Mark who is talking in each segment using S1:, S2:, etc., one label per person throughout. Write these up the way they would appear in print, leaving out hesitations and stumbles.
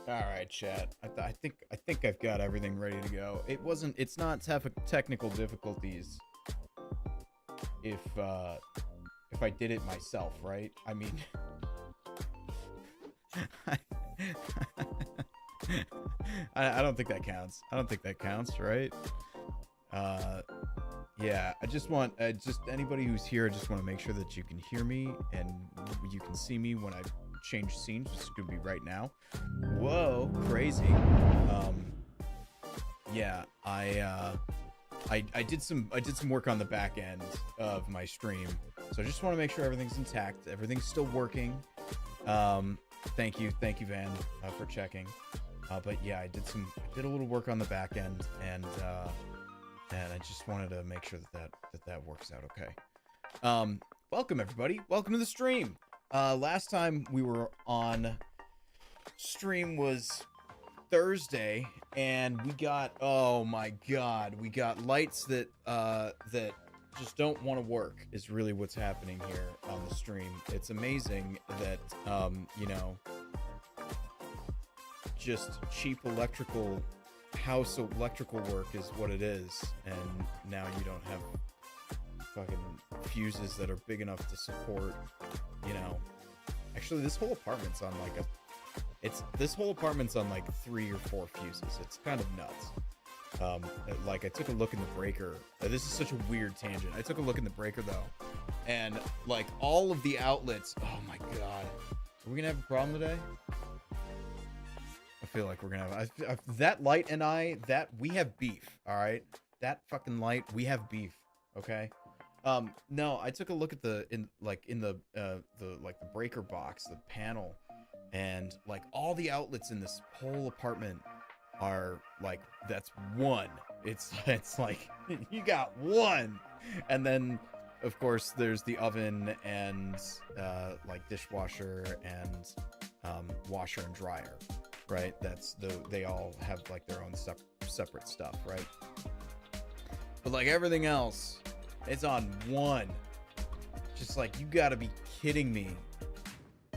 S1: All right, chat. I think I've got everything ready to go. It's not technical difficulties if I did it myself, right? I mean, I don't think that counts. I don't think that counts, right? Yeah, I just want just anybody who's here, I just want to make sure that you can hear me and you can see me when I change scenes, which is gonna be right now. Whoa, crazy. Yeah, I did some work on the back end of my stream, so I just want to make sure everything's intact, everything's still working. Thank you, Van, for checking. But yeah, I did a little work on the back end, and I just wanted to make sure that works out okay. Welcome everybody, welcome to the stream. Last time we were on stream was Thursday, and we got, oh my god, we got lights that that just don't want to work is really what's happening here on the stream. It's amazing that you know, just cheap house electrical work is what it is, and now you don't have fucking fuses that are big enough to support, you know. Actually, this whole apartment's on like this whole apartment's on like 3 or 4 fuses. It's kind of nuts. Like, I took a look in the breaker. This is such a weird tangent. I took a look in the breaker though, and like all of the outlets. Oh my god, are we gonna have a problem today? I feel like we're gonna have that light and we have beef. All right, that fucking light, we have beef. Okay. No, I took a look at the breaker box, the panel, and like all the outlets in this whole apartment are like, that's one. It's like you got one, and then of course there's the oven and like dishwasher and washer and dryer, right? They all have like their own separate stuff, right? But like everything else, it's on one. Just like, you gotta be kidding me.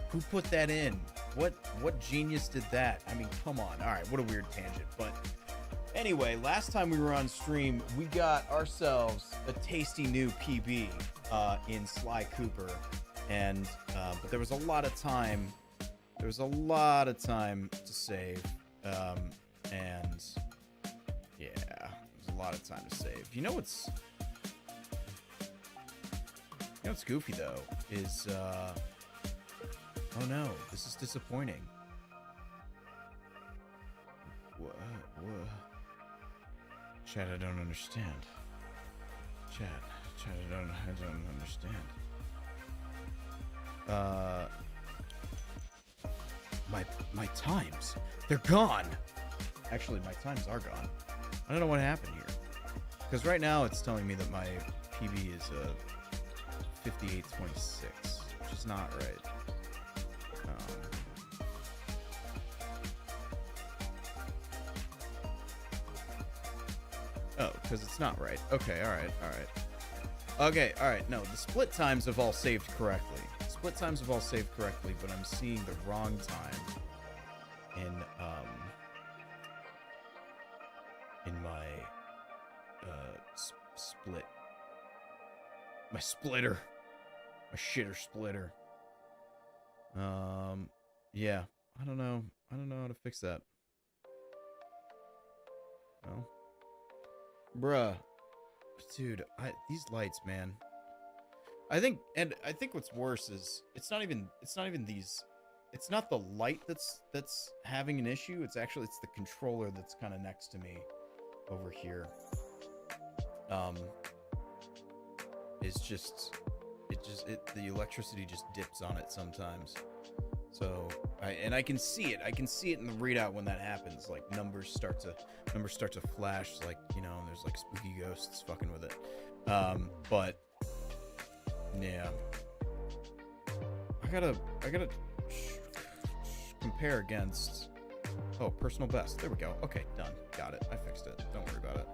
S1: Who put that in? What genius did that? I mean, come on. All right, what a weird tangent. But anyway, last time we were on stream, we got ourselves a tasty new PB in Sly Cooper, and but there was a lot of time. There was a lot of time to save, and yeah, there's a lot of time to save. You know what's goofy though is oh no, this is disappointing. What? Chat, I don't understand. Chat, I don't understand. My times, they're gone. Actually, my times are gone. I don't know what happened here, because right now it's telling me that my PB is 5826, which is not right. Oh, because it's not right. Okay, all right. Okay, all right. No, the split times have all saved correctly. Split times have all saved correctly, but I'm seeing the wrong time in my split. My splitter. My shitter splitter. Yeah. I don't know how to fix that. Well, bruh. Dude, these lights, man. I think what's worse is it's not even these. It's not the light that's having an issue. It's the controller that's kind of next to me over here. The electricity just dips on it sometimes. So I can see it. I can see it in the readout when that happens. Like numbers start to flash, like, you know, and there's like spooky ghosts fucking with it. But yeah, I gotta compare against. Oh, personal best. There we go. Okay, done. Got it. I fixed it. Don't worry about it.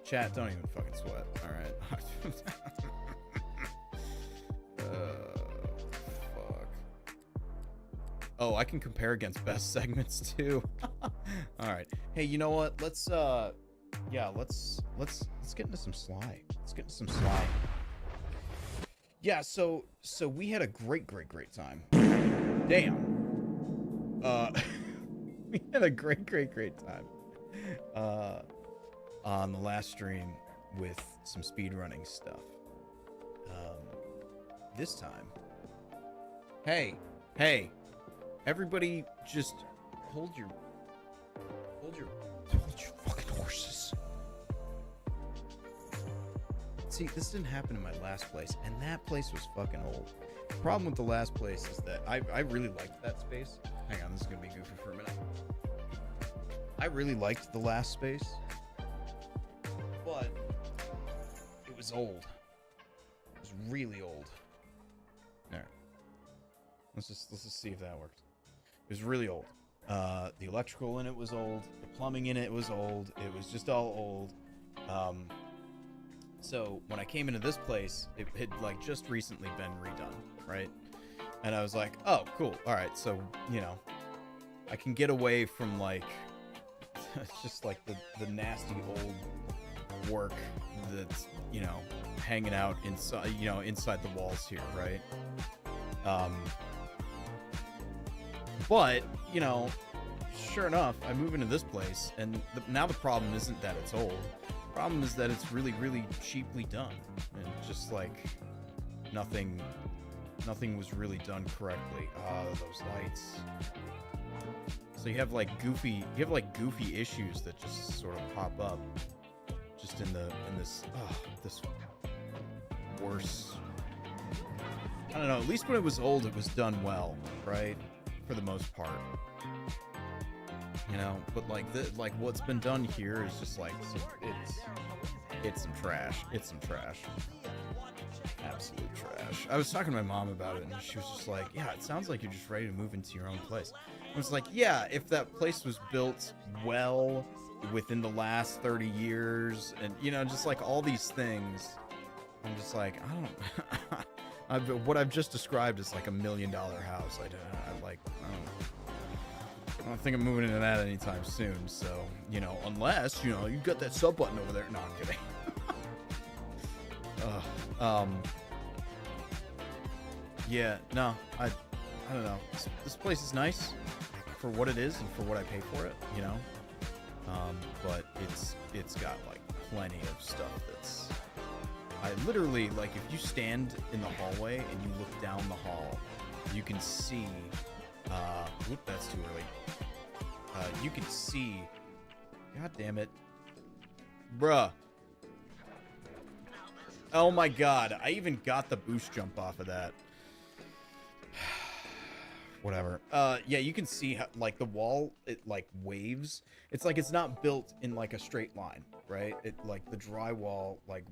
S1: Chat, don't even fucking sweat. All right. Fuck. Oh, I can compare against best segments too. All right. Hey, you know what? Let's yeah, let's get into some Sly. Let's get into some Sly. Yeah, so we had a great time. Damn. We had a great time. On the last stream with some speedrunning stuff. This time. Hey, everybody just hold your fucking horses. See, this didn't happen in my last place, and that place was fucking old. The problem with the last place is that I really liked that space. Hang on, this is gonna be goofy for a minute. I really liked the last space, but it was old. It was really old. There. Let's just see if that works. It was really old. The electrical in it was old. The plumbing in it was old. It was just all old. So when I came into this place, it had like just recently been redone, right? And I was like, oh, cool. All right, so you know, I can get away from like just like the nasty old work that's, you know, hanging out inside, you know, inside the walls here, right? But you know, sure enough, I move into this place, and now the problem isn't that it's old. The problem is that it's really cheaply done, and just like nothing was really done correctly. Those lights. So you have like goofy issues that just sort of pop up, just in this worse. I don't know. At least when it was old, it was done well, right? For the most part, you know. But like what's been done here is just like it's some trash. It's some trash. Absolute trash. I was talking to my mom about it, and she was just like, "Yeah, it sounds like you're just ready to move into your own place." I was like, "Yeah, if that place was built well within the last 30 years, and you know, just like all these things." I'm just like, I don't. What I've just described is like $1 million house. I don't think I'm moving into that anytime soon. So, you know, unless, you know, you got that sub button over there. No, I'm kidding. Yeah, no, I don't know. This place is nice for what it is and for what I pay for it, you know. But it's got like plenty of stuff that's. I literally, like, if you stand in the hallway and you look down the hall, you can see, whoop, that's too early. You can see, god damn it. Bruh. Oh my god, I even got the boost jump off of that. Whatever. Yeah, you can see how, like, the wall, it, like, waves. It's like it's not built in, like, a straight line, right? It, like, the drywall, like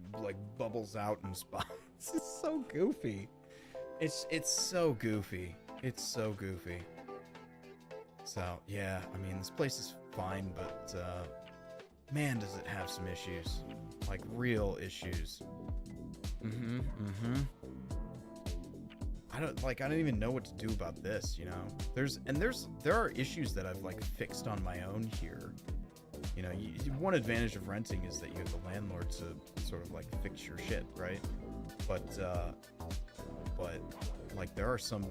S1: bubbles out in spots. It's so goofy. It's so goofy. It's so goofy. So, yeah, I mean, this place is fine, but, man, does it have some issues. Like, real issues. I don't even know what to do about this, you know. There are issues that I've like fixed on my own here. You know, one advantage of renting is that you have the landlord to sort of like fix your shit, right? But like there are some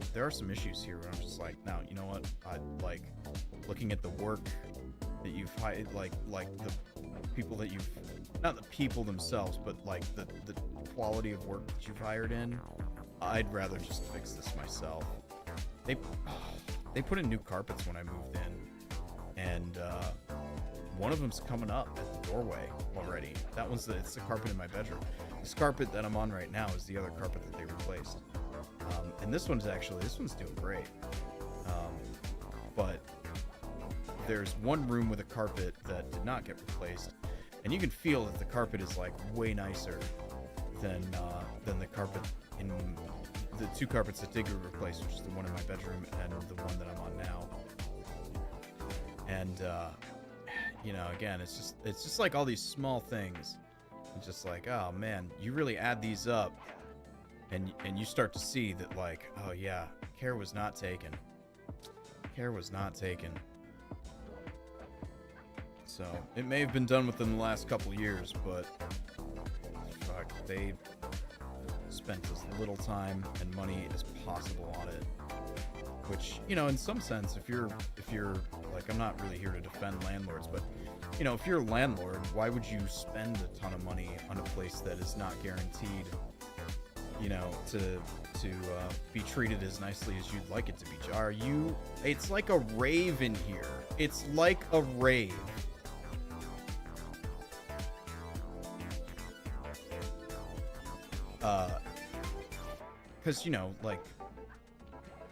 S1: issues here where I'm just like, no, you know what? I like looking at the work that you've hired, like the people that you've, not the people themselves, but like the quality of work that you've hired in. I'd rather just fix this myself. They put in new carpets when I moved in, and one of them's coming up at the doorway already. That one's it's the carpet in my bedroom. This carpet that I'm on right now is the other carpet that they replaced. And this one's doing great. But there's one room with a carpet that did not get replaced, and you can feel that the carpet is like way nicer than the carpet in the two carpets that did get replaced, which is the one in my bedroom and the one that I'm on now. And you know, again, it's just like all these small things. It's just like, oh man, you really add these up, and you start to see that, like, oh yeah, care was not taken. care was not taken. So, it may have been done within the last couple years, but fuck, they spent as little time and money as possible on it. Which, you know, in some sense, if you're like, I'm not really here to defend landlords, but, you know, if you're a landlord, why would you spend a ton of money on a place that is not guaranteed, you know, to be treated as nicely as you'd like it to be? Are you? It's like a rave in here. It's like a rave. Because, you know, like,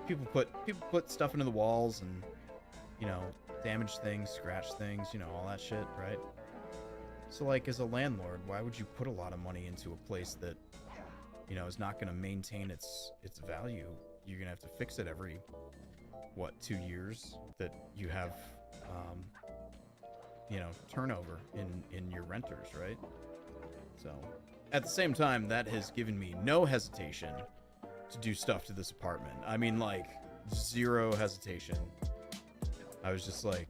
S1: people put stuff into the walls and, you know, damage things, scratch things, you know, all that shit, right? So, like, as a landlord, why would you put a lot of money into a place that, you know, is not going to maintain its value? You're going to have to fix it every, what, 2 years that you have, you know, turnover in your renters, right? So, at the same time, that has given me no hesitation to do stuff to this apartment. I mean, like, zero hesitation. I was just like,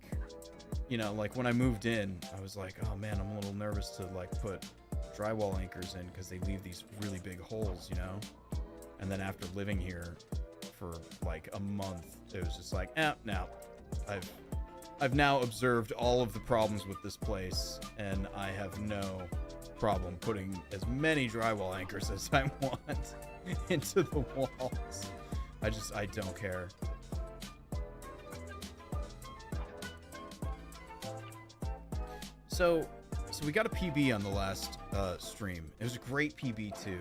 S1: you know, like, when I moved in, I was like, oh man, I'm a little nervous to, like, put drywall anchors in because they leave these really big holes, you know? And then after living here for, like, a month, it was just like, no. I've now observed all of the problems with this place, and I have no problem putting as many drywall anchors as I want into the walls. I don't care. So we got a PB on the last stream. It was a great PB too.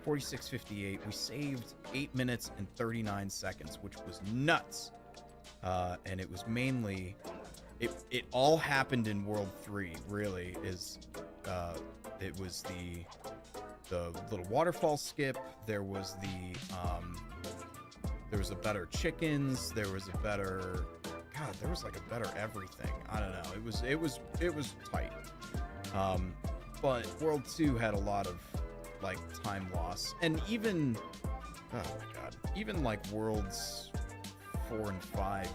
S1: 46:58. We saved 8 minutes and 39 seconds, which was nuts. And it was mainly, it all happened in World 3. Really, it was the little waterfall skip. There was a better chickens. There was a better, God, there was like a better everything. I don't know. It was tight. But World 2 had a lot of like time loss, and even, oh my God, even like Worlds 4 and 5,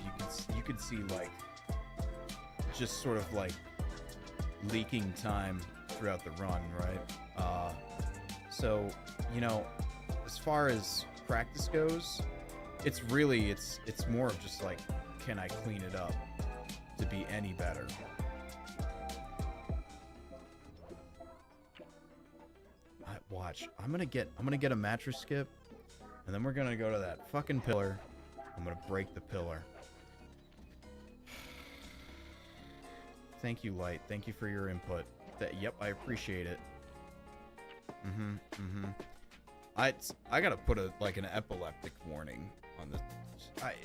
S1: you could see like just sort of like leaking time throughout the run, right? So, you know, as far as practice goes, it's more of just like, can I clean it up to be any better? Watch, I'm gonna get a mattress skip, and then we're gonna go to that fucking pillar. I'm gonna break the pillar. Thank you, Light. Thank you for your input. Yep, I appreciate it. I gotta put an epileptic warning on this. Why?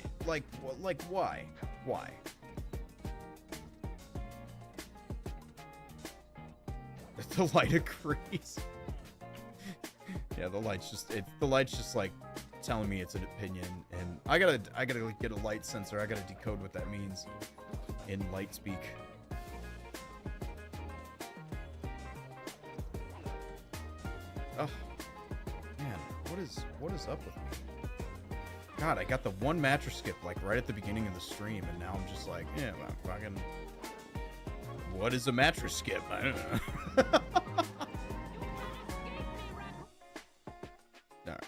S1: The light agrees. Yeah, the light's just like telling me it's an opinion, and I gotta get a light sensor. I gotta decode what that means in light speak. Oh man, what is up with me? God, I got the one mattress skip like right at the beginning of the stream, and now I'm just like, yeah, well, fucking, what is a mattress skip? I don't know. All right,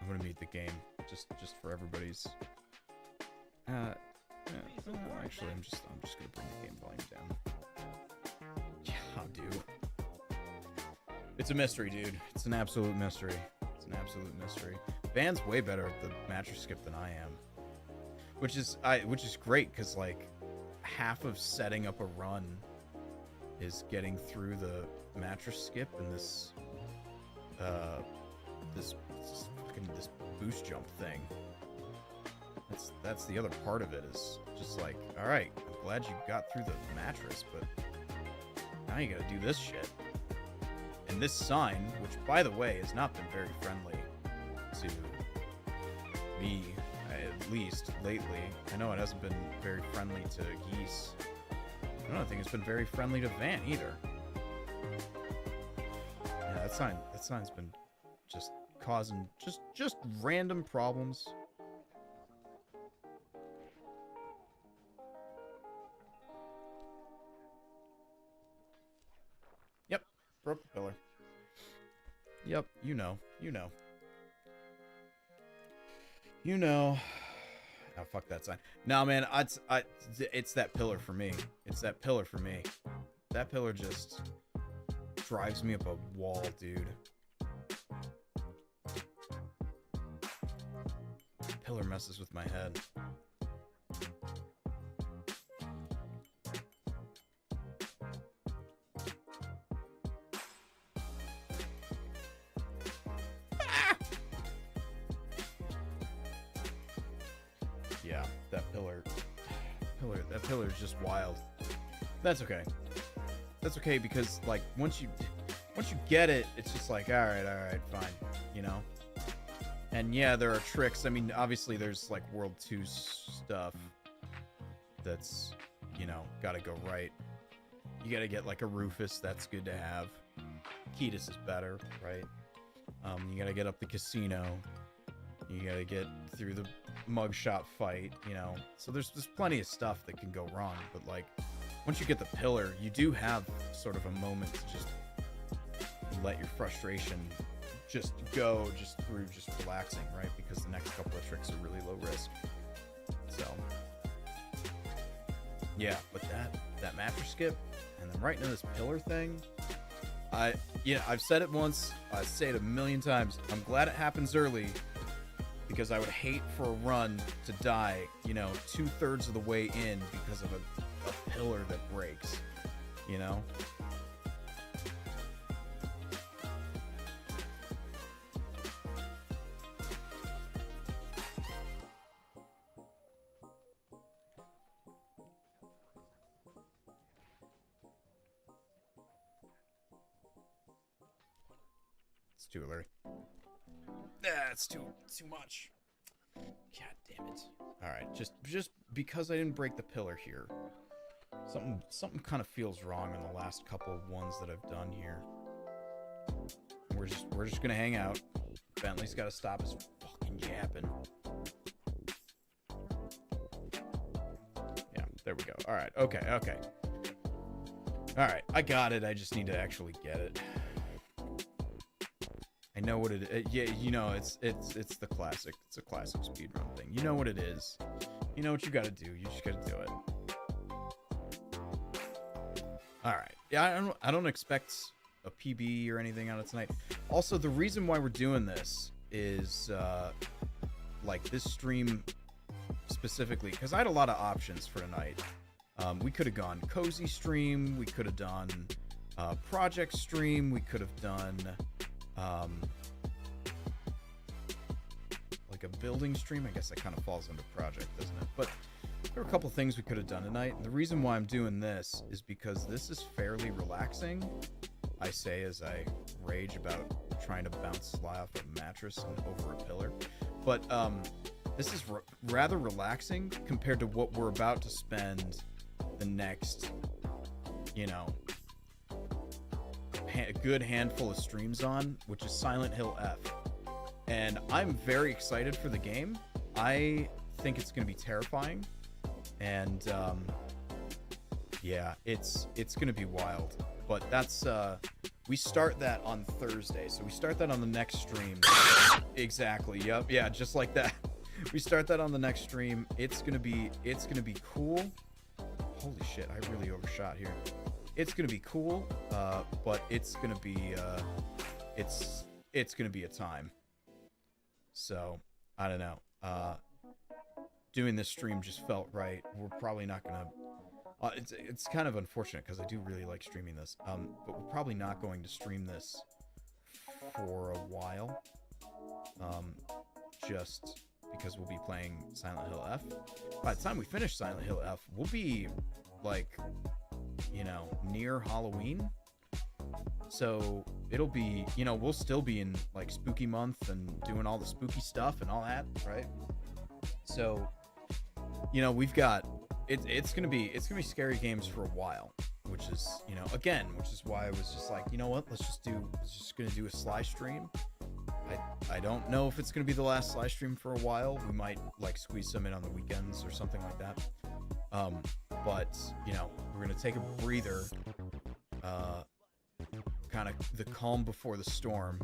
S1: I'm gonna mute the game just for everybody's. Actually, I'm just gonna bring the game volume down. Yeah, I'll do. It's a mystery, dude. It's an absolute mystery. It's an absolute mystery. Van's way better at the mattress skip than I am, which is great, because like half of setting up a run is getting through the mattress skip and this boost jump thing. That's the other part of it, is just like, all right, I'm glad you got through the mattress, but now you gotta do this shit. And this sign, which by the way has not been very friendly to me, at least lately. I know it hasn't been very friendly to Geese. I don't think it's been very friendly to Van either. Yeah, that sign's been just causing just random problems. Broke the pillar. Yep, you know. Oh, fuck that sign. No, man, it's that pillar for me. That pillar just drives me up a wall, dude. Pillar messes with my head. Yeah, that pillar is just wild. That's okay. That's okay, because like once you get it, it's just like, all right, fine, you know. And yeah, there are tricks. I mean, obviously there's like World 2 stuff that's, you know, gotta go right. You gotta get like a Rufus, that's good to have. Ketis is better, right? You gotta get up the casino. You gotta get through the mugshot fight, you know. So there's plenty of stuff that can go wrong, but like once you get the pillar, you do have sort of a moment to just let your frustration just go through relaxing, right? Because the next couple of tricks are really low risk. So yeah, but that mattress skip and then right into this pillar thing, I've said it once, I say it a million times. I'm glad it happens early, because I would hate for a run to die, you know, 2/3 of the way in because of a pillar that breaks, you know? It's too early. It's too much. God damn it. Alright, just because I didn't break the pillar here, something kind of feels wrong in the last couple of ones that I've done here. We're just gonna hang out. Bentley's gotta stop his fucking yapping. Yeah, there we go. Alright, okay. Alright, I got it. I just need to actually get it. I know what it is. Yeah, you know, it's the classic. It's a classic speedrun thing. You know what it is. You know what you gotta do. You just gotta do it. Alright. Yeah, I don't expect a PB or anything out of tonight. Also, the reason why we're doing this is, like, this stream specifically, because I had a lot of options for tonight. We could have gone cozy stream. We could have done project stream. We could have done... like a building stream. I guess that kind of falls under project, doesn't it? But there are a couple things we could have done tonight, and the reason why I'm doing this is because this is fairly relaxing. I say as I rage about trying to bounce Sly off a mattress and over a pillar, but this is rather relaxing compared to what we're about to spend the next, you know, a good handful of streams on, which is Silent Hill F. And I'm very excited for the game. I think it's going to be terrifying. And yeah, it's going to be wild. But that's we start that on Thursday. So we start that on the next stream. Exactly. Yep. Yeah, just like that. We start that on the next stream. It's going to be cool. Holy shit, I really overshot here. It's gonna be cool, but it's gonna be it's gonna be a time. So I don't know. Doing this stream just felt right. We're probably not gonna. It's kind of unfortunate because I do really like streaming this. But we're probably not going to stream this for a while. Just because we'll be playing Silent Hill F. By the time we finish Silent Hill F, we'll be like, you know, near Halloween. So it'll be, you know, we'll still be in like spooky month and doing all the spooky stuff and all that, right? So, you know, we've got it's gonna be scary games for a while, which is, you know, again, which is why I was just like, you know what, let's just gonna do a Sly stream. I don't know if it's gonna be the last Sly stream for a while. We might like squeeze some in on the weekends or something like that. But, you know, we're gonna take a breather kind of the calm before the storm.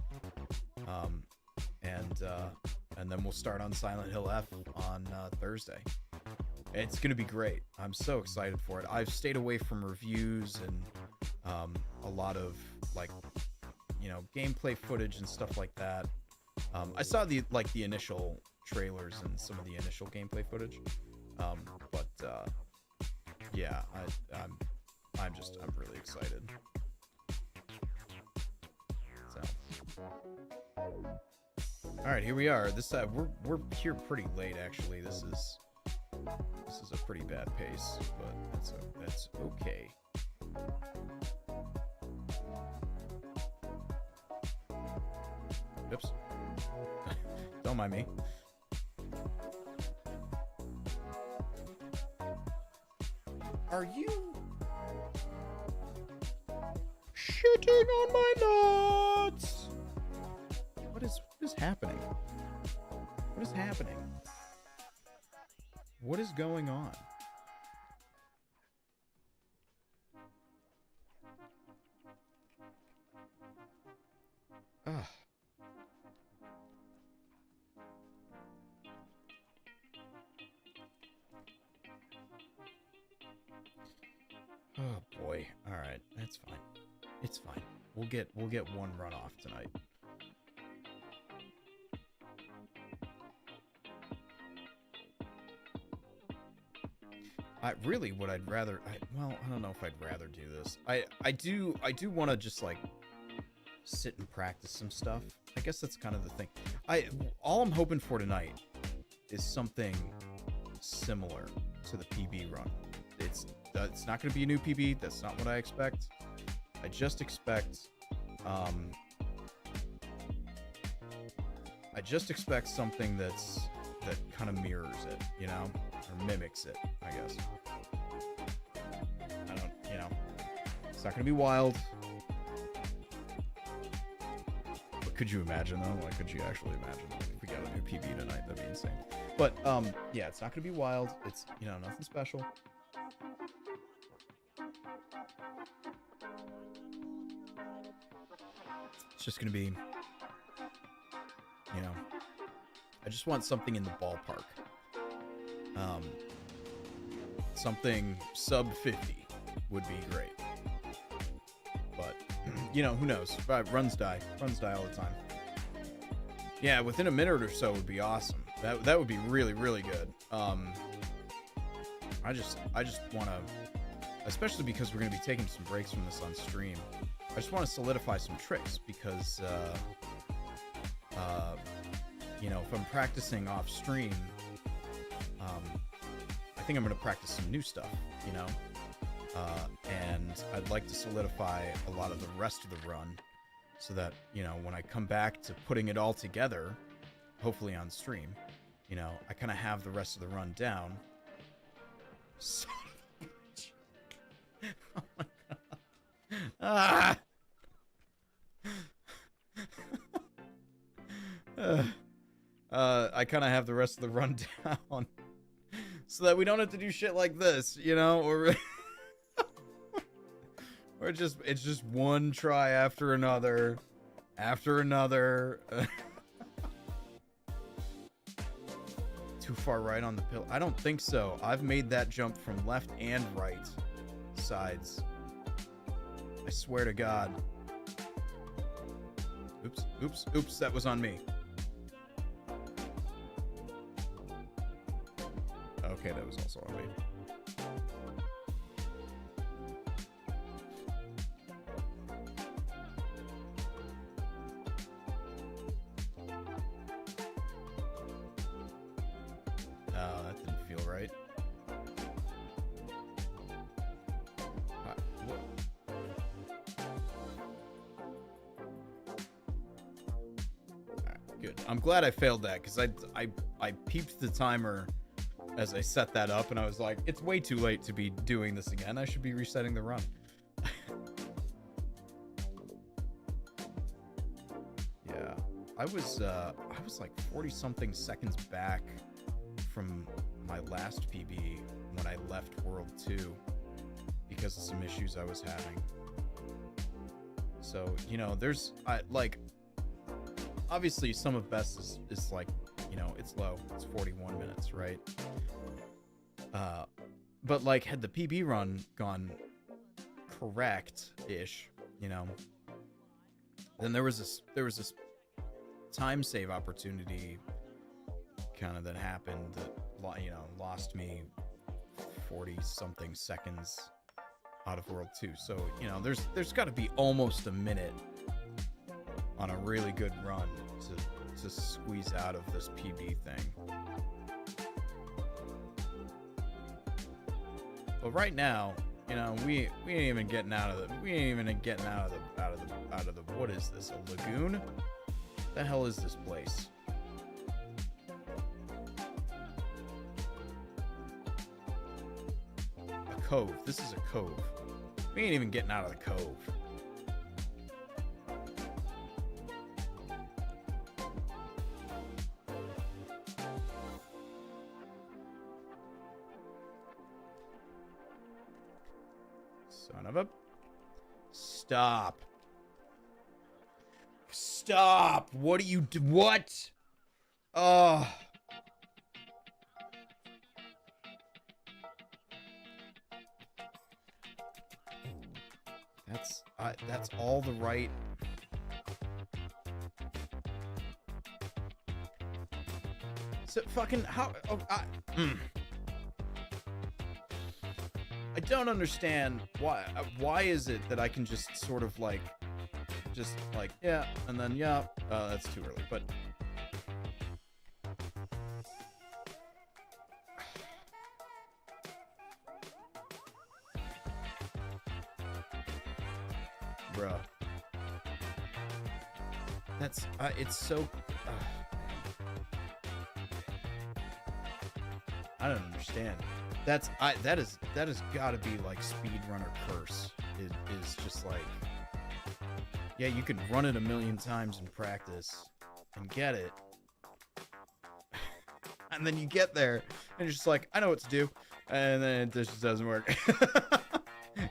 S1: And then we'll start on Silent Hill F on Thursday. It's going to be great. I'm so excited for it. I've stayed away from reviews and a lot of, like, you know, gameplay footage and stuff like that. I saw the initial trailers and some of the initial gameplay footage. Yeah, I'm really excited. So, all right, here we are. This we're here pretty late, actually. This is a pretty bad pace, but that's okay. Oops. Don't mind me. Are you shitting on my nuts? What is happening? What is happening? What is going on? Ugh. Oh boy. All right, that's fine. It's fine. We'll get one run off tonight. I don't know if I'd rather do this. I do want to just like sit and practice some stuff. I guess that's kind of the thing. All I'm hoping for tonight is something similar to the PB run. It's not going to be a new PB. That's not what I expect. I just expect something that kind of mirrors it, you know, or mimics it, I guess. It's not going to be wild. But could you imagine though? Like, could you actually imagine if we got a new PB tonight? That'd be insane. But yeah, it's not going to be wild. It's, you know, nothing special. It's just going to be, you know, I just want something in the ballpark. Something sub 50 would be great. But, you know, who knows? Runs die all the time. Yeah, within a minute or so would be awesome. That would be really, really good. I just want to, especially because we're going to be taking some breaks from this on stream, I just want to solidify some tricks because, you know, if I'm practicing off stream, I think I'm going to practice some new stuff, you know, and I'd like to solidify a lot of the rest of the run so that, you know, when I come back to putting it all together, hopefully on stream, you know, I kind of have the rest of the run down. Son of a... Oh my god. I kind of have the rest of the run down so that we don't have to do shit like this, you know, or it's just one try after another. Too far right on the pill. I don't think so. I've made that jump from left and right sides. I swear to God. Oops, that was on me. Okay, that was also on me. Oh, that didn't feel right. Good. I'm glad I failed that because I peeped the timer as I set that up and I was like, it's way too late to be doing this again. I should be resetting the run. Yeah, I was like 40 something seconds back from my last PB when I left World 2 because of some issues I was having. So, you know, there's like, obviously some of best is like, you know, it's low. It's 41 minutes, right? But like, had the PB run gone correct-ish, you know, then there was this time save opportunity kind of that happened that, you know, lost me 40 something seconds out of World 2. So, you know, there's got to be almost a minute on a really good run to squeeze out of this PB thing. But right now, you know, we ain't even getting out of the what is this, a lagoon? The hell is this place? A cove. This is a cove. We ain't even getting out of the cove. Son of a... Stop. Stop! What do you do? What? Oh. That's all the right... So fucking how... Oh, I don't understand why is it that I can just sort of like, yeah, and then yeah, that's too early, but bruh, that's it's so I don't understand. That has got to be like speedrunner curse. It is just like, yeah, you can run it a million times in practice and get it, and then you get there and you're just like, I know what to do, and then it just doesn't work.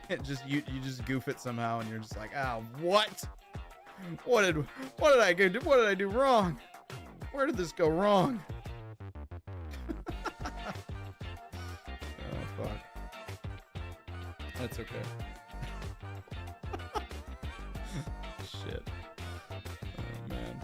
S1: It just you just goof it somehow, and you're just like, oh, what did I do? What did I do wrong? Where did this go wrong? That's okay. Shit. Oh, man.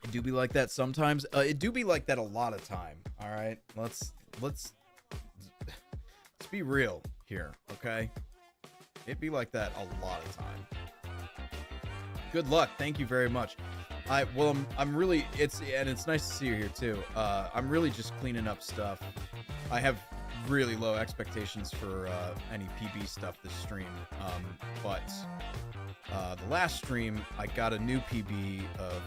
S1: It do be like that sometimes. It do be like that a lot of time. All right, let's be real here, okay? It be like that a lot of time. Good luck. Thank you very much. I'm really, it's nice to see you here too. I'm really just cleaning up stuff. I have really low expectations for any PB stuff this stream. But the last stream, I got a new PB of,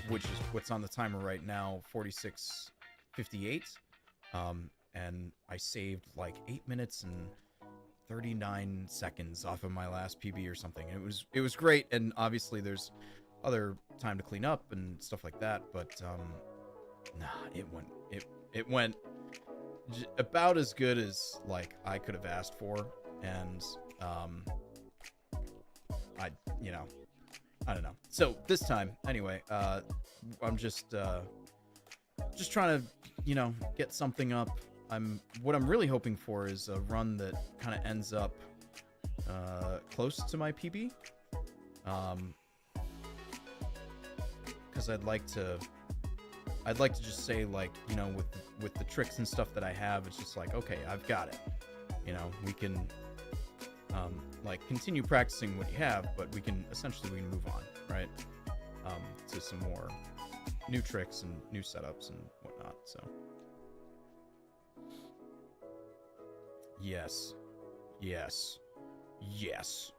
S1: which is what's on the timer right now, 46:58. And I saved like 8 minutes and 39 seconds off of my last PB or something. It was great, and obviously there's other time to clean up and stuff like that, but nah, it went about as good as like I could have asked for, and I don't know. So this time anyway, I'm just trying to, you know, get something up. What I'm really hoping for is a run that kind of ends up close to my PB, because I'd like to just say, like, you know, with the tricks and stuff that I have, it's just like, okay, I've got it. You know, we can like continue practicing what you have, but we can move on, right, to some more new tricks and new setups and whatnot. So. Yes. Yes. Yes.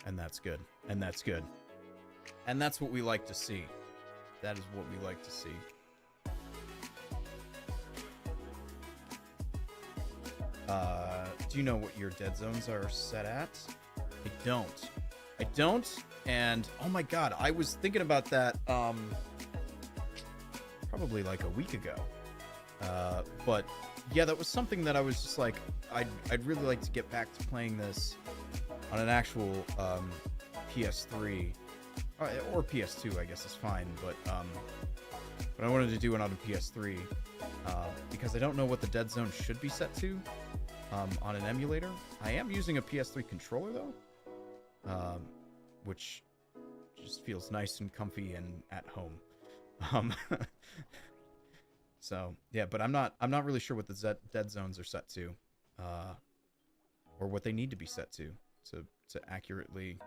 S1: And that's good. And that's good. And that's what we like to see. That is what we like to see. Do you know what your dead zones are set at? I don't. And oh my god, I was thinking about that probably like a week ago. But yeah, that was something that I was just like, I'd really like to get back to playing this on an actual PS3 or PS2, I guess is fine. But I wanted to do it on a PS3 because I don't know what the dead zone should be set to on an emulator. I am using a PS3 controller though, which just feels nice and comfy and at home. So yeah, but I'm not really sure what the dead zones are set to, or what they need to be set to accurately,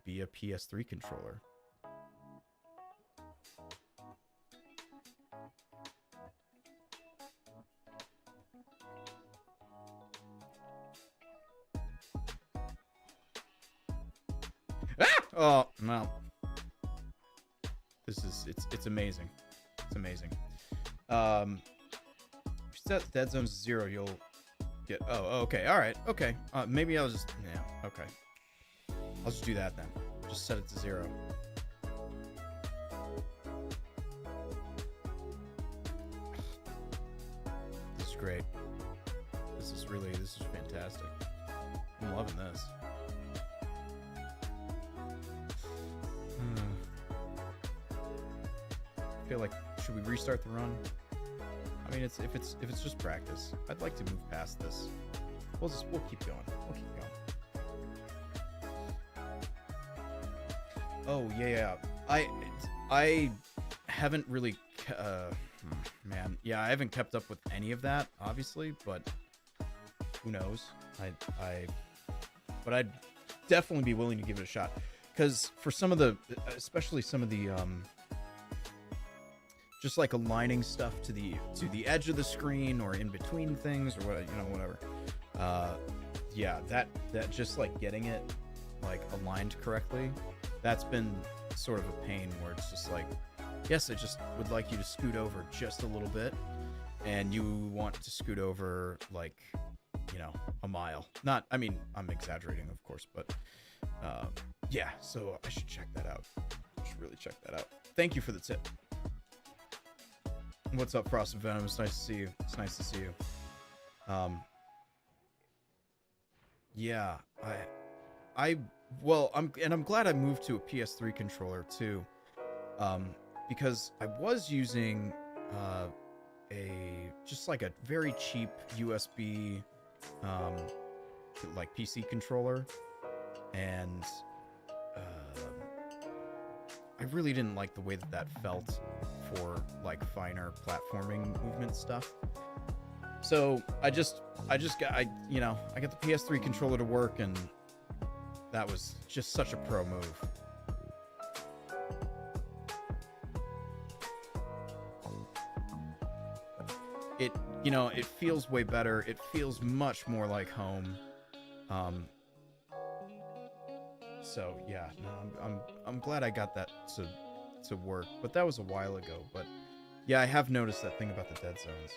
S1: be a PS3 controller. Ah! Oh no. It's amazing. It's amazing. Set dead zones 0, you'll get. Oh, okay. All right. Okay. Maybe I'll just. Yeah. Okay. I'll just do that then. Just set it to 0. This is great. This is fantastic. I'm loving this. I feel like, should we restart the run? I mean, if it's just practice, I'd like to move past this. We'll keep going. We'll keep going. Oh yeah. I haven't really man. Yeah, I haven't kept up with any of that, obviously, but who knows? But I'd definitely be willing to give it a shot, because for some of the, especially some of the just like aligning stuff to the edge of the screen or in between things or whatever. Yeah, that just like getting it like aligned correctly, that's been sort of a pain, where it's just like, yes, I just would like you to scoot over just a little bit, and you want to scoot over like, a mile. Not, I mean, I'm exaggerating, of course, but yeah, so I should check that out. I should really check that out. Thank you for the tip. What's up, Frost and Venom? It's nice to see you. It's nice to see you. Yeah, I'm glad I moved to a PS3 controller too, because I was using just like a very cheap USB like PC controller, and I really didn't like the way that felt for like finer platforming movement stuff. So I got the PS3 controller to work, and that was just such a pro move. It feels way better. It feels much more like home. So yeah, no, I'm glad I got that to work, but that was a while ago. But yeah, I have noticed that thing about the dead zones.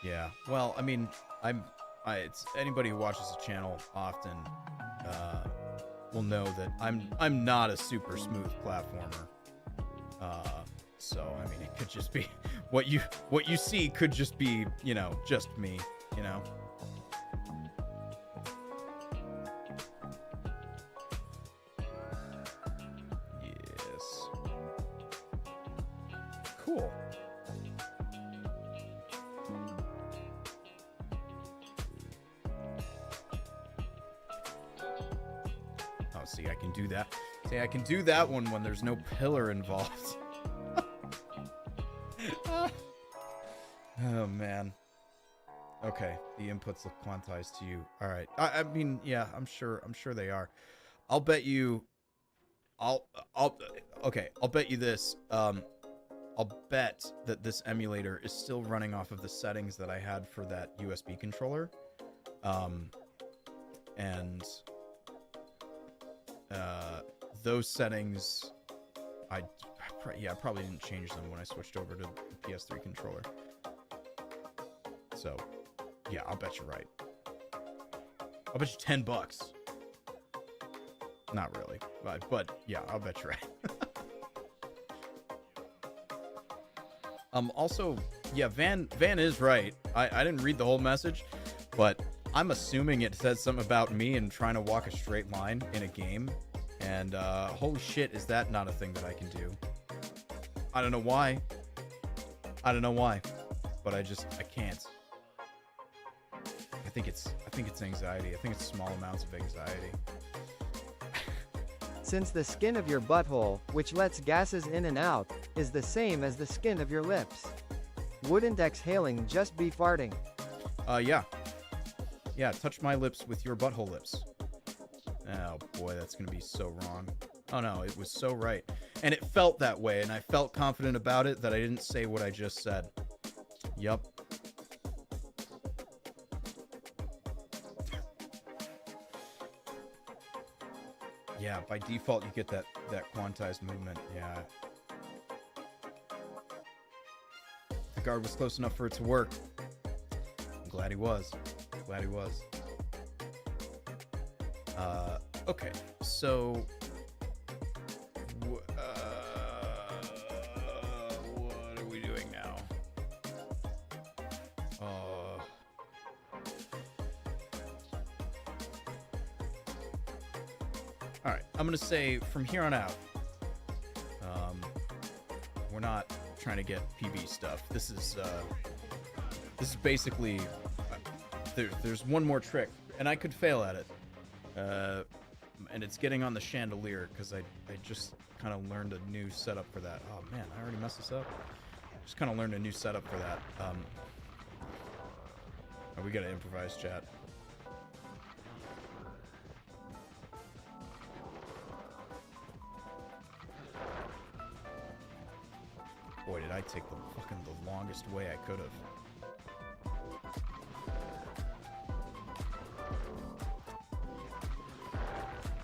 S1: Yeah, well, I mean, it's anybody who watches the channel often will know that I'm not a super smooth platformer. So I mean, it could just be what you see could just be, just me, Yes. Cool. Oh, see, I can do that. See, I can do that one when there's no pillar involved. Oh man. Okay, the inputs look quantized to you. All right. I mean, yeah, I'm sure they are. I'll bet you. Okay, I'll bet you this. I'll bet that this emulator is still running off of the settings that I had for that USB controller. And those settings, I probably didn't change them when I switched over to the PS3 controller. So, yeah, I'll bet you're right. I'll bet you $10. Not really, but yeah, I'll bet you're right. Also, yeah, Van is right. I didn't read the whole message, but I'm assuming it says something about me and trying to walk a straight line in a game. And holy shit, is that not a thing that I can do? I don't know why. I don't know why, but I can't. I think it's anxiety. I think it's small amounts of anxiety.
S2: Since the skin of your butthole, which lets gases in and out, is the same as the skin of your lips, wouldn't exhaling just be farting?
S1: Yeah. Yeah, touch my lips with your butthole lips. Oh boy, that's gonna be so wrong. Oh no, it was so right. And it felt that way, and I felt confident about it that I didn't say what I just said. Yup. Yeah, by default you get that quantized movement. Yeah. The guard was close enough for it to work. I'm glad he was. Glad he was. Okay, so what are we doing now? All right, I'm gonna say from here on out, we're not trying to get PB stuff. This is basically there's one more trick, and I could fail at it. And it's getting on the chandelier, because I just kind of learned a new setup for that. Oh man, I already messed this up. Just kind of learned a new setup for that. Oh, we gotta improvise, chat. Boy, did I take the longest way I could have.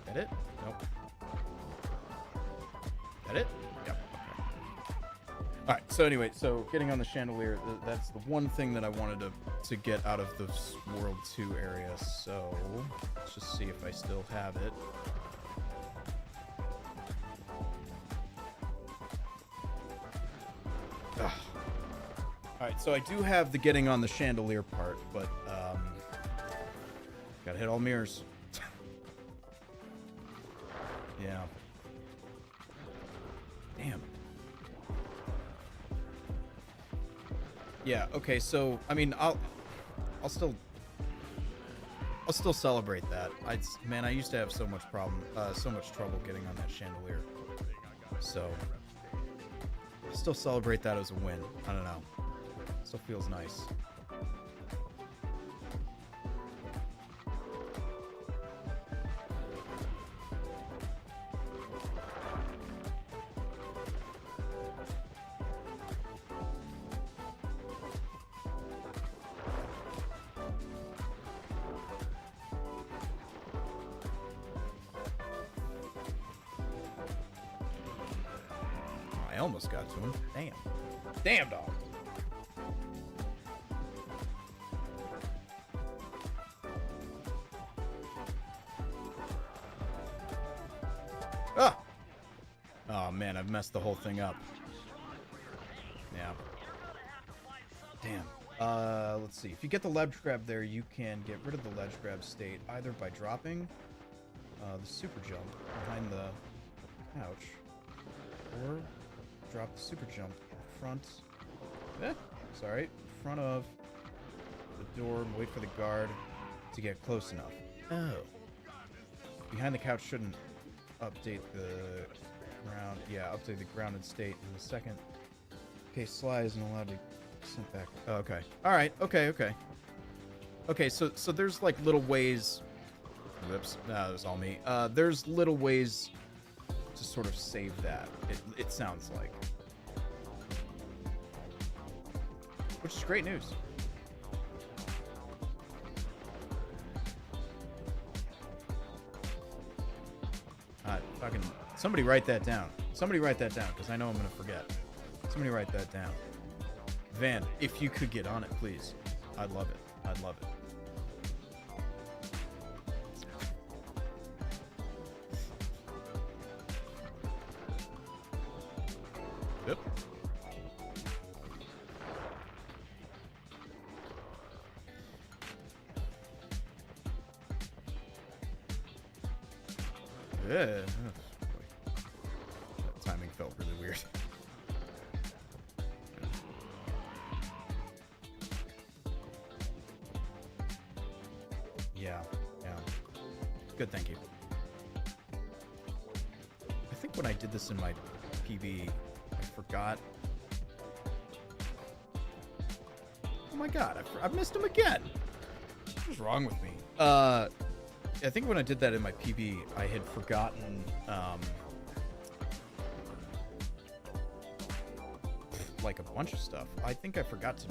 S1: That it? Nope. That it? Yep. Okay. Alright, so anyway, so getting on the chandelier, that's the one thing that I wanted to get out of this World 2 area, so let's just see if I still have it. Alright, so I do have the getting on the chandelier part, but gotta hit all mirrors. Yeah. Damn. Yeah, okay, so I mean I'll still celebrate that. Man, I used to have so much trouble getting on that chandelier. So I'll still celebrate that as a win. I don't know. Still feels nice. I almost got to him. Damn. Damn, dog. Ah! Oh, man, I've messed the whole thing up. Yeah. Damn. Let's see. If you get the ledge grab there, you can get rid of the ledge grab state either by dropping the super jump behind the couch, or drop the super jump in front, in front of the door and wait for the guard to get close enough. Oh. Behind the couch shouldn't update the ground. Yeah, update the grounded state in a second. Okay, Sly isn't allowed to send back. Oh, okay. Alright, okay. Okay, so there's like little ways. Whoops, that was all me. There's little ways to sort of save that. It sounds like. Which is great news. Fucking somebody write that down. Somebody write that down, because I know I'm gonna forget. Somebody write that down. Van, if you could get on it, please. I'd love it. I'd love it. Yep. Yeah. That timing felt really weird. Yeah. Good, thank you. I think when I did this in my PB, I forgot. Oh my god, I've missed him again. What's wrong with me? I think when I did that in my PB, I had forgotten, like a bunch of stuff. I think I forgot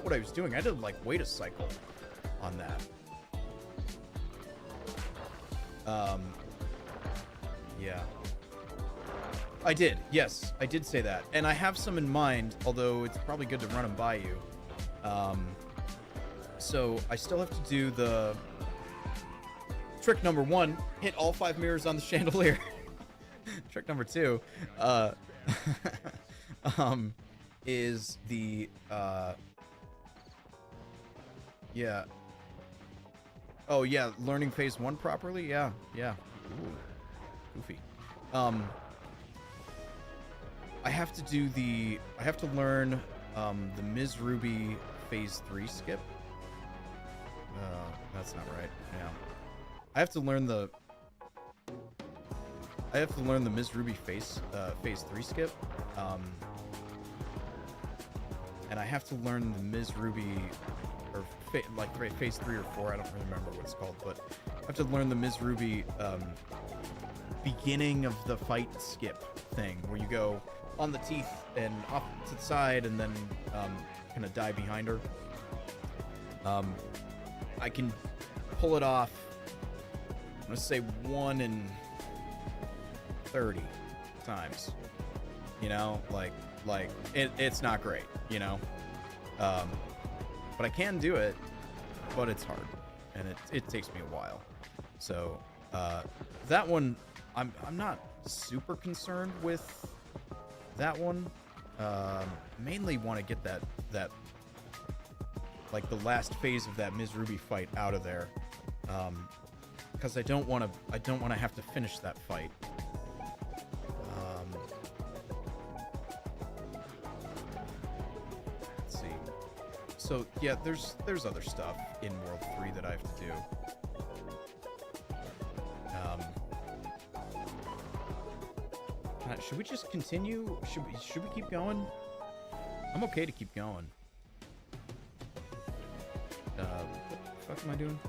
S1: what I was doing. I had to, like, wait a cycle on that. Yeah. I did, yes, I did say that. And I have some in mind, although it's probably good to run them by you. So I still have to do the trick number 1, hit all 5 mirrors on the chandelier. Trick number 2, is the, yeah. Oh, yeah, learning phase 1 properly? Yeah. Ooh, goofy. I have to learn, the Ms. Ruby phase 3 skip. That's not right. Yeah. I have to learn the Ms. Ruby phase 3 skip. And I have to learn the Ms. Ruby, or phase 3 or 4, I don't really remember what it's called, but I have to learn the Ms. Ruby beginning of the fight skip thing, where you go on the teeth and off to the side and then kind of die behind her. I can pull it off, I'm gonna say 1 in 30 times. You know, like it's not great, you know. But I can do it, but it's hard, and it takes me a while. So that one, I'm not super concerned with that one. Mainly want to get that like the last phase of that Ms. Ruby fight out of there, because I don't want to have to finish that fight. Let's see. So yeah, there's other stuff in World 3 that I have to do. Should we just continue? Should we keep going? I'm okay to keep going. What the fuck am I doing?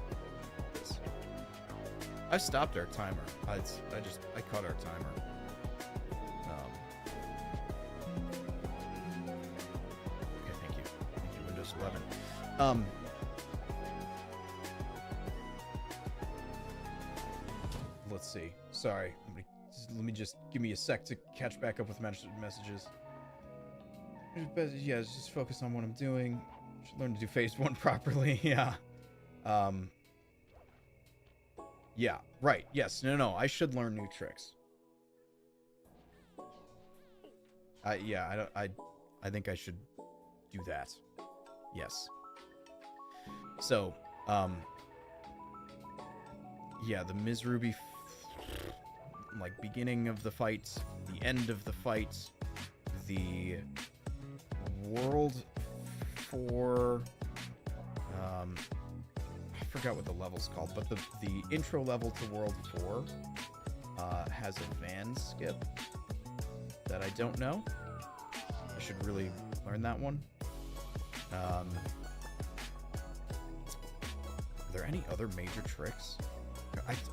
S1: I stopped our timer. I cut our timer. Okay, thank you, Windows 11. Let's see. Sorry. Let me just give me a sec to catch back up with messages. Yeah, just focus on what I'm doing. Should learn to do phase 1 properly. Yeah. Yeah, right. Yes. No. I should learn new tricks. I think I should do that. Yes. So, yeah, the Ms. Ruby, like, beginning of the fight, the end of the fight, the World 4, I forgot what the level's called, but the intro level to World 4 has a van skip that I don't know. I should really learn that one. Are there any other major tricks?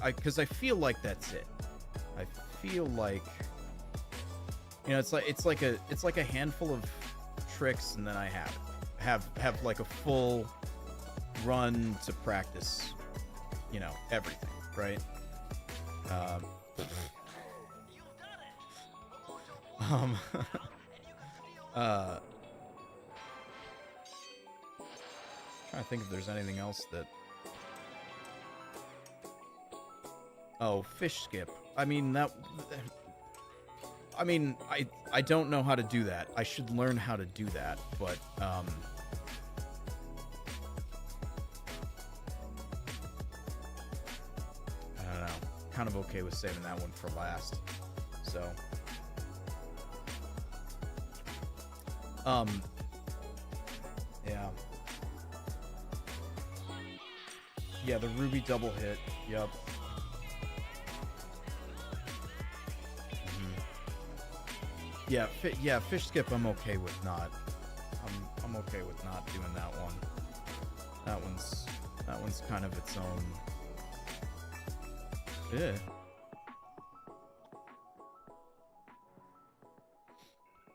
S1: Because I feel like that's it. I feel like, you know, it's like a handful of tricks, and then I have like a full run to practice, you know, everything, right? Trying to think if there's anything else that. Oh, fish skip. I mean, I mean, I don't know how to do that. I should learn how to do that, but I don't know. Kind of okay with saving that one for last. So, yeah. Yeah, the Ruby double hit. Yep. Yeah, fish skip. I'm okay with not. I'm okay with not doing that one. That one's kind of its own. Yeah.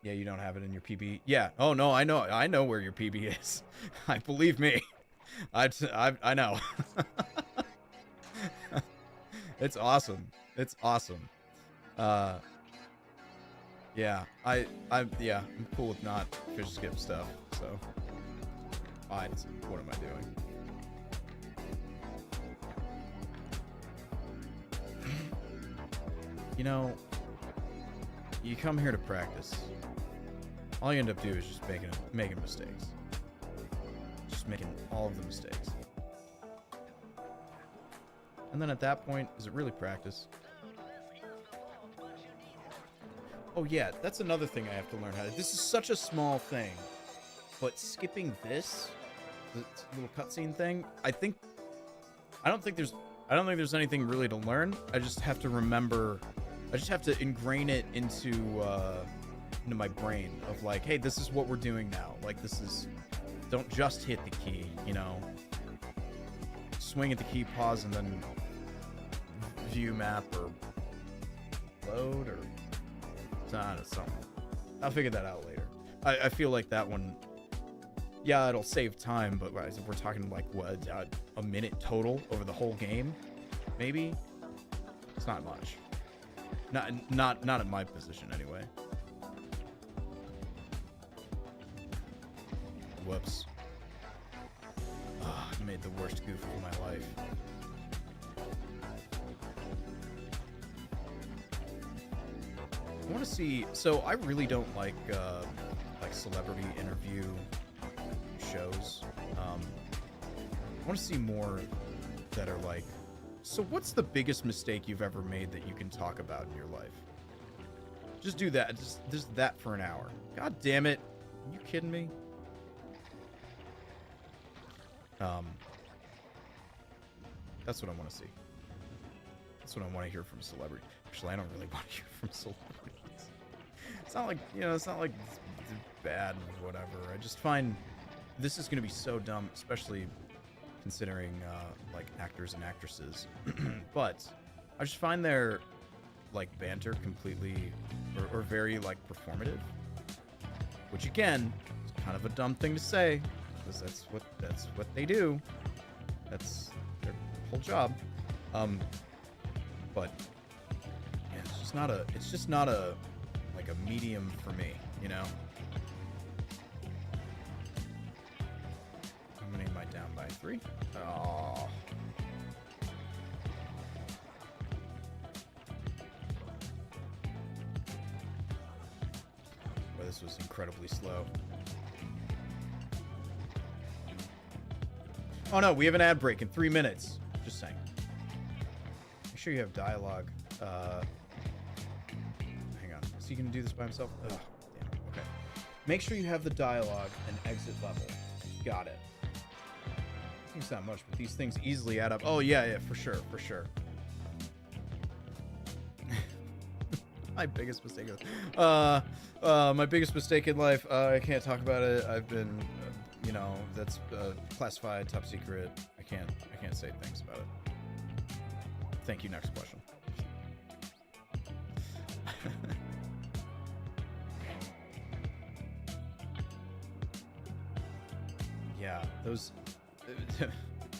S1: Yeah, you don't have it in your PB. Yeah. Oh no, I know where your PB is. I believe me. I know. It's awesome. It's awesome. Yeah, I'm cool with not fish skip stuff, so what am I doing? You know, you come here to practice. All you end up doing is just making mistakes. Just making all of the mistakes. And then at that point, is it really practice? Oh yeah, that's another thing I have to learn how to. This is such a small thing, but skipping this, the little cutscene thing, I don't think there's anything really to learn. I just have to remember. I just have to ingrain it into my brain of like, hey, this is what we're doing now. Like this is, don't just hit the key, you know. Swing at the key, pause, and then view map or load or. Something. I'll figure that out later. I feel like that one, yeah, it'll save time, but we're talking like what, a minute total over the whole game, maybe. It's not much. Not at my position anyway. Whoops. I made the worst goof of my life. I want to see. So I really don't like celebrity interview shows. I want to see more that are like. So what's the biggest mistake you've ever made that you can talk about in your life? Just do that. Just that for an hour. God damn it! Are you kidding me? That's what I want to see. That's what I want to hear from a celebrity. Actually, I don't really want to hear from celebrities. It's not like, it's not like it's bad or whatever. I just find this is going to be so dumb, especially considering like actors and actresses. But I just find their like banter completely or very like performative, which again is kind of a dumb thing to say because that's what they do. That's their whole job. But yeah, it's just not a like a medium for me, you know. How many am I down by? 3? Oh. Boy, this was incredibly slow. Oh no, we have an ad break in 3 minutes. Just saying. Make sure you have dialogue. Hang on. Is he gonna do this by himself? Ugh, damn. Okay. Make sure you have the dialogue and exit level. Got it. It's not much, but these things easily add up. Oh yeah, for sure. My biggest mistake. My biggest mistake in life. I can't talk about it. I've been, that's classified, top secret. I can't say things about it. Thank you. Next question. Yeah, those.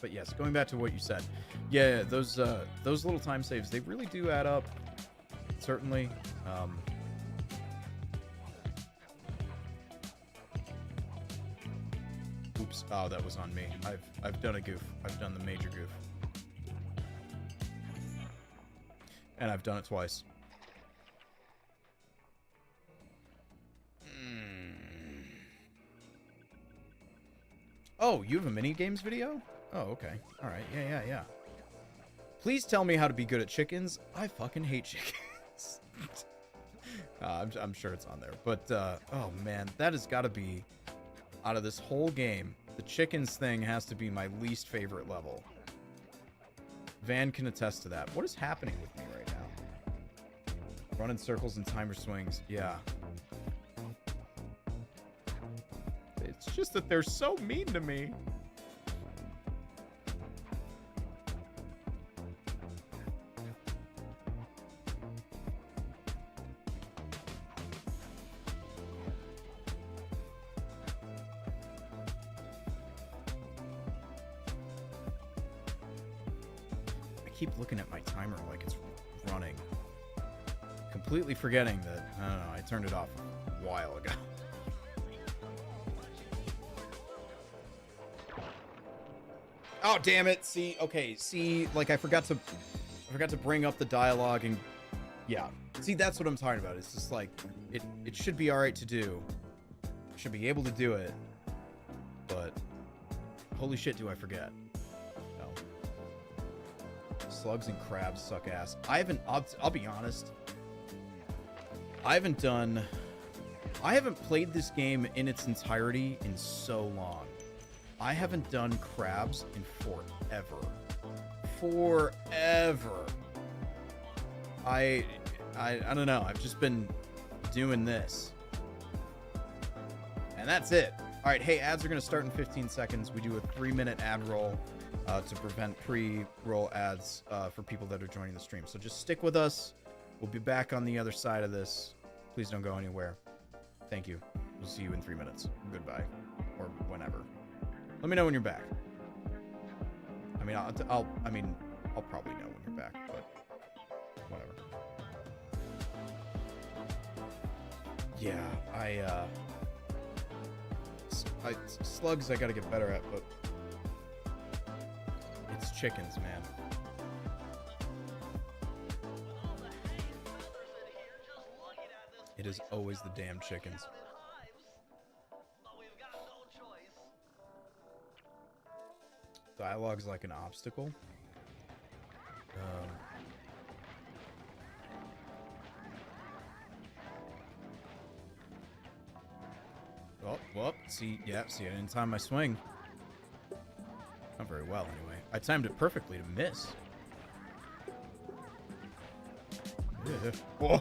S1: But yes, going back to what you said, yeah, those little time saves, they really do add up. Certainly. Oops. Oh, that was on me. I've done a goof. I've done the major goof. And I've done it twice. Oh, you have a mini games video? Oh, okay. All right. Yeah. Please tell me how to be good at chickens. I fucking hate chickens. I'm sure it's on there. But, oh man, that has got to be, out of this whole game, the chickens thing has to be my least favorite level. Van can attest to that. What is happening with me right now? Run in circles and timer swings. Yeah. It's just that they're so mean to me. I keep looking at my timer like it's running. Completely forgetting that, I don't know, I turned it off a while ago. Oh, damn it. See, okay, see, like I forgot to bring up the dialogue and yeah. See, that's what I'm talking about. It's just like it should be all right to do. Should be able to do it. But holy shit, do I forget. No. Slugs and crabs suck ass. I'll be honest. I haven't played this game in its entirety in so long. I haven't done crabs in forever. Forever. I don't know. I've just been doing this. And that's it. All right. Hey, ads are going to start in 15 seconds. We do a 3-minute ad roll to prevent pre-roll ads for people that are joining the stream. So just stick with us. We'll be back on the other side of this. Please don't go anywhere. Thank you. We'll see you in 3 minutes. Goodbye. Or whenever. Let me know when you're back. I mean, I'll probably know when you're back, but whatever. Yeah, slugs I gotta get better at, but it's chickens, man. It is always the damn chickens. Dialogue's like an obstacle. Well, see, I didn't time my swing. Not very well, anyway. I timed it perfectly to miss. Yeah. Whoa.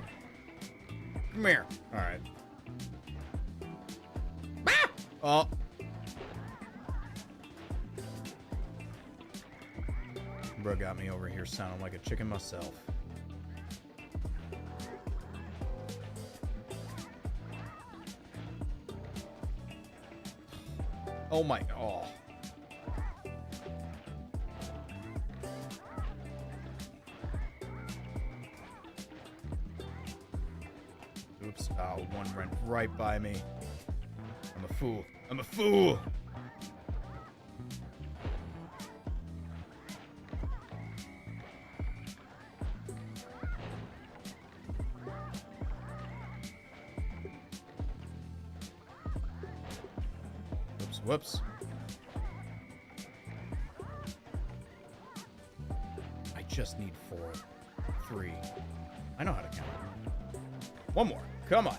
S1: Come here. All right. Ah! Oh. Bro got me over here sounding like a chicken myself. Oh my, oh. Oops, one went right by me. I'm a fool. I'm a fool! Whoops. I just need 4. 3. I know how to count. One more. Come on.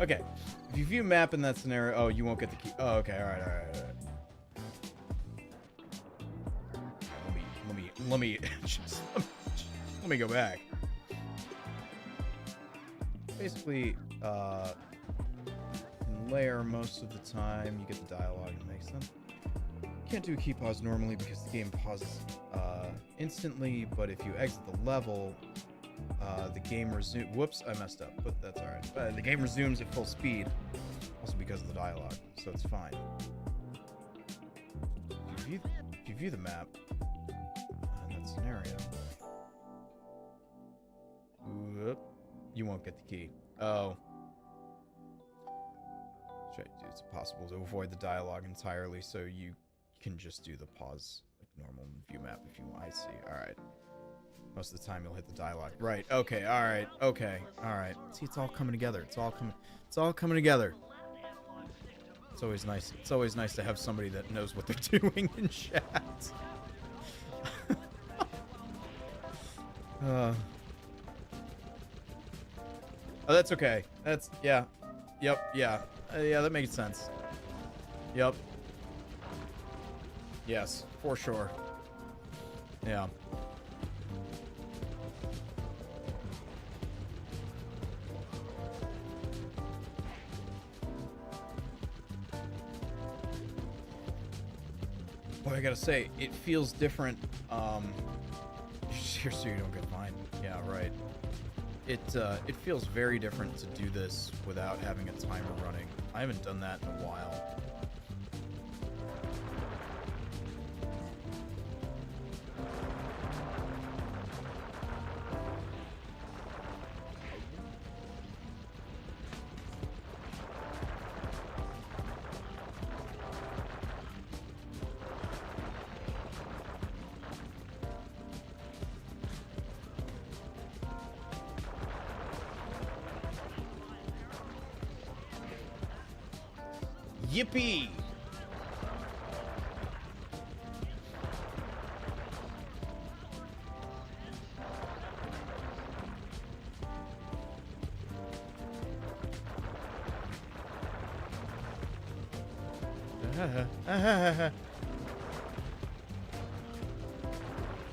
S1: Okay. If you view map in that scenario, oh, you won't get the key. Oh, okay. All right. Let me go back. Basically, layer most of the time you get the dialogue and makes them. Can't do a key pause normally because the game pauses instantly, but if you exit the level, the game resumes. Whoops, I messed up, but that's all right. The game resumes at full speed, also because of the dialogue, so it's fine. If you view the map in that scenario, whoop, you won't get the key. Oh. It's possible to avoid the dialogue entirely, so you can just do the pause like normal view map if you want. I see. All right. Most of the time you'll hit the dialogue. Right. Okay. All right. Okay. All right. See, it's all coming together. It's all coming together. It's always nice. It's always nice to have somebody that knows what they're doing in chat. Oh, that's okay. That's, yeah. Yep, yeah. Yeah, that makes sense. Yep. Yes, for sure. Yeah. Boy, I gotta say, it feels different. Here, so you don't get fined. Yeah, right. It feels very different to do this without having a timer running. I haven't done that in a while. Yippee!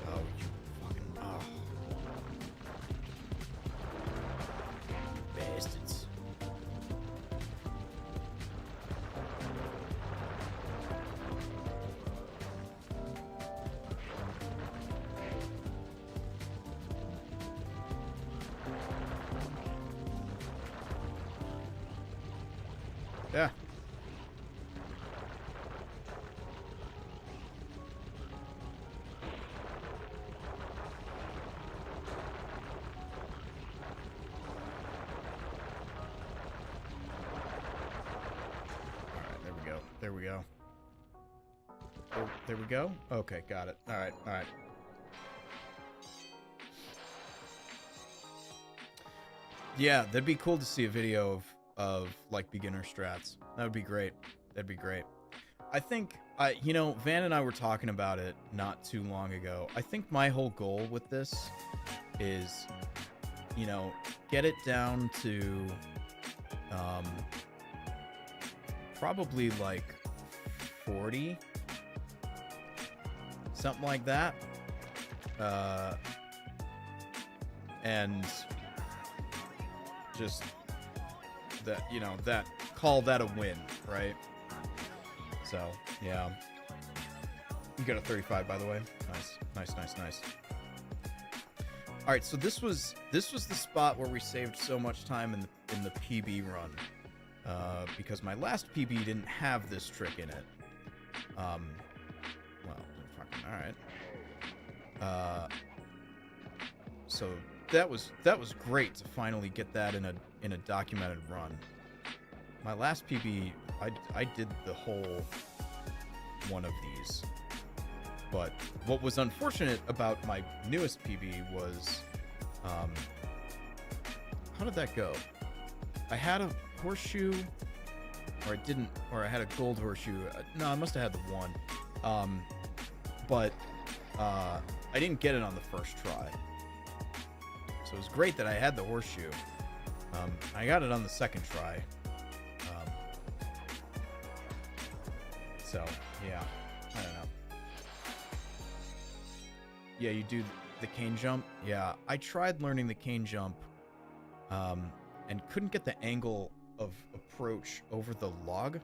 S1: Oh, you fucking... Oh. Bastards. Yeah. There we go. Oh, there we go. Okay, got it. All right, all right. Yeah, that'd be cool to see a video of like beginner strats. That would be great. That'd be great. I think you know, Van and I were talking about it not too long ago. I think my whole goal with this is, you know, get it down to probably like 40, something like that, and just that, you know, that, call that a win, right? So yeah, you got a 35, by the way. Nice. All right, so this was the spot where we saved so much time in the PB run, because my last PB didn't have this trick in it. Well, fucking all right. So that was great to finally get that in a documented run. My last PB, I did the whole one of these. But what was unfortunate about my newest PB was, how did that go? I had a horseshoe, or I didn't, or I had a gold horseshoe. No, I must have had the one. But I didn't get it on the first try. So it was great that I had the horseshoe. I got it on the second try. So, yeah, I don't know. Yeah, you do the cane jump. Yeah, I tried learning the cane jump, and couldn't get the angle of approach over the log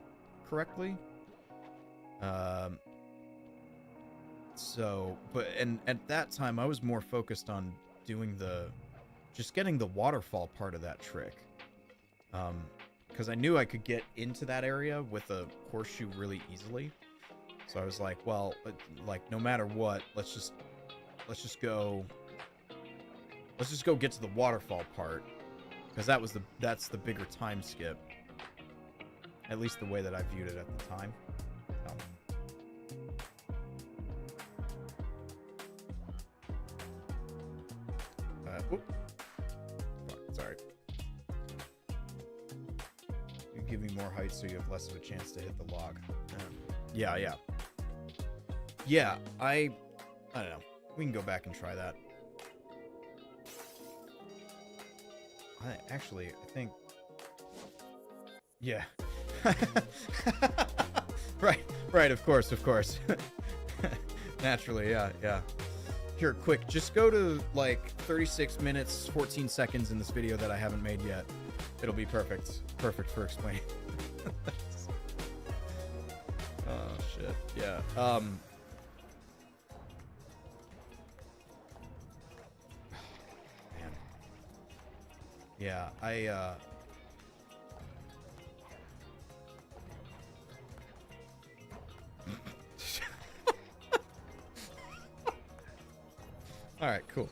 S1: correctly. So, and at that time I was more focused on doing just getting the waterfall part of that trick. Because I knew I could get into that area with a horseshoe really easily. So I was like, well, like no matter what, let's just go get to the waterfall part, because that's the bigger time skip. At least the way that I viewed it at the time. Whoop. Fuck, sorry. give me more height so you have less of a chance to hit the log. Yeah. Yeah, I don't know. We can go back and try that. I think... Yeah. Right, of course. Naturally, yeah. Here, quick, just go to, like, 36 minutes, 14 seconds in this video that I haven't made yet. It'll be perfect. Perfect for explaining. Oh, shit. Yeah, man. Yeah, all right, cool.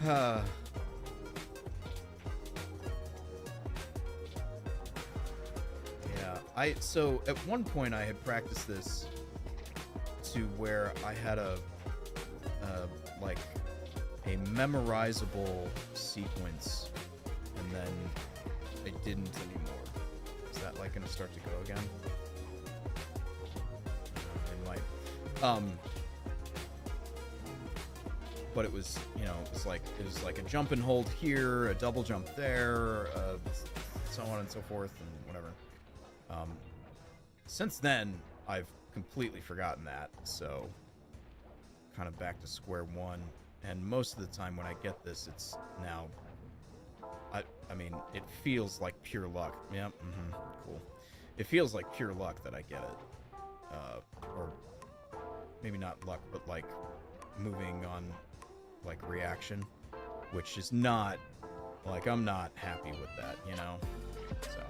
S1: Yeah, so at one point I had practiced this to where I had like a memorizable sequence, and then I didn't anymore. Is that like gonna start to go again? It might. But it was, it was like a jump and hold here, a double jump there, so on and so forth, and whatever. Since then, I've completely forgotten that, so kind of back to square one. And most of the time when I get this, it's now, I mean, it feels like pure luck. Yeah, cool. It feels like pure luck that I get it. Or maybe not luck, but like moving on like reaction, which is not, like, I'm not happy with that, So,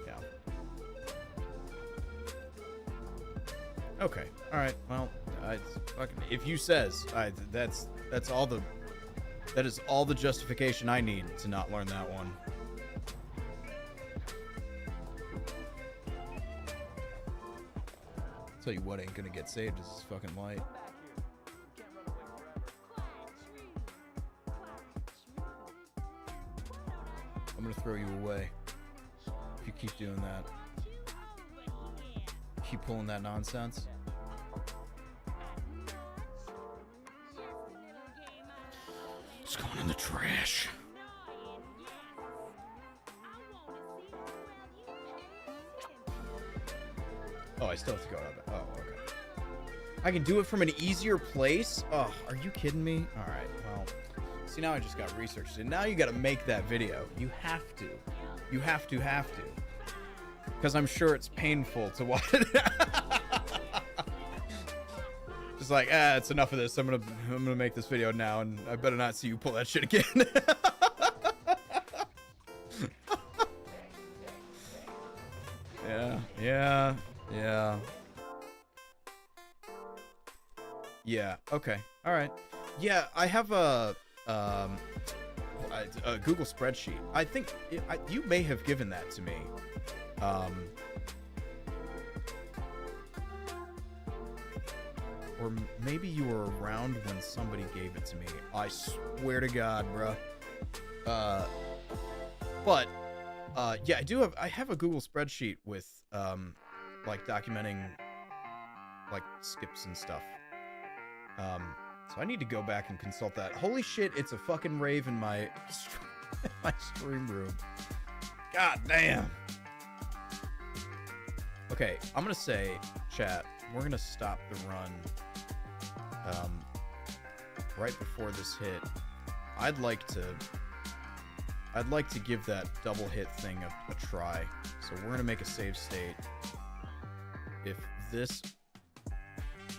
S1: yeah. Okay, alright, well, if you says, that is all the justification I need to not learn that one. Tell you what ain't gonna get saved is this fucking light. I'm gonna throw you away if you keep doing that. Keep pulling that nonsense. It's going in the trash. Oh, I still have to go out of it. Oh, okay. I can do it from an easier place? Oh, are you kidding me? Alright, well. See, now I just got researched. And now you gotta make that video. You have to. You have to. Because I'm sure it's painful to watch it. Just like, it's enough of this. I'm gonna make this video now, and I better not see you pull that shit again. Yeah, okay. Alright. Yeah, I have a Google spreadsheet. I think you may have given that to me. Or maybe you were around when somebody gave it to me. I swear to God, bruh. But yeah, I have a Google spreadsheet with like documenting like skips and stuff. So I need to go back and consult that. Holy shit, it's a fucking rave in my stream room. God damn. Okay, I'm gonna say, chat, we're gonna stop the run right before this hit. I'd like to give that double hit thing a try. So we're gonna make a save state. If this,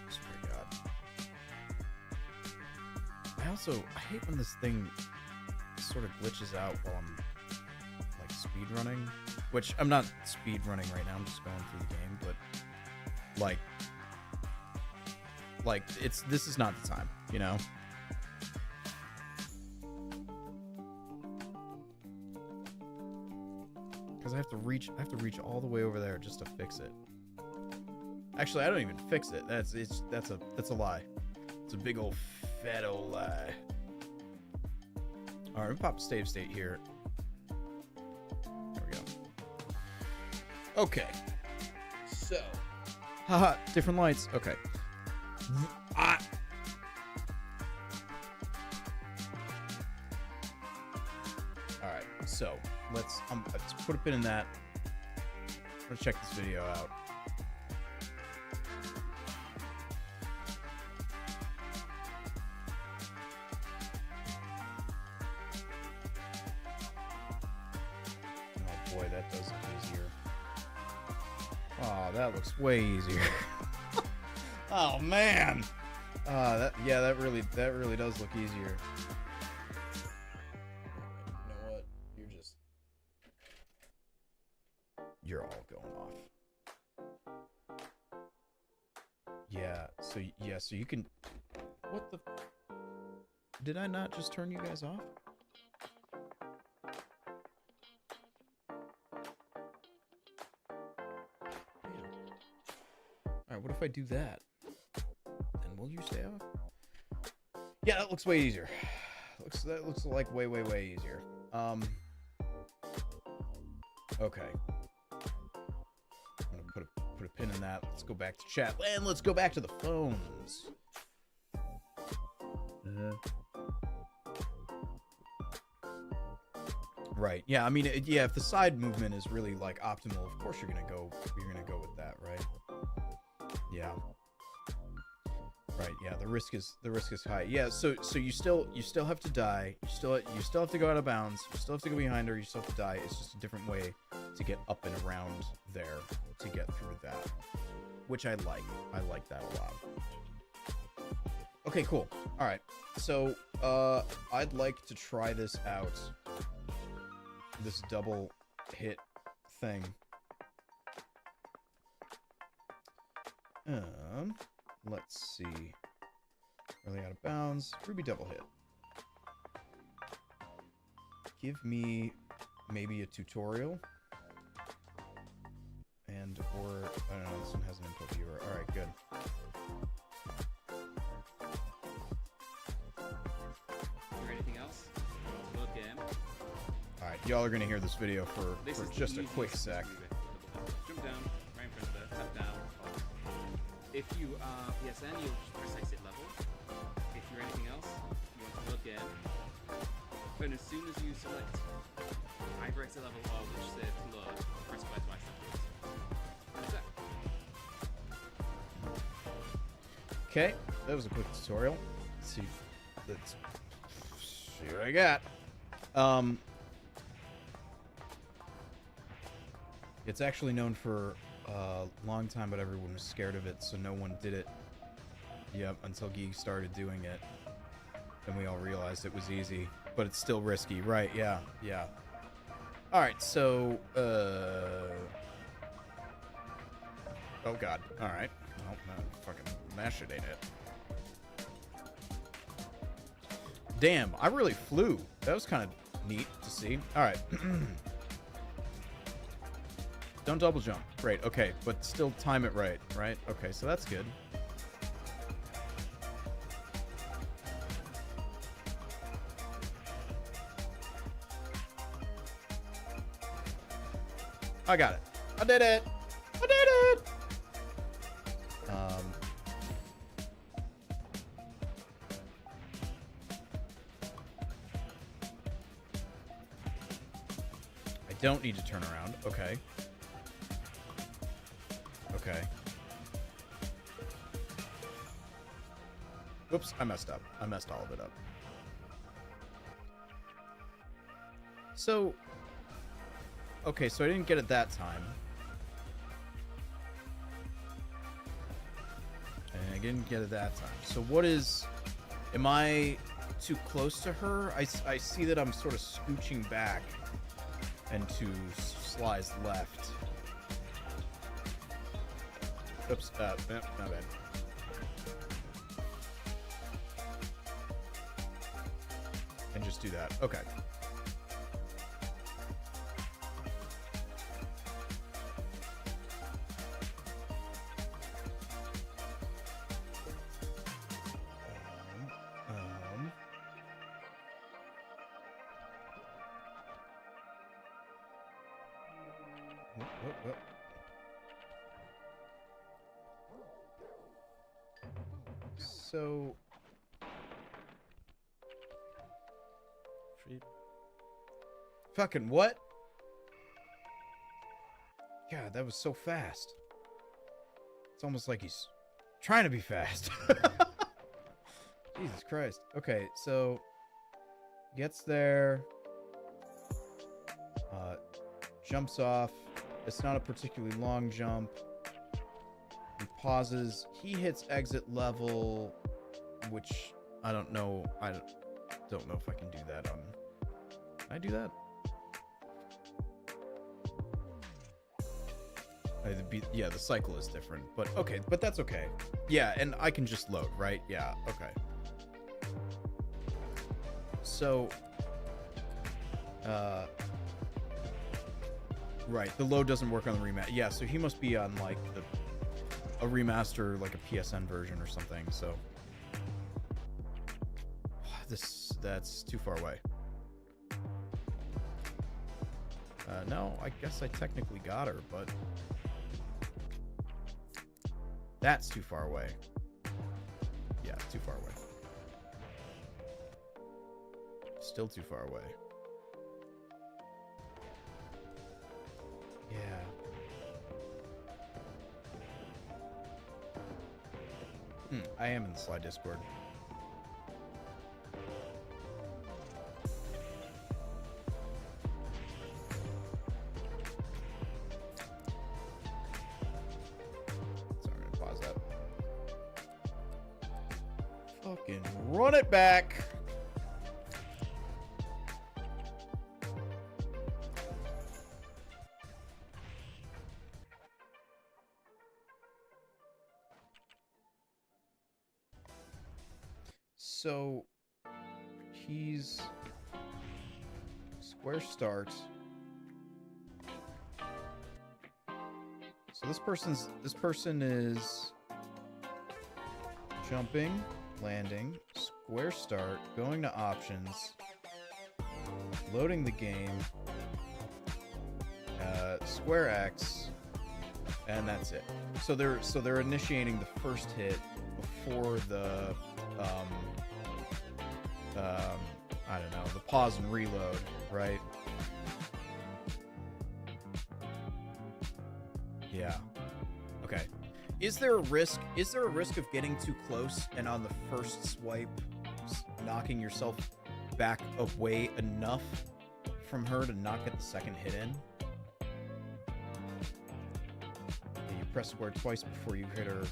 S1: swear to God. I hate when this thing sort of glitches out while I'm like speedrunning, which I'm not speedrunning right now. I'm just going through the game, but like this is not the time, you know? Because I have to reach all the way over there just to fix it. Actually, I don't even fix it. That's a lie. It's a big old fat old lie. All right, we pop save state here. There we go. Okay. So, haha, different lights. Okay. All right. So let's put a pin in that. Let's check this video out. Oh boy, that does look easier. Oh, that looks way easier. Oh man. That really does look easier. You know what? You're all going off. Yeah. So you can. What the? Did I not just turn you guys off? Alright, what if I do that? Then will you stay off? Yeah, that looks way easier. That looks like way easier. Okay. I'm gonna put a pin in that. Let's go back to chat. And let's go back to the phones. Right. Yeah, I mean, yeah, if the side movement is really like optimal, of course you're gonna go with that, right? Yeah. Right. Yeah. The risk is high. Yeah. So you still have to die. You still have to go out of bounds. You still have to go behind her. You still have to die. It's just a different way to get up and around there to get through that, which I like. I like that a lot. Okay. Cool. All right. So I'd like to try this out. This double hit thing. Let's see. Really out of bounds. Ruby double hit. Give me maybe a tutorial. Or, I don't know, this one has an input viewer. Alright, good.
S3: Anything else? Load game.
S1: Alright, y'all are gonna hear this video for just a quick sec.
S3: Jump down, right in front of the tap down. If you are PSN, you'll just press exit level. If you're anything else, you want to load game. And as soon as you select either exit level or which save to load, press Y twice afterwards. That's it.
S1: Okay, that was a quick tutorial. Let's see what I got. It's actually known for a long time, but everyone was scared of it, so no one did it. Yep, until Geek started doing it. Then we all realized it was easy, but it's still risky. Right, yeah. Alright, so, oh god, alright. Oh, no, fucking mash it, ain't it? Damn, I really flew. That was kind of neat to see. Alright. Don't double jump. Great, okay, but still time it right? Okay, so that's good. I got it. I did it. I don't need to turn around. Okay. Oops, I messed up. I messed all of it up. So, okay, so I didn't get it that time. And I didn't get it that time. So what is... Am I too close to her? I see that I'm sort of scooching back and to slides left. Oops, my bad. And just do that. Okay. Oh, oh. So... Fucking what? God, that was so fast. It's almost like he's trying to be fast. Jesus Christ. Okay, so gets there, jumps off. It's not a particularly long jump. He pauses. He hits exit level, which I don't know. I don't know if I can do that on. Can I do that? Yeah, the cycle is different, but okay, but that's okay. Yeah, and I can just load, right? Yeah, okay. So, right, the load doesn't work on the remaster. Yeah, so he must be on like a remaster, like a PSN version or something. So, that's too far away. No, I guess I technically got her, but that's too far away. Yeah, too far away. Still too far away. Yeah. I am in the Sly Discord. Fucking run it back. So he's square start. So this person is jumping, landing, square start, going to options, loading the game, square X, and that's it. So they're initiating the first hit before the I don't know, the pause and reload, right? Yeah. Okay. Is there a risk of getting too close and on the first swipe knocking yourself back away enough from her to not get the second hit in? Yeah, you press square twice before you hit her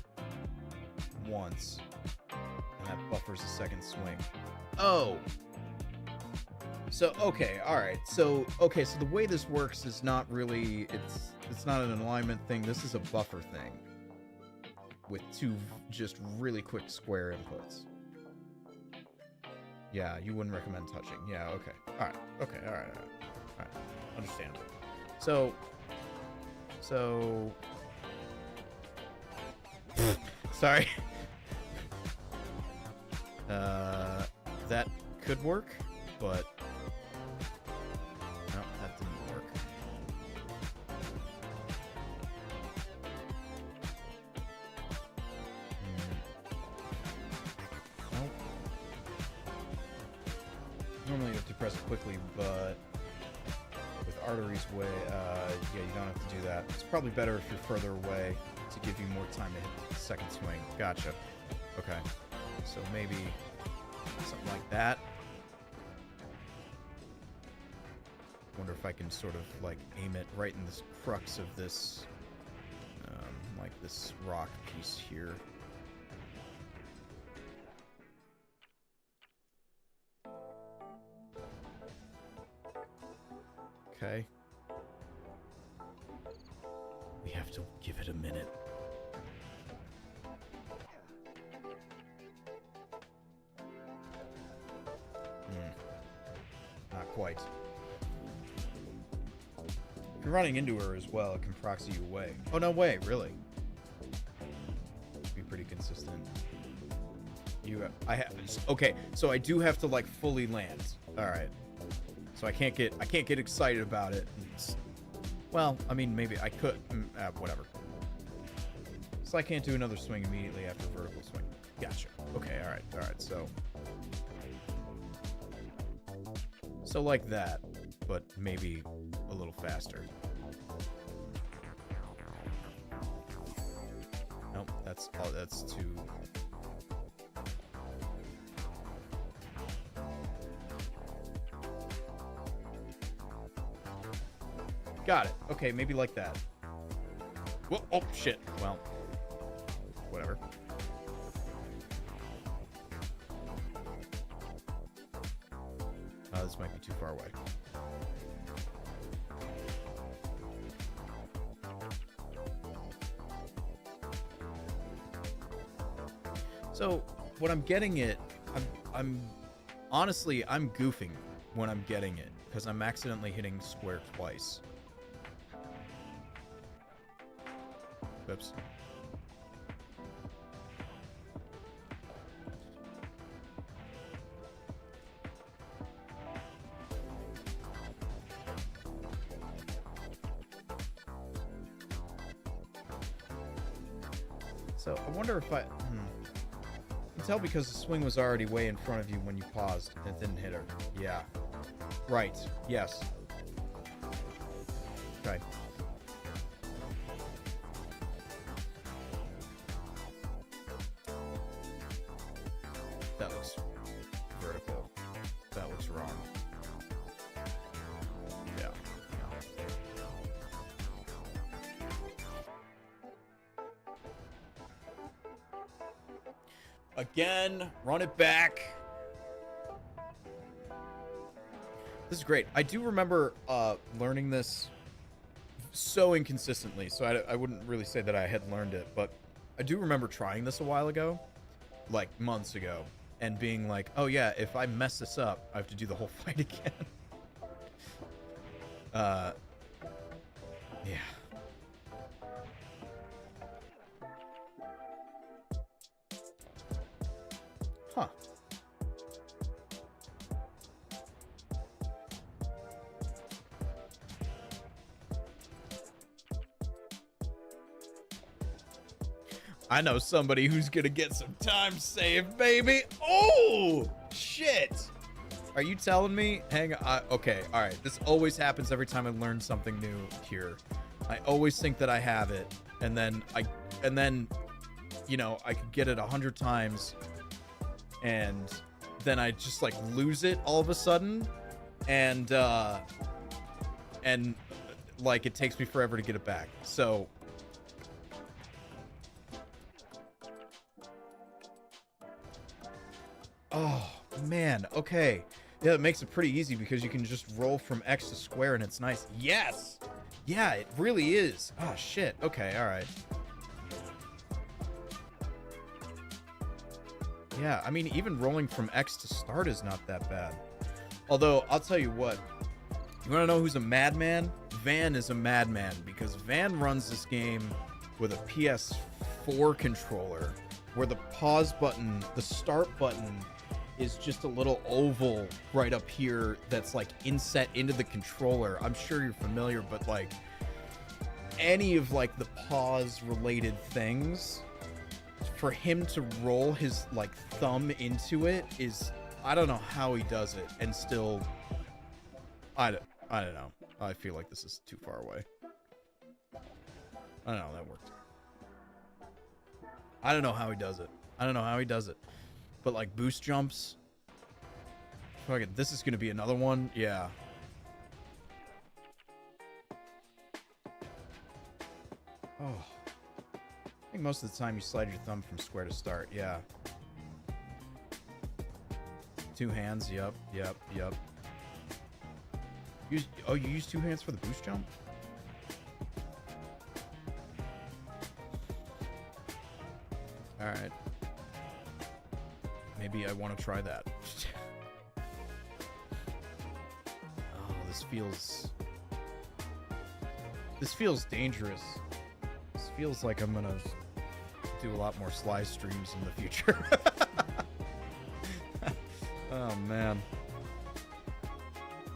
S1: once, and that buffers the second swing. Oh! So, okay, alright. So the way this works is not really, it's not an alignment thing, this is a buffer thing. With two just really quick square inputs. Yeah, you wouldn't recommend touching. Yeah, okay. Alright, okay, alright. Understandable. So... Sorry. That could work, but... No, that didn't work. Nope. Normally you have to press it quickly, but with Artery's way, yeah, you don't have to do that. It's probably better if you're further away to give you more time to hit the second swing. Gotcha. Okay. So maybe something like that. Wonder if I can sort of like aim it right in this crux of this, like this rock piece here. Okay. We have to give it a minute. Not quite. If you're running into her as well, it can proxy you away. Oh, no way, really? Be pretty consistent. Okay, so I do have to like fully land. All right. So I can't get excited about it and Well, I mean, maybe I could. Whatever. So I can't do another swing immediately after vertical swing. Gotcha. Okay, alright, so like that, but maybe a little faster. Nope, that's too... Got it. Okay, maybe like that. Whoa, oh, shit. Well, whatever. This might be too far away. So, what I'm getting at, I'm honestly, I'm goofing when I'm getting it, because I'm accidentally hitting square twice. Oops. So, I wonder if I can tell because the swing was already way in front of you when you paused and it didn't hit her. Yeah. Right. Yes. Okay. That looks vertical. That looks wrong. Yeah. Again, run it back. This is great. I do remember learning this so inconsistently, so I wouldn't really say that I had learned it, but I do remember trying this a while ago, like months ago, and being like, oh yeah, if I mess this up, I have to do the whole fight again. Yeah. Huh. I know somebody who's gonna get some time saved, baby. Oh, shit. Are you telling me? Hang on. Okay, all right. This always happens every time I learn something new here. I always think that I have it, and then you know, I could get it 100 times, and then I just like lose it all of a sudden, and like it takes me forever to get it back. So oh man, okay. Yeah, it makes it pretty easy because you can just roll from X to square and it's nice. Yes! Yeah, it really is. Oh shit. Okay, alright. Yeah, I mean, even rolling from X to start is not that bad. Although, I'll tell you what. You wanna know who's a madman? Van is a madman, because Van runs this game with a PS4 controller, where the pause button, the start button, is just a little oval right up here that's like inset into the controller. I'm sure you're familiar, but like any of like the pause related things, for him to roll his like thumb into it is, I don't know how he does it and still, I don't know. I feel like this is too far away. I don't know, that worked. I don't know how he does it. I don't know how he does it. But like boost jumps. Fuck it, this is gonna be another one. Yeah. Oh. I think most of the time you slide your thumb from square to start. Yeah. Two hands. Yep. Yep. Yep. You use two hands for the boost jump? Alright. Maybe I want to try that. Oh, this feels dangerous. This feels like I'm gonna do a lot more Sly streams in the future. Oh, man.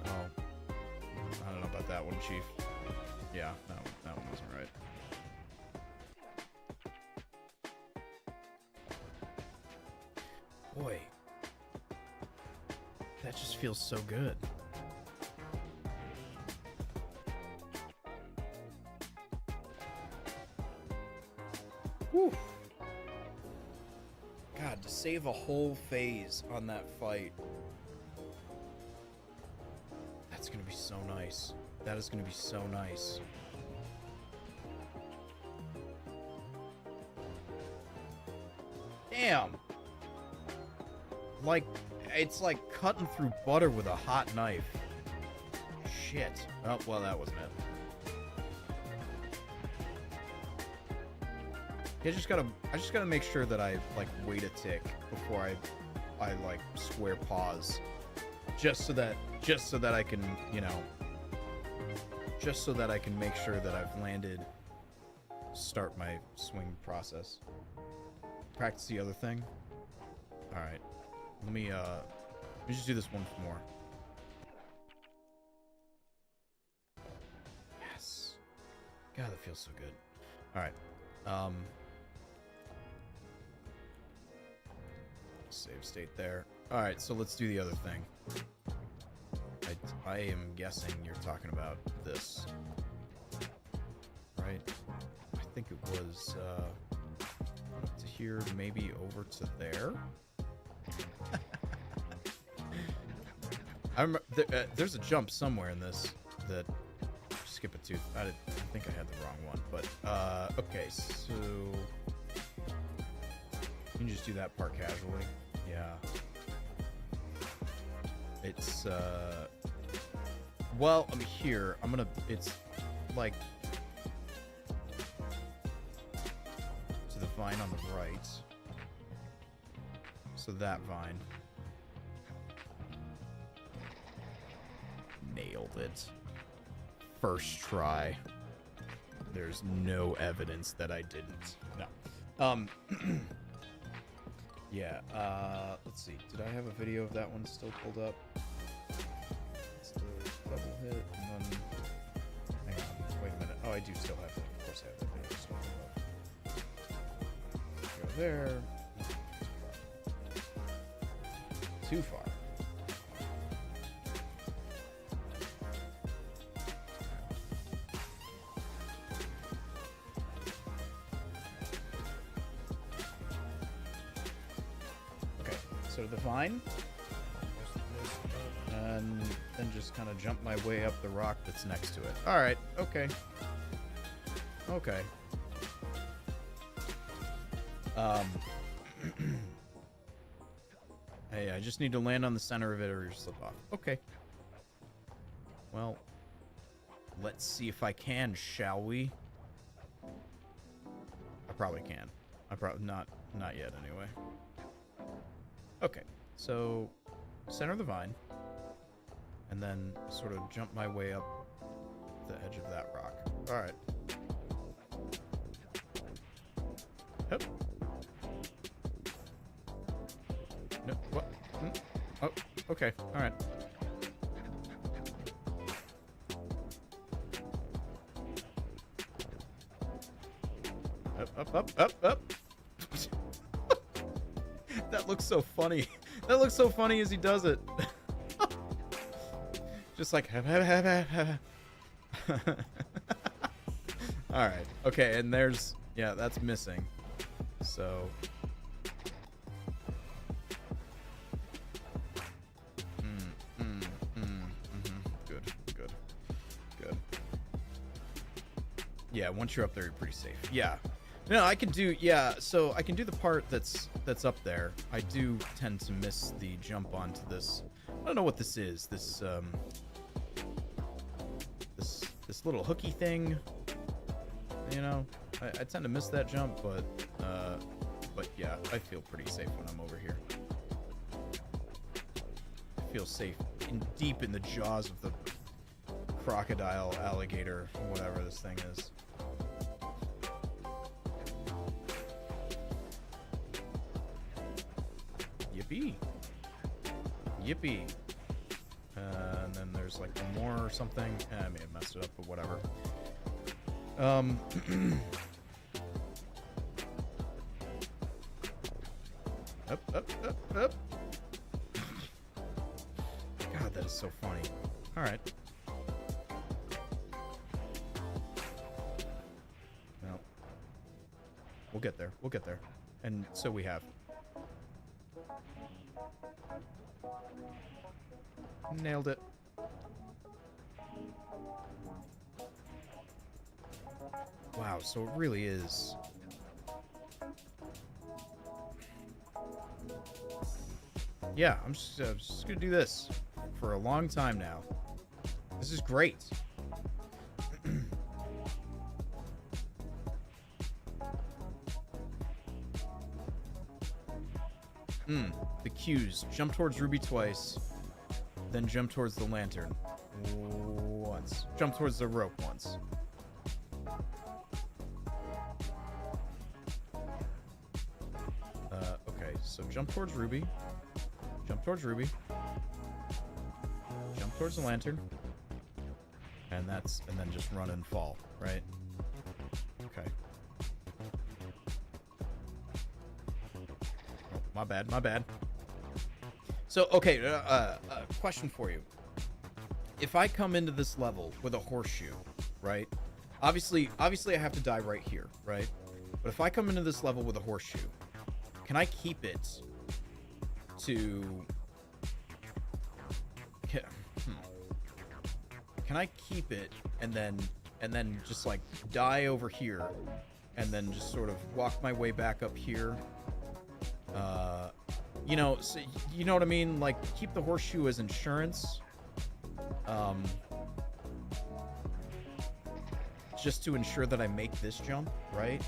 S1: Oh. I don't know about that one, Chief. Yeah, that one wasn't right. Boy, that just feels so good. Whew. God, to save a whole phase on that fight. That's gonna be so nice. That is gonna be so nice. Damn! Like, it's like cutting through butter with a hot knife. Shit. Oh, well, that wasn't it. I just gotta make sure that I, like, wait a tick before I like, square pause. Just so that I can, you know, just so that I can make sure that I've landed, start my swing process. Practice the other thing. Alright. Let me just do this one more. Yes. God, that feels so good. Alright. Save state there. Alright, so let's do the other thing. I am guessing you're talking about this. Right? I think it was, up to here, maybe over to there? I remember there's a jump somewhere in this that skip a tooth. I think I had the wrong one, but okay, so you can just do that part casually. Yeah. It's well, I'm here. It's like to the vine on the right. So that vine. Nailed it. First try. There's no evidence that I didn't. No. Yeah, let's see. Did I have a video of that one still pulled up? It's the double hit, and then... Hang on, wait a minute. Oh, I do still have that. Of course I have the video still pulled up. Go there. Too far. So the vine, and then just kind of jump my way up the rock that's next to it. All right, okay. Okay. Hey, I just need to land on the center of it or slip off. Okay. Well, let's see if I can, shall we? I probably can. Not yet anyway. Okay, so center the vine, and then sort of jump my way up the edge of that rock. All right. Yep. No, what? Oh, okay. All right. Up. That looks so funny. That looks so funny as he does it. Just like... Alright. Okay, and there's... Yeah, that's missing. So... Good. Yeah, once you're up there, you're pretty safe. Yeah. No, I can do, yeah, so I can do the part that's up there. I do tend to miss the jump onto this. I don't know what this is. This this little hooky thing. You know, I tend to miss that jump, but yeah, I feel pretty safe when I'm over here. I feel safe deep in the jaws of the crocodile, alligator, whatever this thing is. Yippee. And then there's like one more or something. I may have messed it up, but whatever. Um. Up, up, up, up. God, that is so funny. All right. Well, we'll get there. We'll get there. And so we have. Nailed it. Wow, so it really is. Yeah, I'm just gonna do this for a long time now. This is great. The cues. Jump towards Ruby twice, then jump towards the lantern once. Jump towards the rope once. Okay, so jump towards Ruby. Jump towards Ruby. Jump towards the lantern. And then just run and fall, right? Okay. Oh, my bad, my bad. So, okay, question for you. If I come into this level with a horseshoe, right? Obviously I have to die right here, right? But if I come into this level with a horseshoe, can I keep it to... Can I keep it and then just like die over here and then just sort of walk my way back up here? You know, so, you know what I mean? Like, keep the horseshoe as insurance. Just to ensure that I make this jump, right?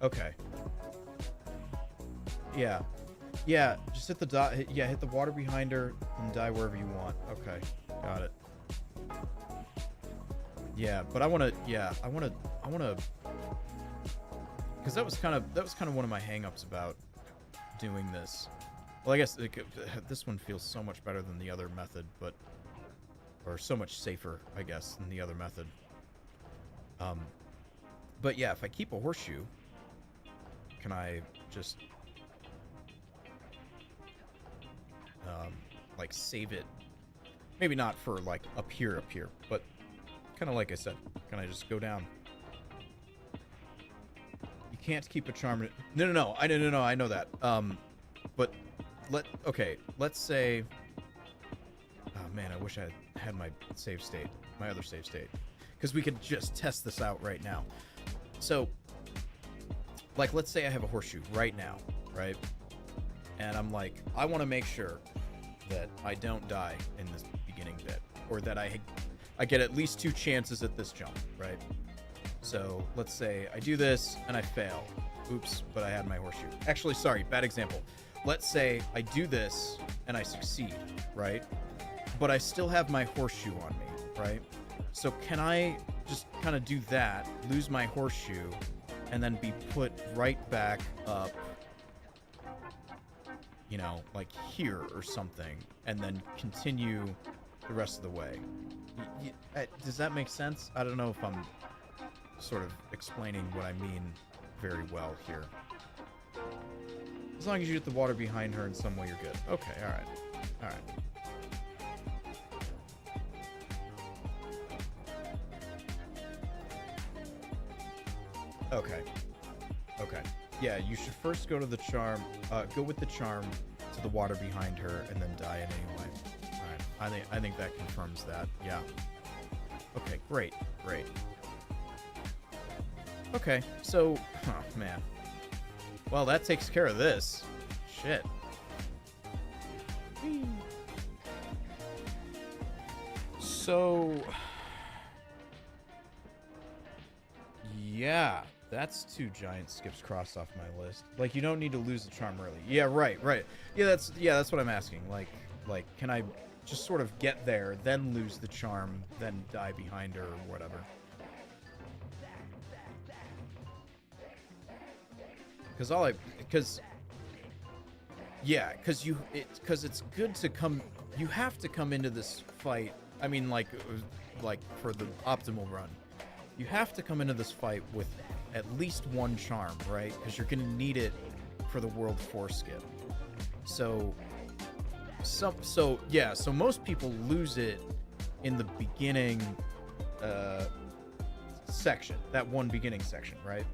S1: Okay. Yeah. Yeah, just hit the hit the water behind her and die wherever you want. Okay. Got it. Yeah, but I want to because that was kind of one of my hang-ups about doing this. Well, I guess this one feels so much better than the other method, or so much safer, I guess, than the other method. But yeah, if I keep a horseshoe, can I just like save it? Maybe not for like up here, but kind of like I said, can I just go down? You can't keep a charm. No, I know that. But let's say, oh man, I wish I had my save state, my other save state, because we could just test this out right now. So, like, let's say I have a horseshoe right now, right? And I'm like, I want to make sure that I don't die in this beginning bit, or that I get at least 2 chances at this jump, right? So let's say I do this and I fail. Oops, but I had my horseshoe. Actually, sorry, bad example. Let's say I do this and I succeed, right? But I still have my horseshoe on me, right? So can I just kind of do that, lose my horseshoe, and then be put right back up, you know, like here or something, and then continue the rest of the way? Does that make sense? I don't know if I'm sort of explaining what I mean very well here. As long as you get the water behind her in some way, you're good. Okay, alright. Alright. Okay. Okay. Yeah, you should first go to the charm, go with the charm to the water behind her, and then die in any way. Alright, I think that confirms that, yeah. Okay, great, great. Okay, so, oh man. Well, that takes care of this. Shit. So, yeah, that's 2 giant skips crossed off my list. Like, you don't need to lose the charm early. Yeah, right. Yeah, that's what I'm asking. Like, can I just sort of get there, then lose the charm, then die behind her or whatever? Because it's good to come. You have to come into this fight. I mean, like for the optimal run, you have to come into this fight with at least one charm, right? Because you're gonna need it for the World 4 skip. So most people lose it in the beginning section, that one beginning section, right?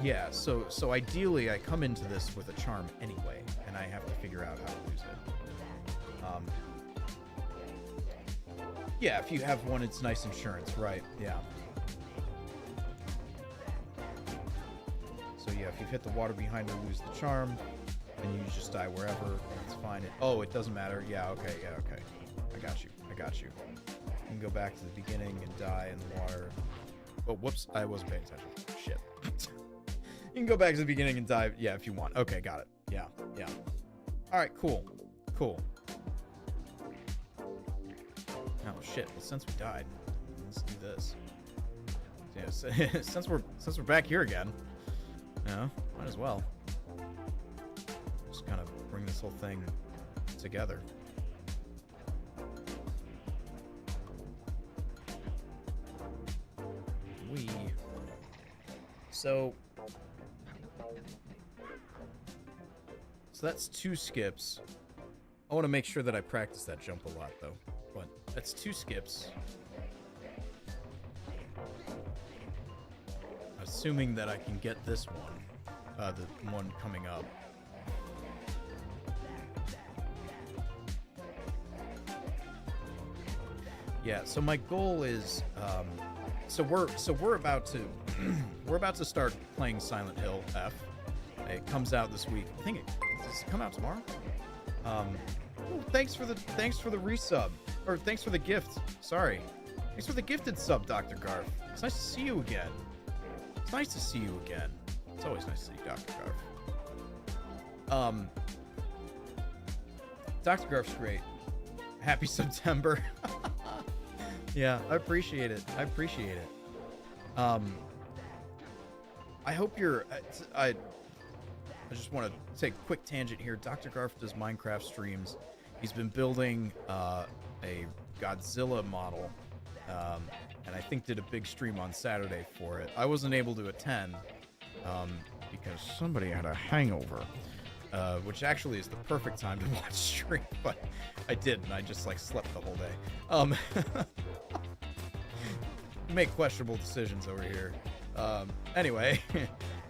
S1: Yeah, so ideally I come into this with a charm anyway, and I have to figure out how to use it. Yeah, if you have one, it's nice insurance, right? Yeah. So yeah, if you hit the water behind or lose the charm, then you just die wherever. It's fine. It doesn't matter. Yeah, okay. I got you. You can go back to the beginning and die in the water. Oh, whoops. I wasn't paying attention. Shit. You can go back to the beginning and die, yeah, if you want. Okay, got it. Yeah. All right, cool. Oh, shit. Well, since we died, let's do this. Yes, since we're back here again, might as well. Just kind of bring this whole thing together. So that's 2 skips. I want to make sure that I practice that jump a lot, though. But that's 2 skips. Assuming that I can get this one, the one coming up. Yeah. So my goal is, so we're about to start playing Silent Hill F. It comes out this week. I think does it come out tomorrow? Thanks for the resub, or thanks for the gift. Sorry, thanks for the gifted sub, Dr. Garf. It's nice to see you again. It's always nice to see you, Dr. Garf. Dr. Garf's great. Happy September. Yeah, I appreciate it. I hope you're. I just want to take a quick tangent here. Dr. Garf does Minecraft streams. He's been building a Godzilla model, and I think did a big stream on Saturday for it. I wasn't able to attend because somebody had a hangover, which actually is the perfect time to watch stream, but I didn't. I just slept the whole day. Make questionable decisions over here. Anyway,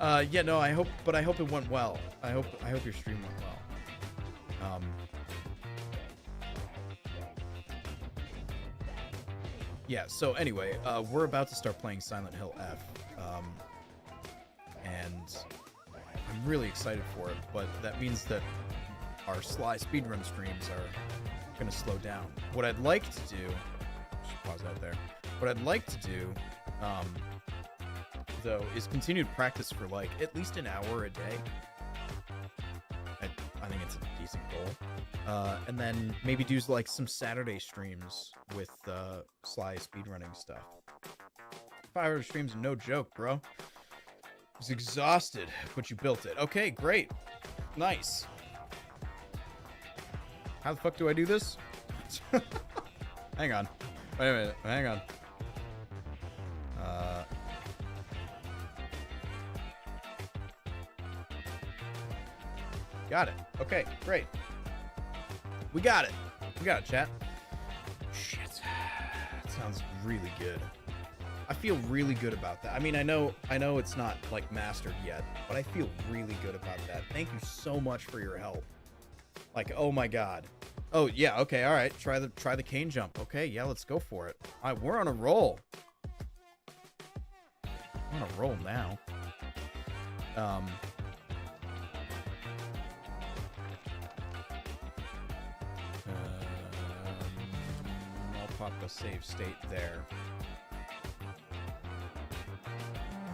S1: yeah, no, I hope it went well. I hope your stream went well. Yeah, so anyway, we're about to start playing Silent Hill F, and I'm really excited for it, but that means that our Sly speedrun streams are going to slow down. What I'd like to do, just pause that there. What I'd like to do, though, is continue to practice for at least an hour a day. I think it's a decent goal. And then maybe do some Saturday streams with Sly speedrunning stuff. 500 streams, no joke, bro. I was exhausted, but you built it. Okay, great. Nice. How the fuck do I do this? Hang on. Wait a minute. Hang on. Got it. Okay, great. We got it. Chat. Shit. That sounds really good. I feel really good about that. I mean, I know it's not mastered yet, but I feel really good about that. Thank you so much for your help. Oh my god. Oh yeah, okay, all right. Try the cane jump. Okay, yeah, let's go for it. All right, we're on a roll. We're on a roll now. I'll pop the save state there. Oh,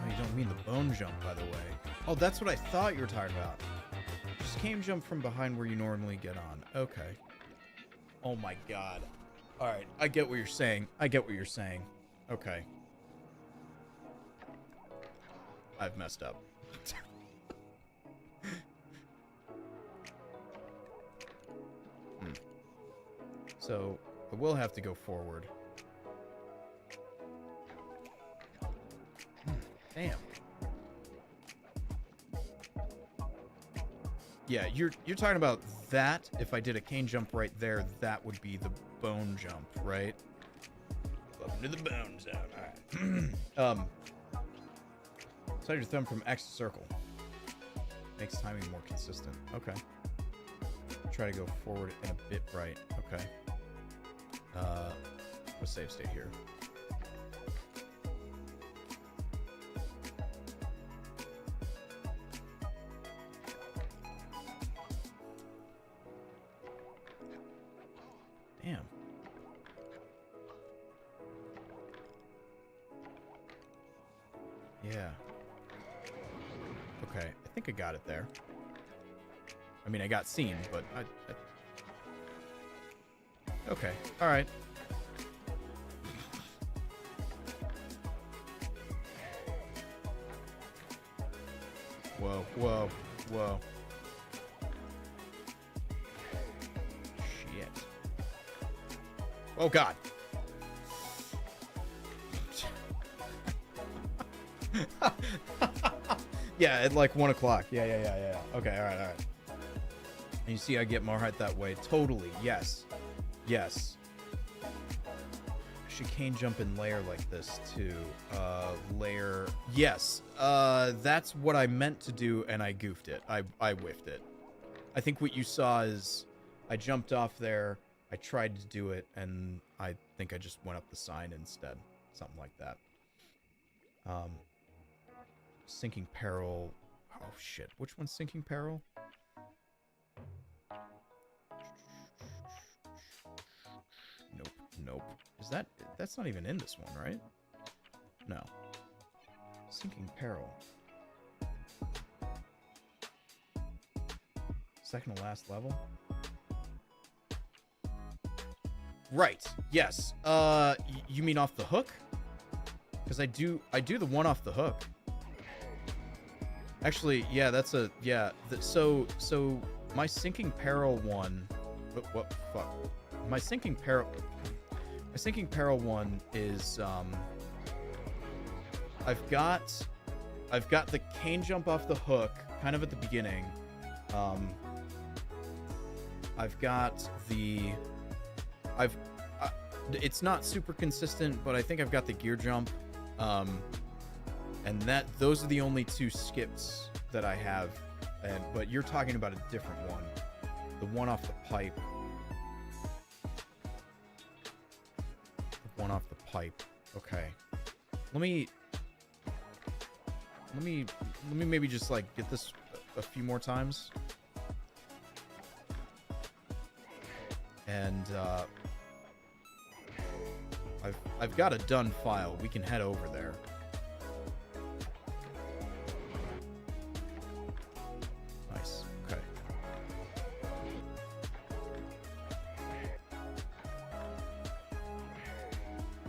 S1: you don't mean the bone jump, by the way. Oh, that's what I thought you were talking about. Just cane jump from behind where you normally get on. Okay. Oh my god. Alright, I get what you're saying. Okay. I've messed up. So, I will have to go forward. Damn. Yeah, you're talking about that. If I did a cane jump right there, that would be the bone jump, right? Welcome to the bone zone. All right. Slide your thumb from X to circle. Makes timing more consistent. Okay. Try to go forward and a bit right. Okay. A save state here. Damn. Yeah. Okay, I think I got it there. I mean, I got seen, but I... Okay, alright. Whoa, whoa, whoa. Shit. Oh, God. Yeah, at like 1 o'clock. Yeah. Okay, all right. And you see I get more height that way. Totally, yes. Yes. Chicane jump in layer like this, too. Layer... Yes, that's what I meant to do, and I goofed it. I whiffed it. I think what you saw is I jumped off there, I tried to do it, and I think I just went up the sign instead. Something like that. Sinking Peril. Oh, shit. Which one's Sinking Peril? Nope. Is that... That's not even in this one, right? No. Sinking Peril. Second to last level? Right. Yes. You mean off the hook? Because I do the one off the hook. Actually, yeah, that's a... Yeah. So my Sinking Peril one... What? Fuck. My Sinking Peril one is... I've got the cane jump off the hook, kind of at the beginning. I've got the... it's not super consistent, but I think I've got the gear jump. And those are the only two skips that I have. But you're talking about a different one. The one off the pipe. The one off the pipe. Okay. Let me maybe just like get this a few more times. And I've got a done file. We can head over there. Nice. Okay.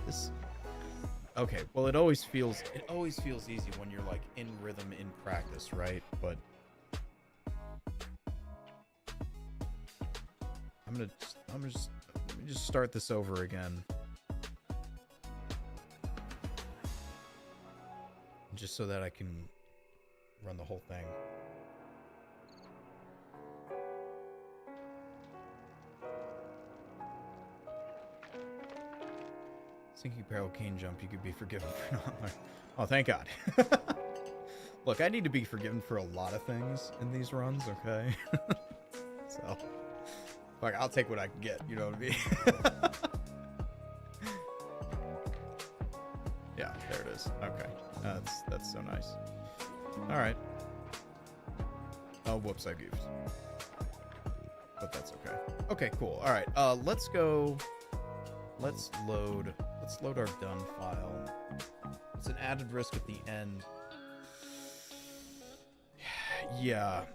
S1: This. Okay. Well, it always feels easy when you're like in rhythm in practice, right? But I'm gonna just start this over again. Just so that I can run the whole thing. Sinking Peril cane jump, you could be forgiven for not learning. Oh, thank God. Look, I need to be forgiven for a lot of things in these runs, okay? So, like, I'll take what I can get, you know what I mean? Yeah, there it is. Okay. That's so nice. Alright. Oh, whoops, I goofed. But that's okay. Okay, cool. Alright, let's go... Let's load our done file. It's an added risk at the end. Yeah,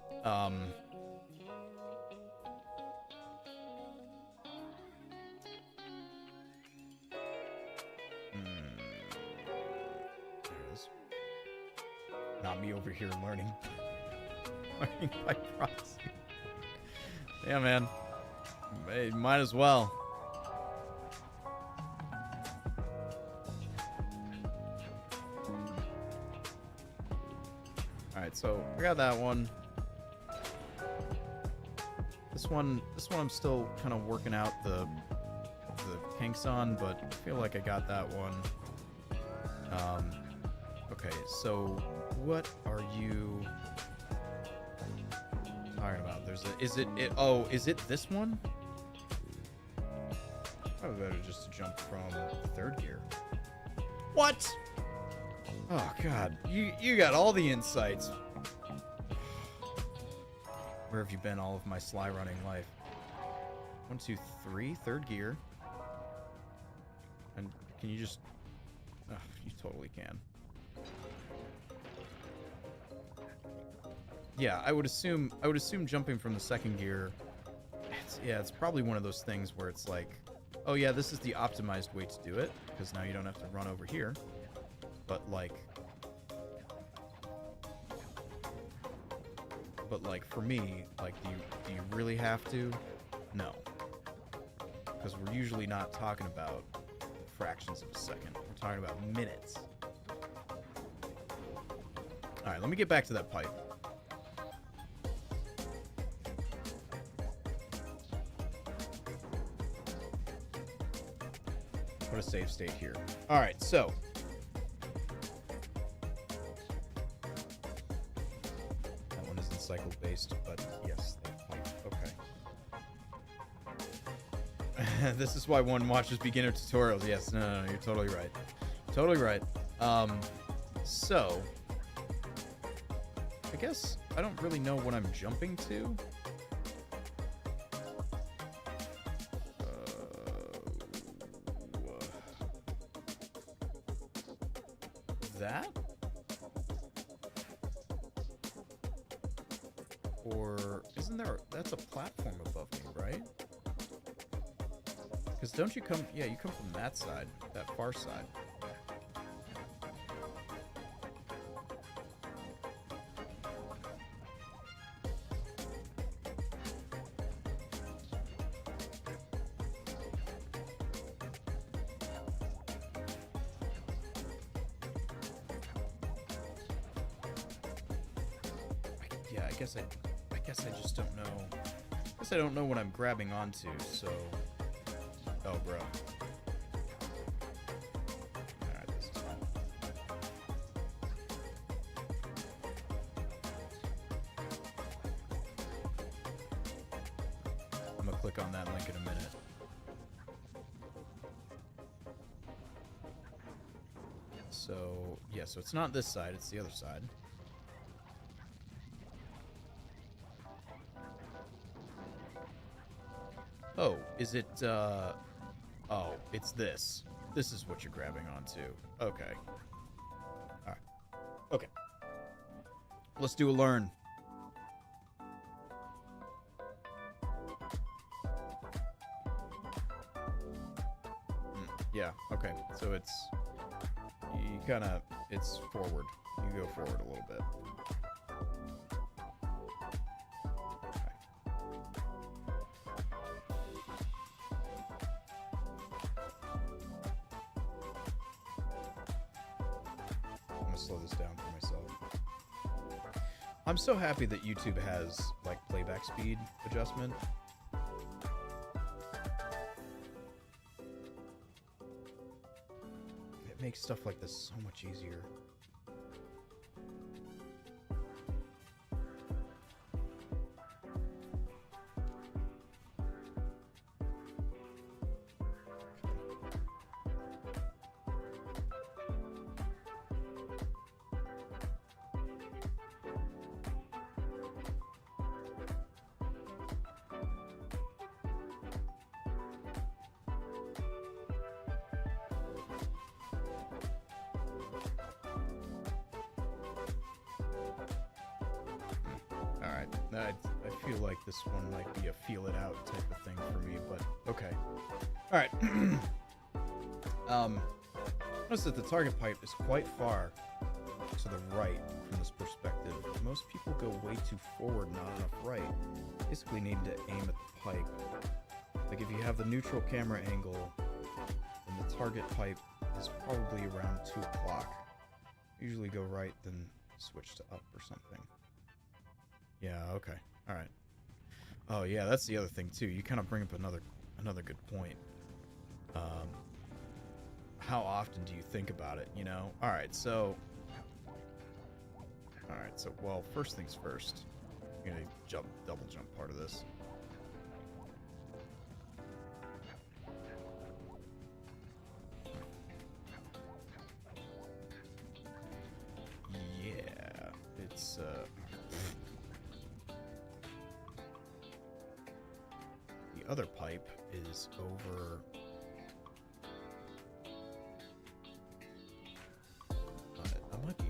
S1: There it is. Not me over here learning by proxy. Yeah, man. Hey, might as well. Alright, so I got that one. This one I'm still kind of working out the kinks on, but I feel like I got that one. Okay, so what are you talking about? There's a, is it this one? Probably better just to jump from third gear. What? Oh god, you got all the insights. Where have you been all of my sly running life? 1, 2, 3, third gear. And can you just... Oh, you totally can. Yeah, I would assume jumping from the second gear... It's probably one of those things where it's like, oh yeah, this is the optimized way to do it, because now you don't have to run over here. But like... But like for me, like do you really have to? No. Because we're usually not talking about fractions of a second. We're talking about minutes. Alright, let me get back to that pipe. Put a save state here. Alright, so cycle based, but yes, pipe. Okay. This is why one watches beginner tutorials. Yes, no, you're totally right. Totally right. So I guess I don't really know what I'm jumping to. That? Or isn't there... That's a platform above me, right? Because don't you come... Yeah, you come from that side. That far side. Yeah, I guess I just don't know. I guess I don't know what I'm grabbing onto, so... Oh, bro. Alright, this is fine. I'm gonna click on that link in a minute. So, yeah, so it's not this side, it's the other side. Oh, is it, oh, it's this. This is what you're grabbing onto. Okay. Alright. Okay. Let's do a learn. Yeah, okay. So it's, you kinda, it's forward. You go forward a little bit. Slow this down for myself. I'm so happy that YouTube has like playback speed adjustment. It makes stuff like this so much easier. I feel like this one might be a feel it out type of thing for me, but okay. Alright. Notice that the target pipe is quite far to the right from this perspective. Most people go way too forward, not enough right. Basically need to aim at the pipe. Like if you have the neutral camera angle, then the target pipe is probably around 2 o'clock. Usually go right, then switch to up or something. Yeah, okay. All right. Oh, yeah, that's the other thing, too. You kind of bring up another good point. How often do you think about it, you know? All right, so, well, first things first. I'm going to double jump part of this. Yeah, it's, the other pipe is over... I might be...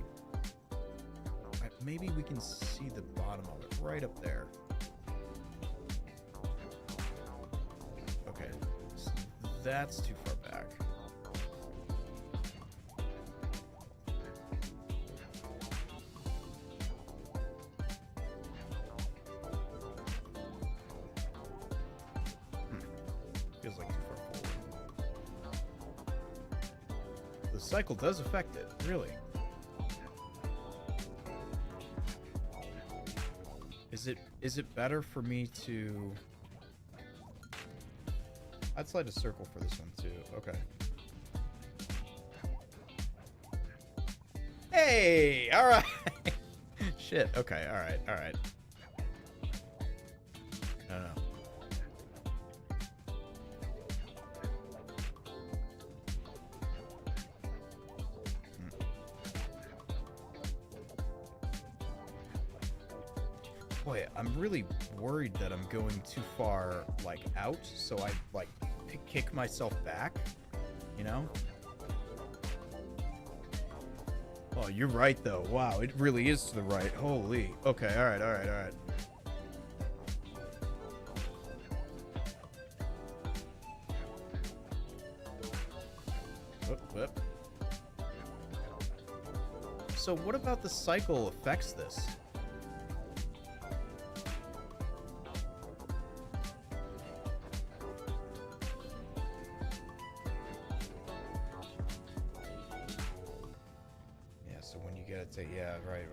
S1: maybe we can see the bottom of it right up there. Okay, so that's too far back. Feels like too far forward. The cycle does affect it, really. Is it better for me to... I'd slide a circle for this one too. Okay. Hey! Alright! Shit, okay, alright. I don't know. Boy, I'm really worried that I'm going too far, like, out, so I, like, kick myself back, you know? Oh, you're right, though. Wow, it really is to the right. Holy. Okay, alright. Whoop. So what about the cycle affects this? Yeah, right.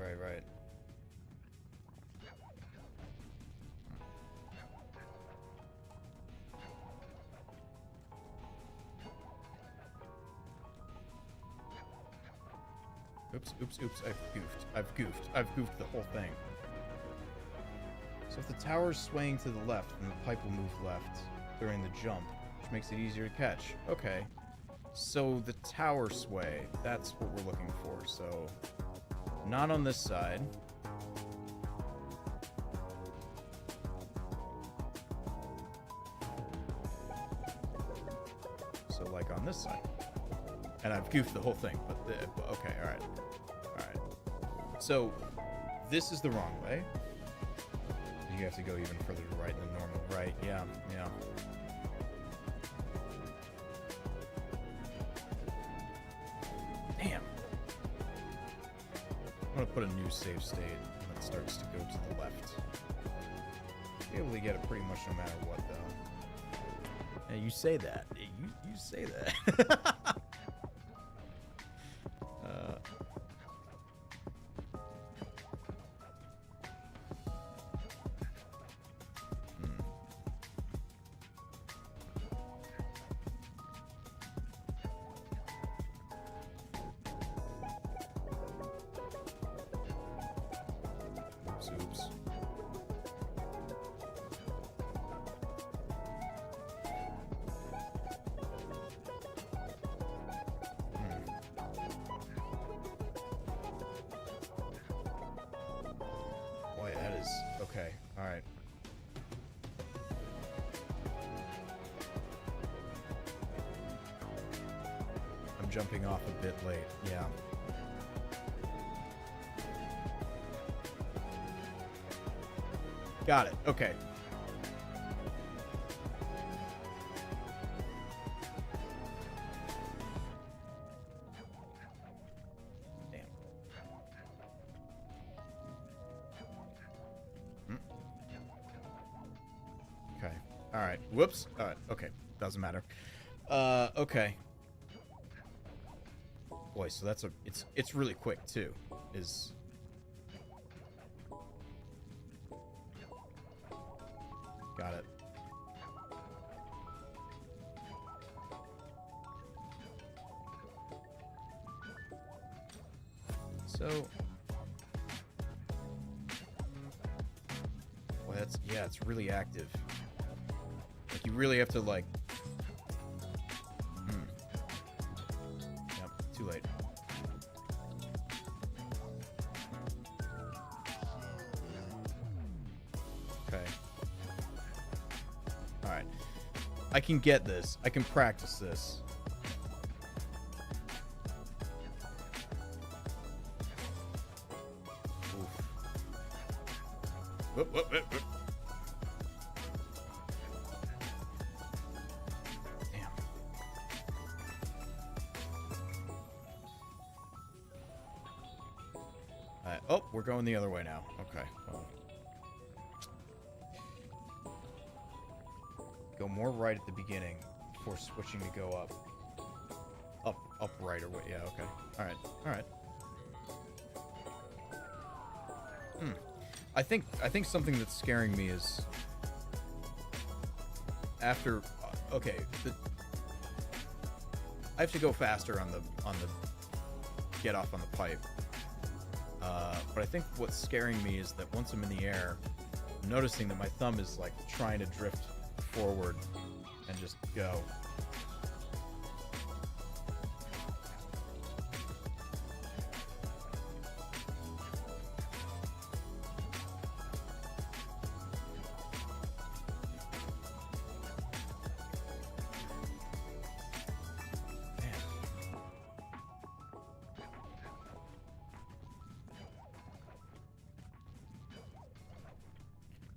S1: Oops. I've goofed the whole thing. So if the tower's swaying to the left, then the pipe will move left during the jump, which makes it easier to catch. Okay. So the tower sway, that's what we're looking for. So not on this side. So like on this side. And I've goofed the whole thing, but okay, all right. So this is the wrong way. You have to go even further to right than normal. Right, yeah. Damn. I'm gonna put a new save state that starts to go to the left. Be able to get it pretty much no matter what, though. Yeah, you say that. You say that. Oops. Boy, that is... Okay, alright. I'm jumping off a bit late, yeah. Got it. Okay. Damn. Okay. All right. Whoops. Okay. Doesn't matter. Okay. Boy, so that's it's really quick too. Got it. So, well, that's, yeah, it's really active. Like, you really have to, like, yep, too late. Okay. Alright. I can get this. I can practice this. Whoop, whoop, whoop, whoop. Damn. Oh, we're going the other way now. Okay. Well. Go more right at the beginning before switching to go up. Up right or what? Yeah, okay. Alright, alright. I think something that's scaring me is after okay, I have to go faster on the get off on the pipe. But I think what's scaring me is that once I'm in the air, I'm noticing that my thumb is like trying to drift forward and just go.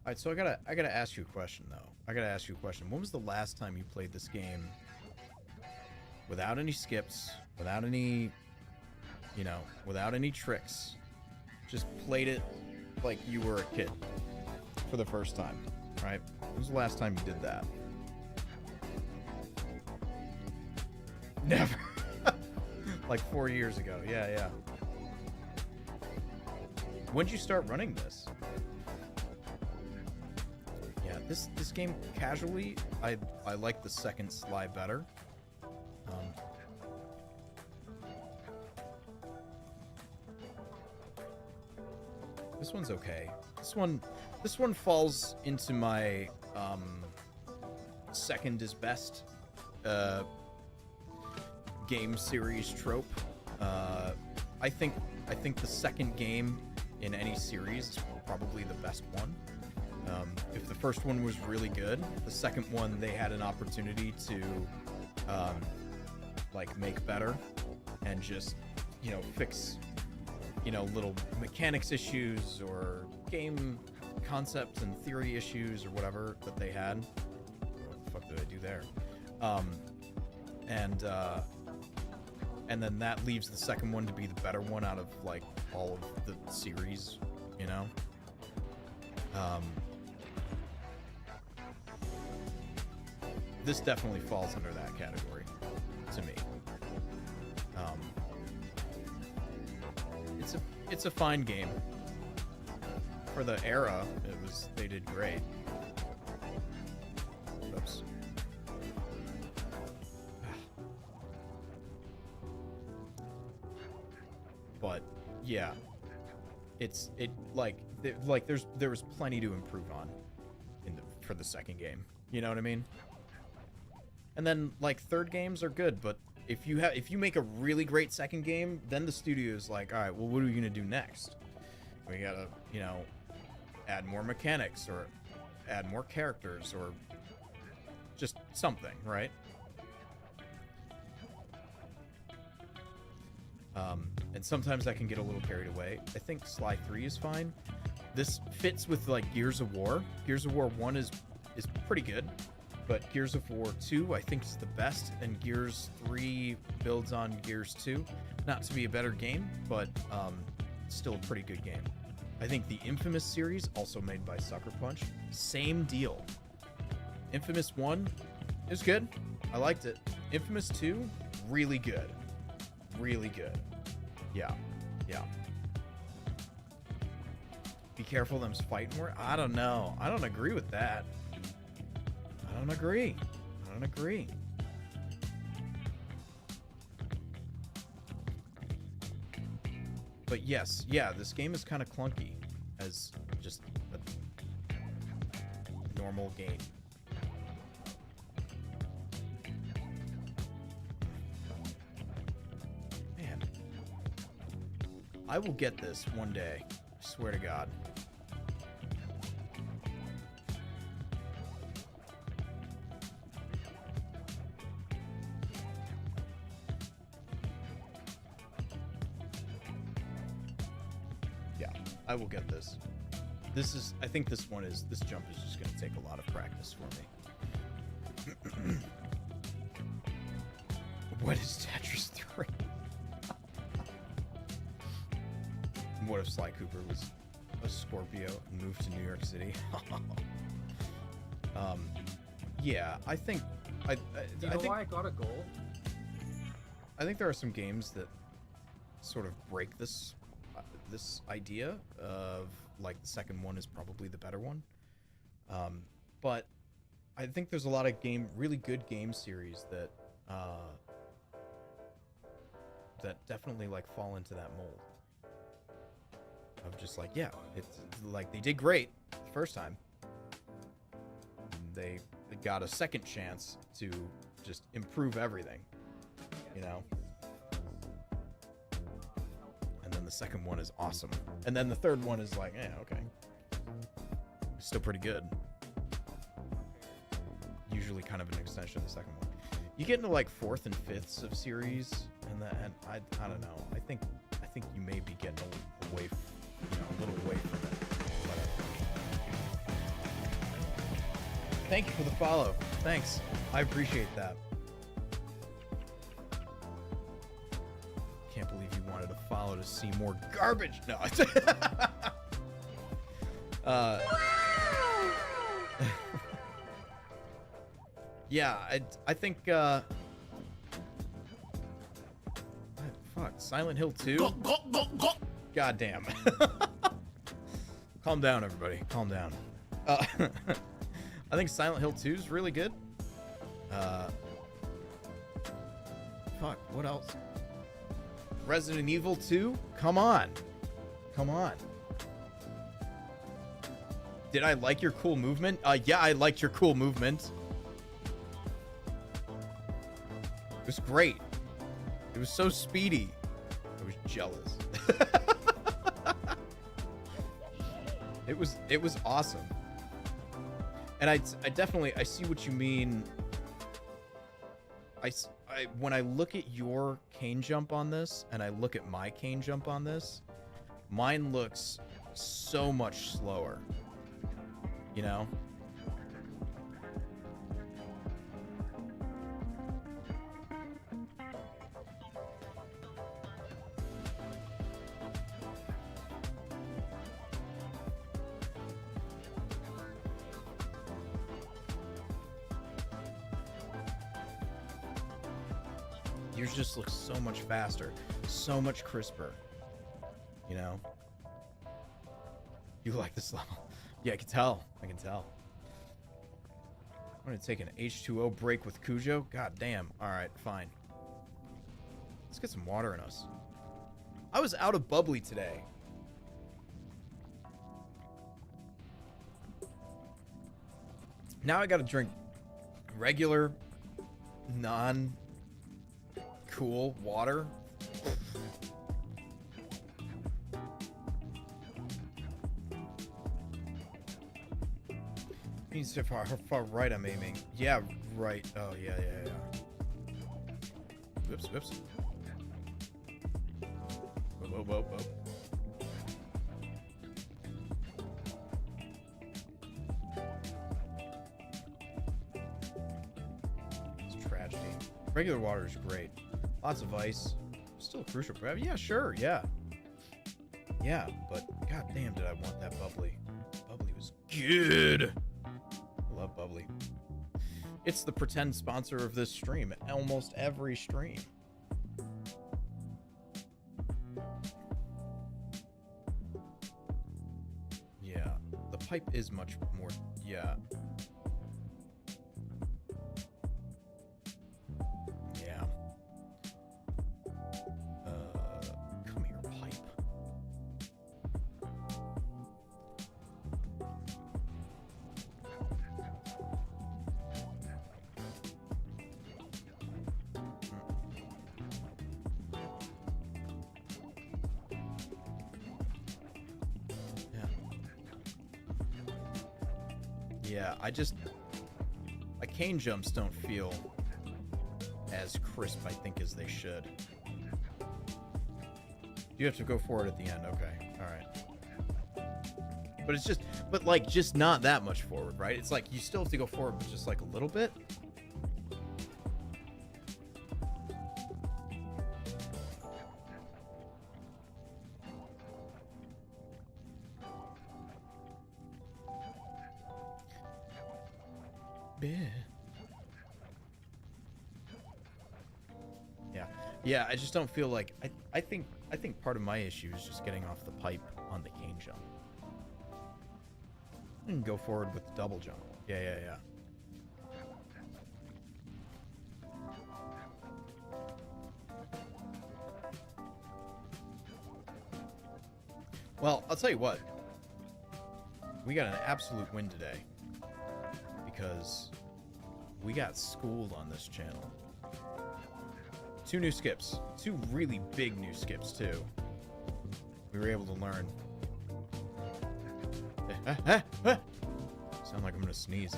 S1: All right, so I gotta ask you a question though. I gotta ask you a question. When was the last time you played this game without any skips, without any, you know, without any tricks? Just played it like you were a kid for the first time, right? When was the last time you did that? Never. Like 4 years ago. Yeah, yeah. When'd you start running this? This game casually, I like the second Sly better. This one's okay. This one falls into my second is best game series trope. I think the second game in any series is probably the best one. If the first one was really good, the second one they had an opportunity to like make better and just, you know, fix, you know, little mechanics issues or game concept and theory issues or whatever that they had. What the fuck did I do there? And then that leaves the second one to be the better one out of like all of the series, you know. This definitely falls under that category to me. It's a fine game. For the era, they did great. Oops. But yeah, there was plenty to improve on for the second game. You know what I mean? And then like third games are good, but if you make a really great second game, then the studio is like, all right, well, what are we gonna do next? We gotta, you know, add more mechanics or add more characters or just something, right? And sometimes I can get a little carried away. I think Sly 3 is fine. This fits with like Gears of War. Gears of War 1 is pretty good. But Gears of War 2, I think, is the best, and Gears 3 builds on Gears 2. Not to be a better game, but still a pretty good game. I think the Infamous series, also made by Sucker Punch, same deal. Infamous 1 is good. I liked it. Infamous 2, really good. Really good. Yeah. Yeah. Be careful them's fighting more? I don't know. I don't agree with that. don't agree. I don't agree. But yes, yeah, this game is kind of clunky as just a normal game. Man, I will get this one day. I swear to God. I will get this. I think this jump is just going to take a lot of practice for me. What is Tetris 3? What if Sly Cooper was a Scorpio and moved to New York City? Yeah, I think...
S4: Do you know why I got a goal?
S1: I think there are some games that sort of break this idea of, like, the second one is probably the better one. But I think there's a lot of really good game series that definitely, like, fall into that mold. Of just like, yeah, it's like they did great the first time. They got a second chance to just improve everything, you know? The second one is awesome, and then the third one is like, yeah, okay, still pretty good. Usually kind of an extension of the second one. You get into like fourth and fifths of series, and I don't know. I think you may be getting away, a little away from it. Whatever. Thank you for the follow. Thanks, I appreciate that. Can't believe you wanted to follow to see more garbage. No. Yeah, I think fuck, Silent Hill 2. God damn. Calm down, everybody. Calm down. I think Silent Hill 2 is really good. Fuck, what else? Resident Evil 2? Come on. Come on. Did I like your cool movement? Yeah, I liked your cool movement. It was great. It was so speedy. I was jealous. It was awesome. And I definitely, I see what you mean. When I look at your cane jump on this, and I look at my cane jump on this, mine looks so much slower. You know? Yours just looks so much faster, so much crisper. You know? You like this level? Yeah, I can tell. I can tell. I'm gonna take an H2O break with Kujo. God damn. Alright, fine. Let's get some water in us. I was out of bubbly today. Now I gotta drink regular, non-cool water. Means how far right I'm aiming. Yeah, right. Oh, yeah. Whoops. Whoa. It's a tragedy. Regular water is great. Lots of ice. Still a crucial prep. Yeah, sure. Yeah, but goddamn, did I want that bubbly. Bubbly was good. Love bubbly. It's the pretend sponsor of this stream. Almost every stream. Yeah, the pipe is much more. Yeah. Yeah, my cane jumps don't feel as crisp, I think, as they should. You have to go forward at the end. Okay. All right. But it's just not that much forward, right? It's like you still have to go forward, but just like a little bit. Yeah, I just don't feel like I think part of my issue is just getting off the pipe on the cane jump. And go forward with the double jump. Yeah. Well, I'll tell you what. We got an absolute win today. Because we got schooled on this channel. 2 new skips. 2 really big new skips, too. We were able to learn. Sound like I'm gonna sneeze.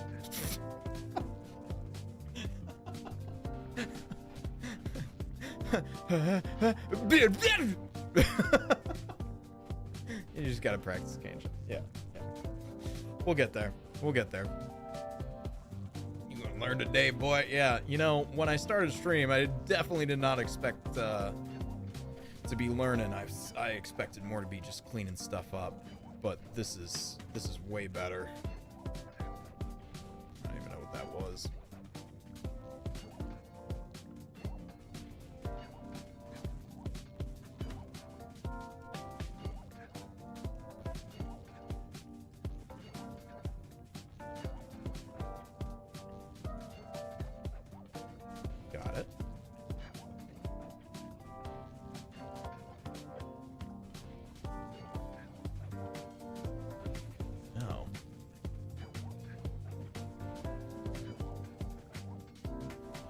S1: You just gotta practice cane jump. Yeah. We'll get there. Learn today, boy. Yeah, you know, when I started stream, I definitely did not expect to be learning. I expected more to be just cleaning stuff up, but this is way better. I don't even know what that was.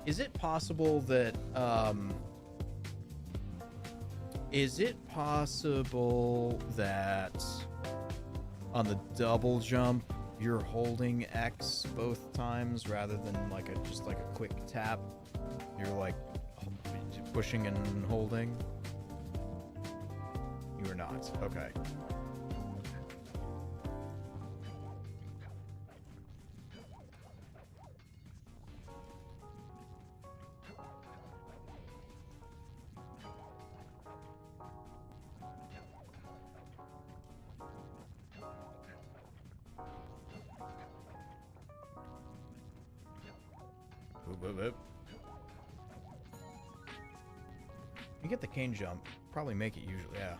S1: Is it possible that, on the double jump, you're holding X both times rather than like just a quick tap? You're like pushing and holding? You are not. Okay. You get the cane jump, probably make it usually, yeah.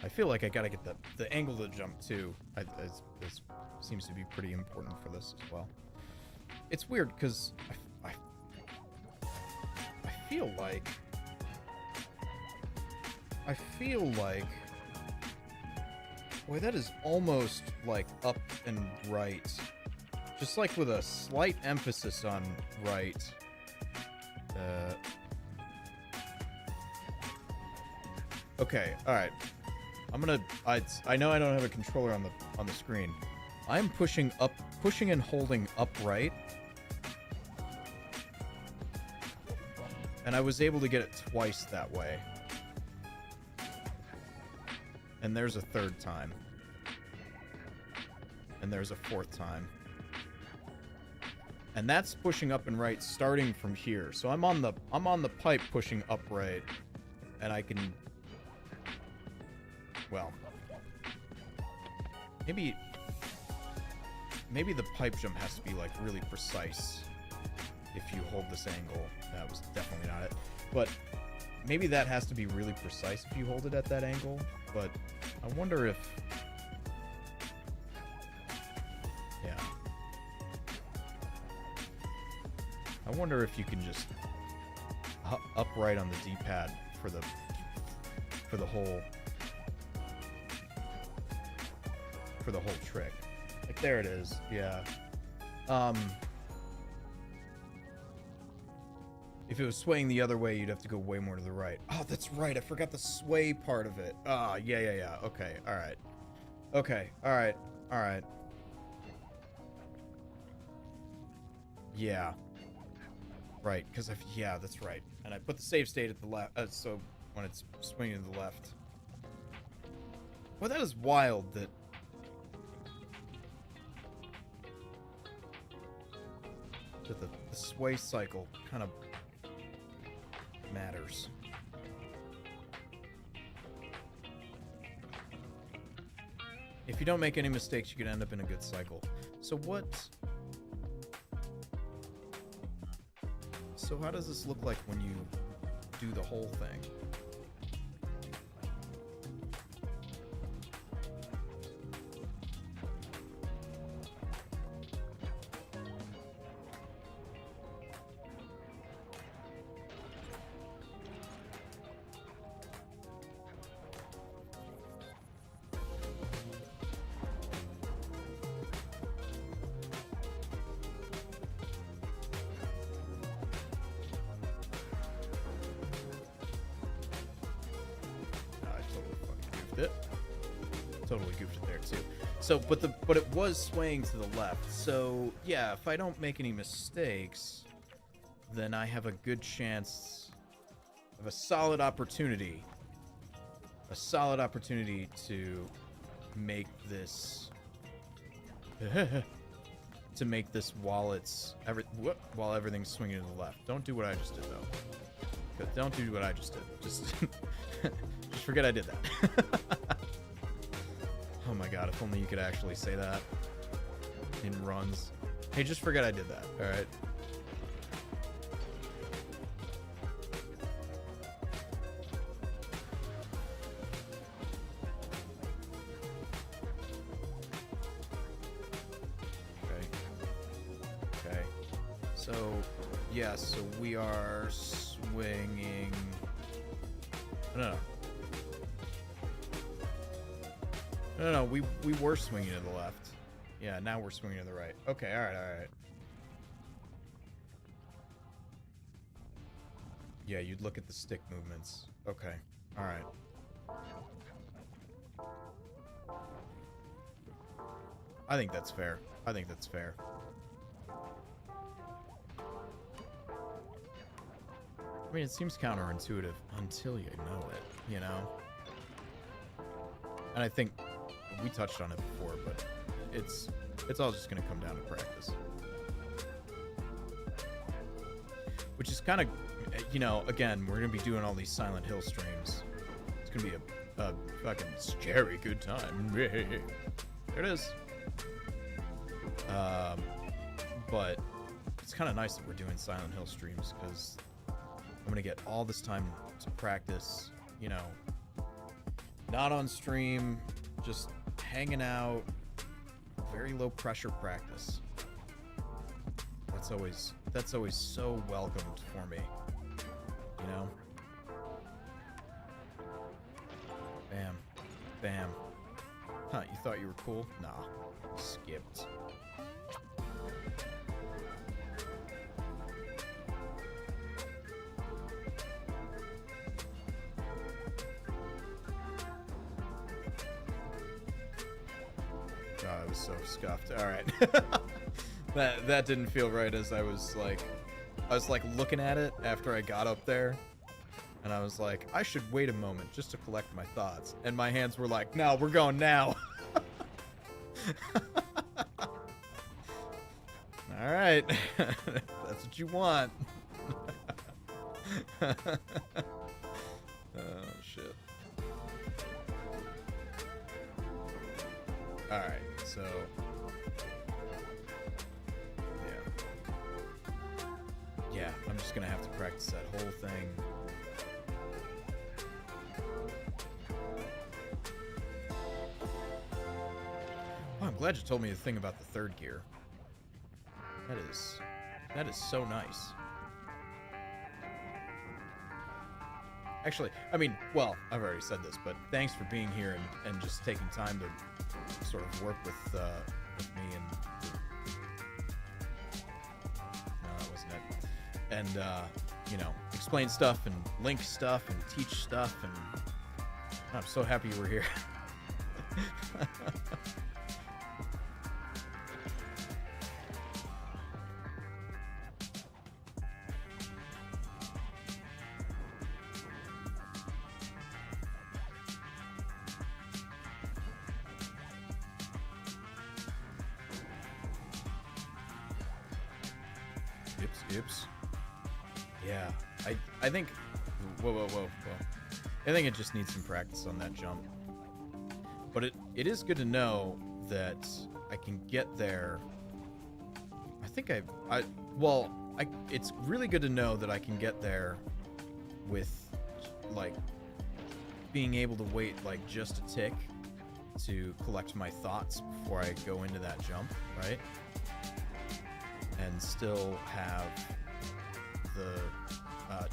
S1: I feel like I gotta get the angle of the jump too. This seems to be pretty important for this as well. It's weird because I feel like boy, that is almost like up and right. Just like with a slight emphasis on right. Okay, alright. I know I don't have a controller on the screen. I'm pushing and holding upright. And I was able to get it twice that way. And there's a third time. And there's a fourth time. And that's pushing up and right starting from here. So I'm on the pipe pushing upright, and I can, well, maybe the pipe jump has to be like really precise if you hold this angle. That was definitely not it. But maybe that has to be really precise if you hold it at that angle. But I wonder if, yeah. I wonder if you can just upright on the D-pad for the whole trick. Like there it is. Yeah. If it was swaying the other way, you'd have to go way more to the right. Oh, that's right. I forgot the sway part of it. Ah, yeah. Okay. All right. Okay. All right. All right. Yeah. Right. Because yeah, that's right. And I put the save state at the left. So when it's swinging to the left. Well, that is wild that. That the sway cycle kind of matters. If you don't make any mistakes, you can end up in a good cycle. So what... So how does this look like when you do the whole thing? Totally goofed it there too. So, but it was swaying to the left. So yeah, if I don't make any mistakes, then I have a good chance of a solid opportunity to make this while everything's swinging to the left. Don't do what I just did though. Don't do what I just did. Just forget I did that. Oh my god, if only you could actually say that in runs. Hey, just forget I did that, alright? Okay. So, yeah, so we are swinging... No. No, we were swinging to the left. Yeah, now we're swinging to the right. Okay, all right. Yeah, you'd look at the stick movements. Okay, all right. I think that's fair. I mean, it seems counterintuitive until you know it, you know? And I think we touched on it before, but it's all just going to come down to practice. Which is kind of, you know, again, we're going to be doing all these Silent Hill streams. It's going to be a fucking scary good time. There it is. But it's kind of nice that we're doing Silent Hill streams because I'm going to get all this time to practice, you know, not on stream, just hanging out, very low pressure practice. That's always so welcomed for me, you know? Bam. Huh, you thought you were cool? Nah, skipped. I was so scuffed. All right. that didn't feel right as I was like looking at it after I got up there, and I was like, I should wait a moment just to collect my thoughts, and my hands were like, no, we're going now. All right. That's what you want. Oh shit. All right, so yeah, I'm just gonna have to practice that whole thing. Oh, I'm glad you told me the thing about the third gear. That is so nice. Actually, I mean, well, I've already said this, but thanks for being here and just taking time to sort of work with me and... No, that wasn't it. And, you know, explain stuff and link stuff and teach stuff, and I'm so happy you were here. Oops. Yeah, I think. Whoa. I think it just needs some practice on that jump. But it is good to know that I can get there. I think it's really good to know that I can get there with like being able to wait like just a tick to collect my thoughts before I go into that jump, right? And still have the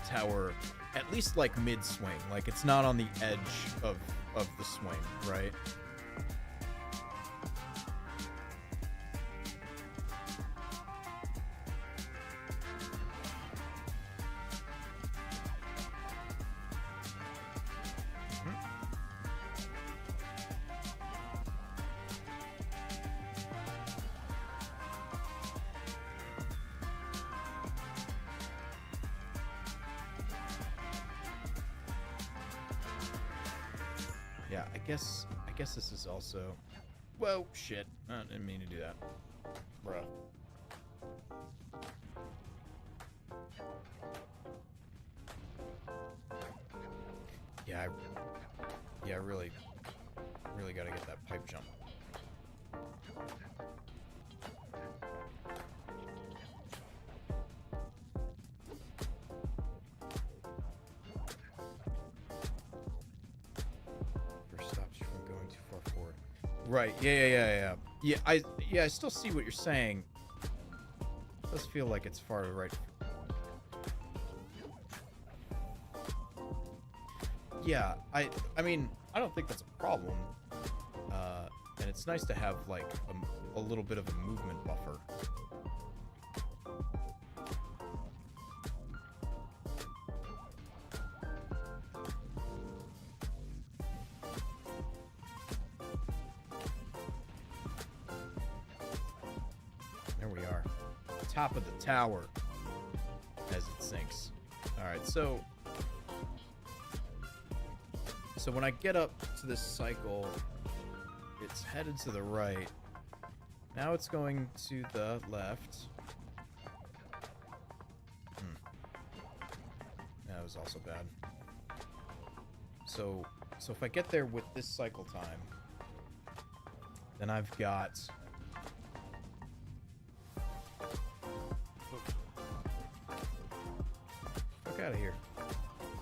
S1: tower at least like mid-swing. Like it's not on the edge of the swing, right? Yeah, I guess this is also... Whoa, shit. I didn't mean to do that. Bruh. Yeah, I really gotta get that pipe jump. Right. Yeah. I still see what you're saying. It does feel like it's far to the right. Yeah, I mean, I don't think that's a problem. And it's nice to have like a little bit of a movement buffer. Top of the tower as it sinks. All right, so when I get up to this cycle, it's headed to the right. Now it's going to the left. That was also bad. So if I get there with this cycle time, then I've got... out of here.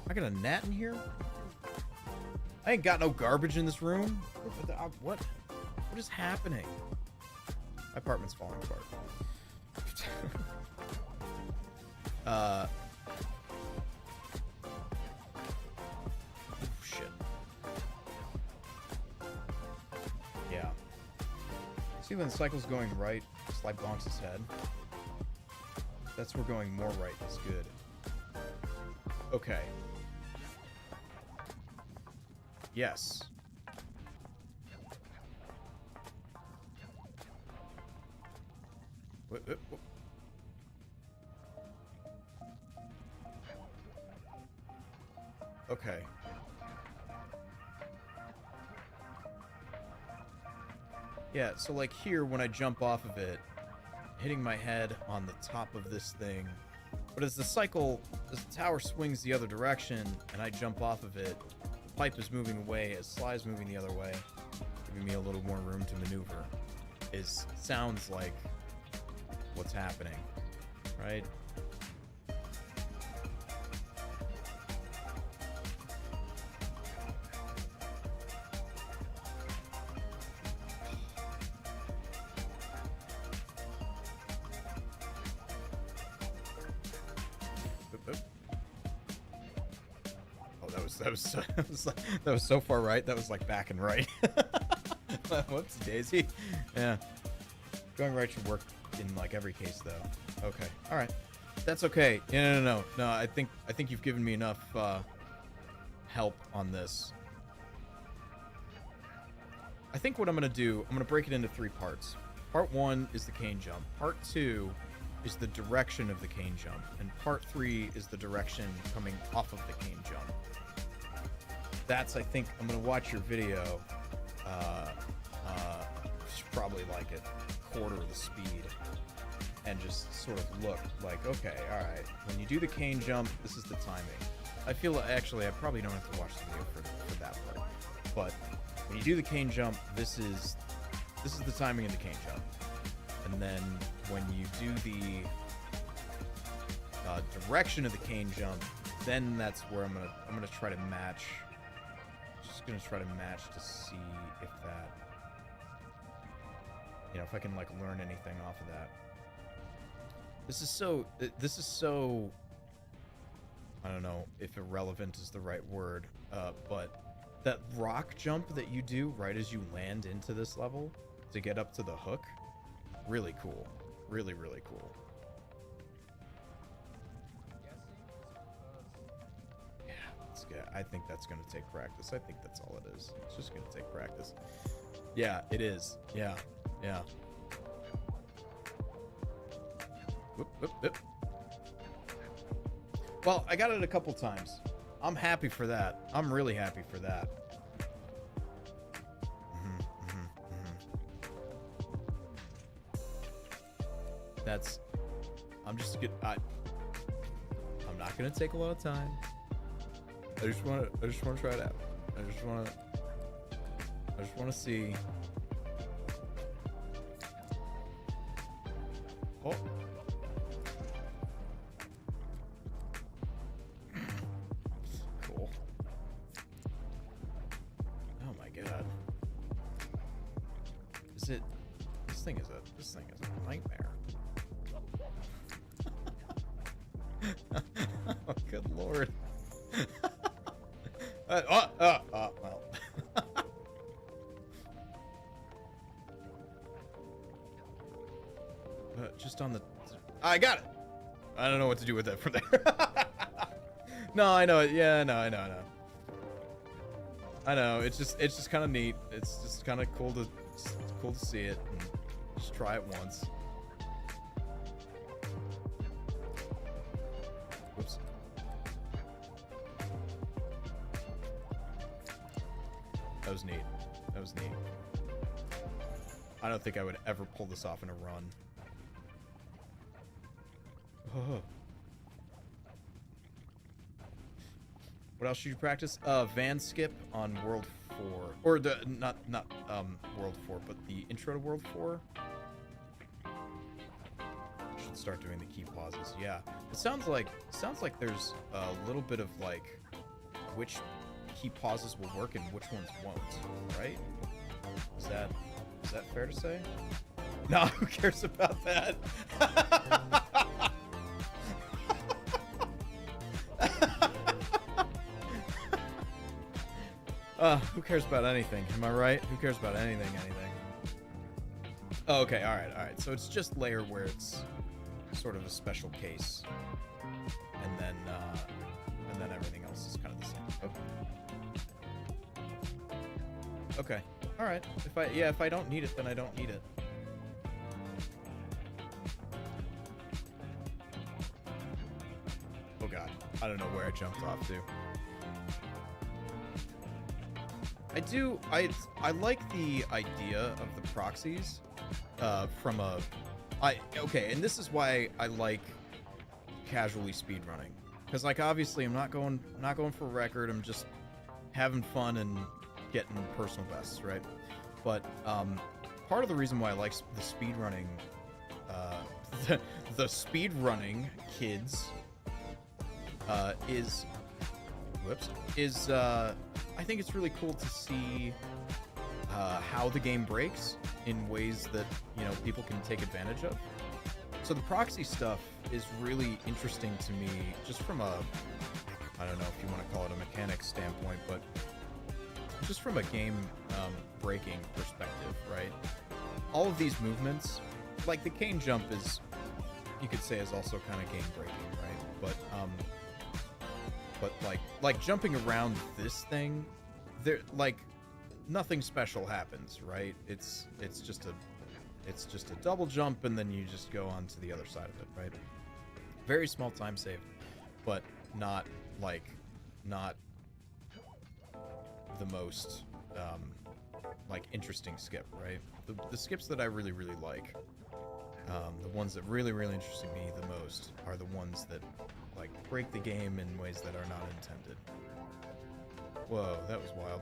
S1: I got a gnat in here? I ain't got no garbage in this room. What is happening? My apartment's falling apart. Oh, shit. Yeah. See when the cycle's going right, Sly bonks his head. That's where going more right is good. Okay. Yes. What? Okay. Yeah, so like here, when I jump off of it, hitting my head on the top of this thing. But as the tower swings the other direction, and I jump off of it, the pipe is moving away as Sly's moving the other way, giving me a little more room to maneuver. Sounds like what's happening, right? That was so far right. That was like back and right. Whoops, Daisy. Yeah. Going right should work in like every case though. Okay. All right. That's okay. No. I think you've given me enough help on this. I think what I'm going to do, I'm going to break it into 3 parts. Part 1 is the cane jump. Part 2 is the direction of the cane jump. And part 3 is the direction coming off of the cane jump. That's, I think, I'm going to watch your video. Probably like at quarter of the speed. And just sort of look like, okay, all right. When you do the cane jump, this is the timing. I feel, actually, I probably don't have to watch the video for that part. But when you do the cane jump, this is the timing of the cane jump. And then when you do the direction of the cane jump, then that's where I'm gonna try to match. Just gonna try to match to see if that, you know, if I can like learn anything off of that. This is so. I don't know if irrelevant is the right word, but that rock jump that you do right as you land into this level to get up to the hook, really cool. Really, really cool. Yeah, it's good. I think that's going to take practice. I think that's all it is. It's just going to take practice. Yeah, it is. Yeah, yeah. Whoop, whoop, whoop. Well, I got it a couple times. I'm happy for that. I'm really happy for that. That's. I'm just good. I'm not gonna take a lot of time. I just want to try it out. I just want to see. Oh. Cool. Oh my god. Is it? This thing is a nightmare. Oh, good lord. Well. Just on the... I got it! I don't know what to do with that from there. No, I know it. Yeah, no, I know. I know. It's just kind of neat. It's just kind of cool to see it and just try it once. Oops. That was neat. That was neat. I don't think I would ever pull this off in a run. Oh. What else should you practice? Van skip on World 4. Or the not World 4, but the intro to World 4. Should start doing the key pauses. Yeah. It sounds like there's a little bit of like which key pauses will work and which ones won't, right? Is that fair to say? No, who cares about that? Who cares about anything? Am I right? Who cares about anything? Oh, okay, alright. So it's just layer where it's sort of a special case. And then everything else is kind of the same. Okay. Alright. If I don't need it, then I don't need it. Oh god. I don't know where I jumped off to. I like the idea of the proxies from a okay, and this is why I like casually speedrunning, because like obviously I'm not going for a record. I'm just having fun and getting personal bests, right? But part of the reason why I like the speedrunning the speedrunning kids is I think it's really cool to see how the game breaks in ways that, you know, people can take advantage of. So the proxy stuff is really interesting to me, just from a, I don't know if you want to call it a mechanics standpoint, but just from a game breaking perspective, right? All of these movements, like the cane jump is, you could say, is also kind of game breaking, right? But like jumping around this thing, there, like nothing special happens, right? It's just a double jump, and then you just go on to the other side of it, right? Very small time save, but not the most like interesting skip, right? The skips that I really like, the ones that really interested me the most are the ones that like break the game in ways that are not intended. Whoa, that was wild.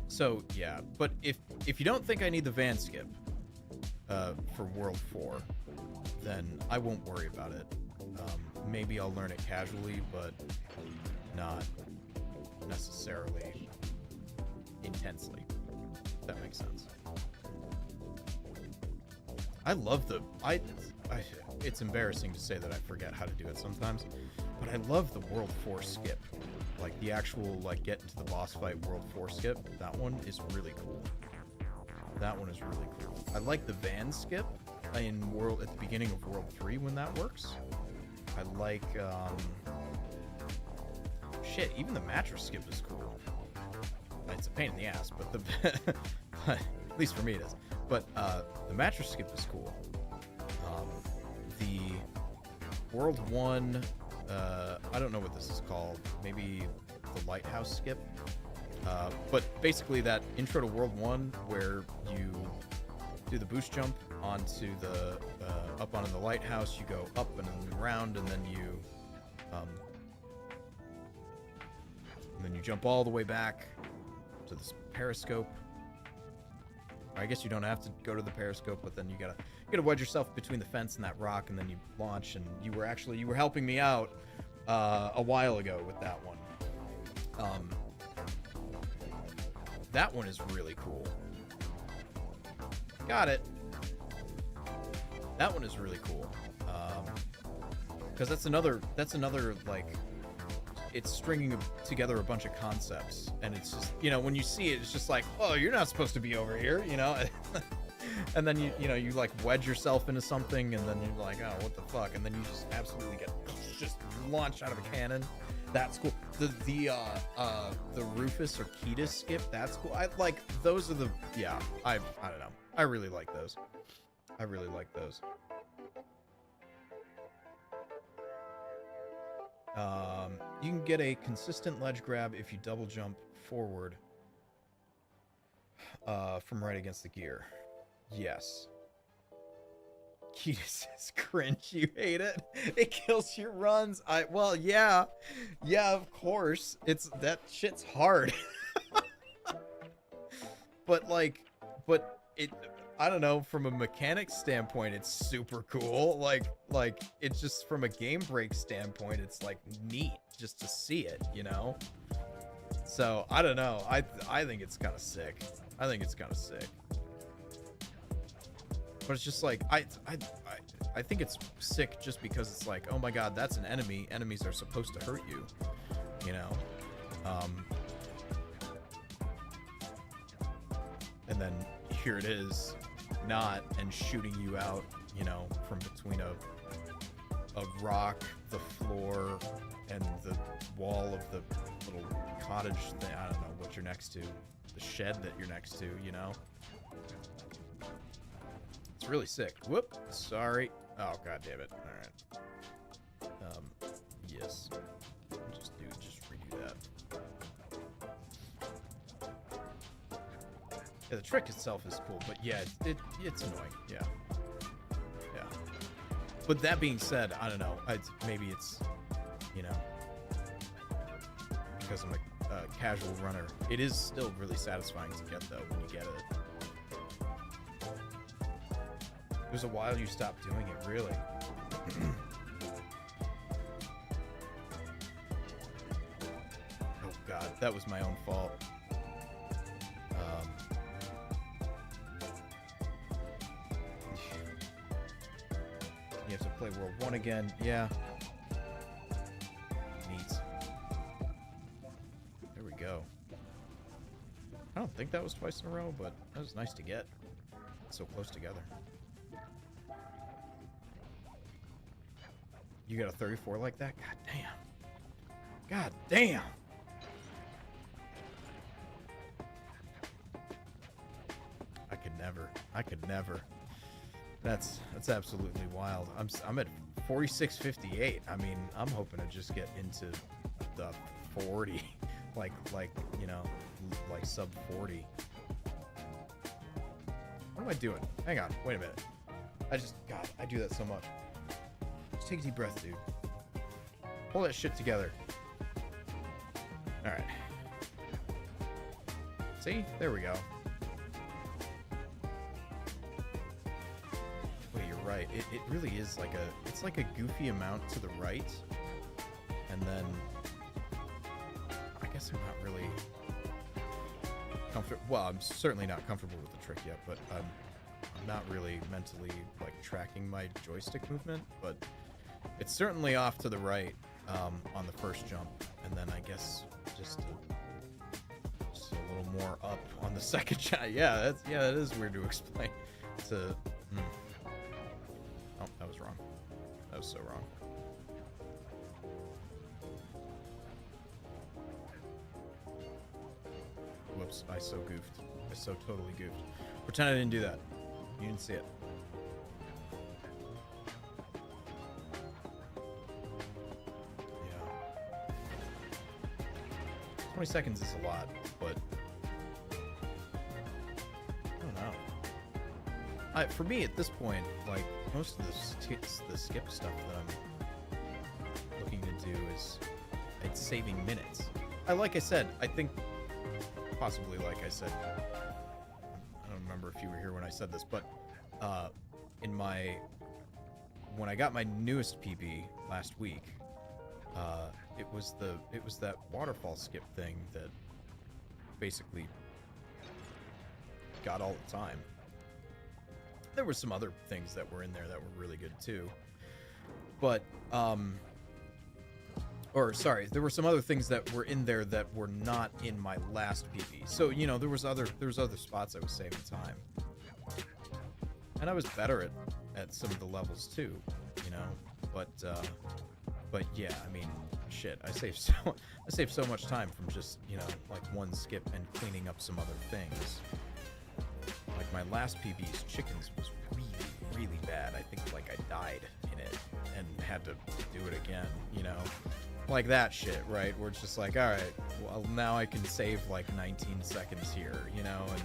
S1: So yeah, but if you don't think I need the van skip for World 4, then I won't worry about it. Maybe I'll learn it casually, but not necessarily intensely. If that makes sense. I love the it's embarrassing to say that I forget how to do it sometimes, but I love the World 4 skip. Like the actual like get into the boss fight World 4 skip. That one is really cool. That one is really cool. I like the van skip in World at the beginning of World 3 when that works. I like shit, even the mattress skip is cool. It's a pain in the ass, but but at least for me it is. But the mattress skip is cool. The World 1, I don't know what this is called. Maybe the lighthouse skip. But basically that intro to World 1 where you do the boost jump onto the up onto the lighthouse, you go up and around, and then you jump all the way back to this periscope. I guess you don't have to go to the periscope, but then you gotta wedge yourself between the fence and that rock, and then you launch. And you were helping me out a while ago with that one. That one is really cool. Got it. That one is really cool. Because that's another like, it's stringing together a bunch of concepts, and it's just, you know, when you see it, it's just like, oh, you're not supposed to be over here, you know. And then you like wedge yourself into something, and then you're like, oh, what the fuck, and then you just absolutely get just launched out of a cannon. That's cool. The Rufus or Ketis skip, that's cool. I like those are the, yeah, I don't know. I really like those. I really like those. You can get a consistent ledge grab if you double jump forward from right against the gear. Yes. Ketis says cringe, you hate it. It kills your runs. Well, yeah. Yeah, of course. That shit's hard. But it, I don't know, from a mechanics standpoint, it's super cool. Like it's just from a game break standpoint, it's like neat just to see it, you know? So I don't know. I think it's kind of sick. I think it's kind of sick. But it's just like I think it's sick just because it's like, oh my god, that's an enemy. Enemies are supposed to hurt you, you know? And then here it is, not, and shooting you out, you know, from between a rock, the floor, and the wall of the little cottage thing. I don't know what you're next to, the shed that you're next to, you know. It's really sick. Whoop, sorry. Oh god damn it. All right. Yes. Just redo that. Yeah, the trick itself is cool, but yeah, it's annoying. Yeah. Yeah. But that being said, I don't know. Maybe it's, you know, because I'm a casual runner. It is still really satisfying to get, though, when you get it. It was a while you stopped doing it, really. Oh god, that was my own fault. You have to play World 1 again. Yeah. Neat. There we go. I don't think that was twice in a row, but that was nice to get. So close together. You got a 34 like that? God damn. God damn. never. I could never. That's absolutely wild. I'm at 46.58. I mean, I'm hoping to just get into the 40, like you know, like sub 40. What am I doing? Hang on, wait a minute. God, I do that so much. Just take a deep breath, dude. Pull that shit together. All right. See? There we go. Wait, you're right. It really is like it's like a goofy amount to the right. And then I guess I'm not really comfortable. Well, I'm certainly not comfortable with the trick yet, but I'm not really mentally like tracking my joystick movement, but it's certainly off to the right on the first jump, and then I guess just a little more up on the second shot. Yeah, that is weird to explain. Oh, that was wrong. That was so wrong. Whoops, I so goofed. I so totally goofed. Pretend I didn't do that. You didn't see it. Yeah. 20 seconds is a lot, but I don't know. For me, at this point, like, most of the skip stuff that I'm looking to do is it's saving minutes. Like I said, I think possibly like I said, I don't remember if you were here when I said this, but when I got my newest PB last week, it was that waterfall skip thing that basically got all the time. There were some other things that were in there that were really good too, but there were some other things that were in there that were not in my last PB. So, you know, there was other spots I was saving time. And I was better at some of the levels too, you know. But yeah, I mean, shit, I saved so much time from just, you know, like one skip and cleaning up some other things. Like my last PB's chickens was really, really bad. I think like I died in it and had to do it again, you know. Like that shit, right? Where it's just like, all right, well, now I can save like 19 seconds here, you know, and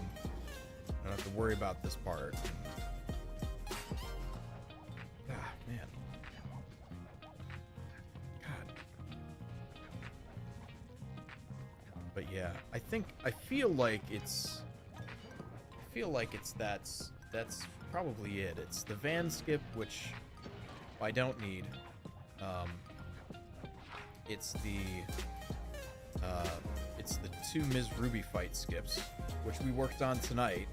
S1: I don't have to worry about this part. Ah, man. God. But yeah, I feel like that's probably it. It's the van skip, which I don't need. It's the two Ms. Ruby fight skips, which we worked on tonight,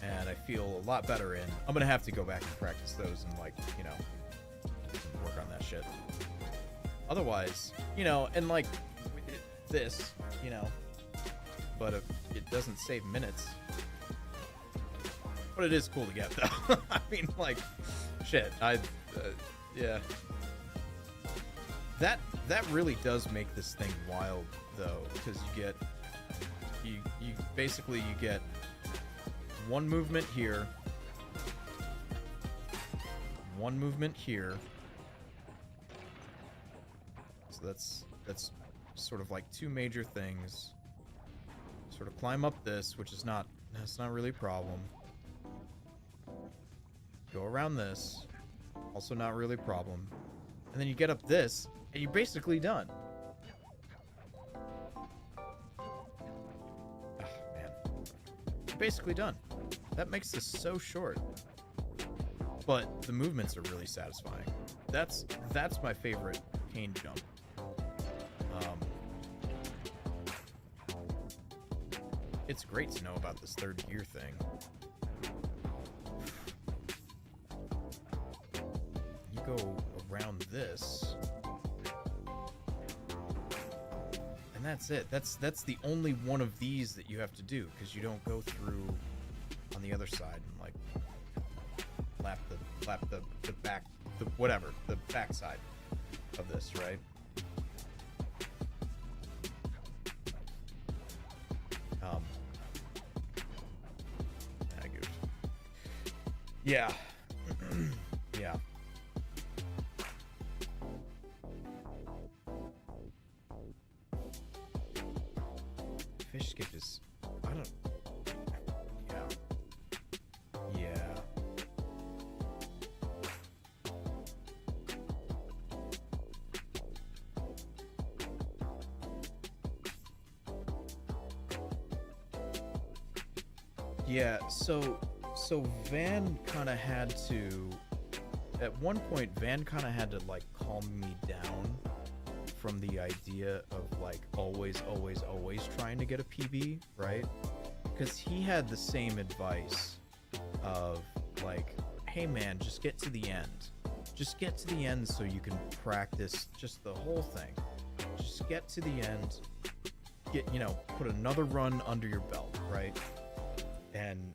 S1: and I feel a lot better in. I'm gonna have to go back and practice those and, like, you know, work on that shit. Otherwise, you know, and like this, you know, but if it doesn't save minutes. But it is cool to get, though. I mean, like, shit. Yeah. That really does make this thing wild, though, because you basically get one movement here, one movement here. So that's sort of like two major things. Sort of climb up this, which is that's not really a problem. Go around this, also not really a problem. And then you get up this, and you're basically done. Oh, man. You're basically done. That makes this so short. But the movements are really satisfying. That's my favorite cane jump. It's great to know about this third gear thing. You go around this, and that's it. That's the only one of these that you have to do, because you don't go through on the other side and like lap the back, the back side of this, right? I goofed. Yeah. Yeah. Fish skip is, I don't, yeah. Yeah. Yeah, so Van kind of had to, at one point, Van kind of had to like calm me down from the idea of like always trying to get a PB, right? Because he had the same advice of like, hey man, just get to the end. Just get to the end so you can practice just the whole thing. Just get to the end, put another run under your belt, right? And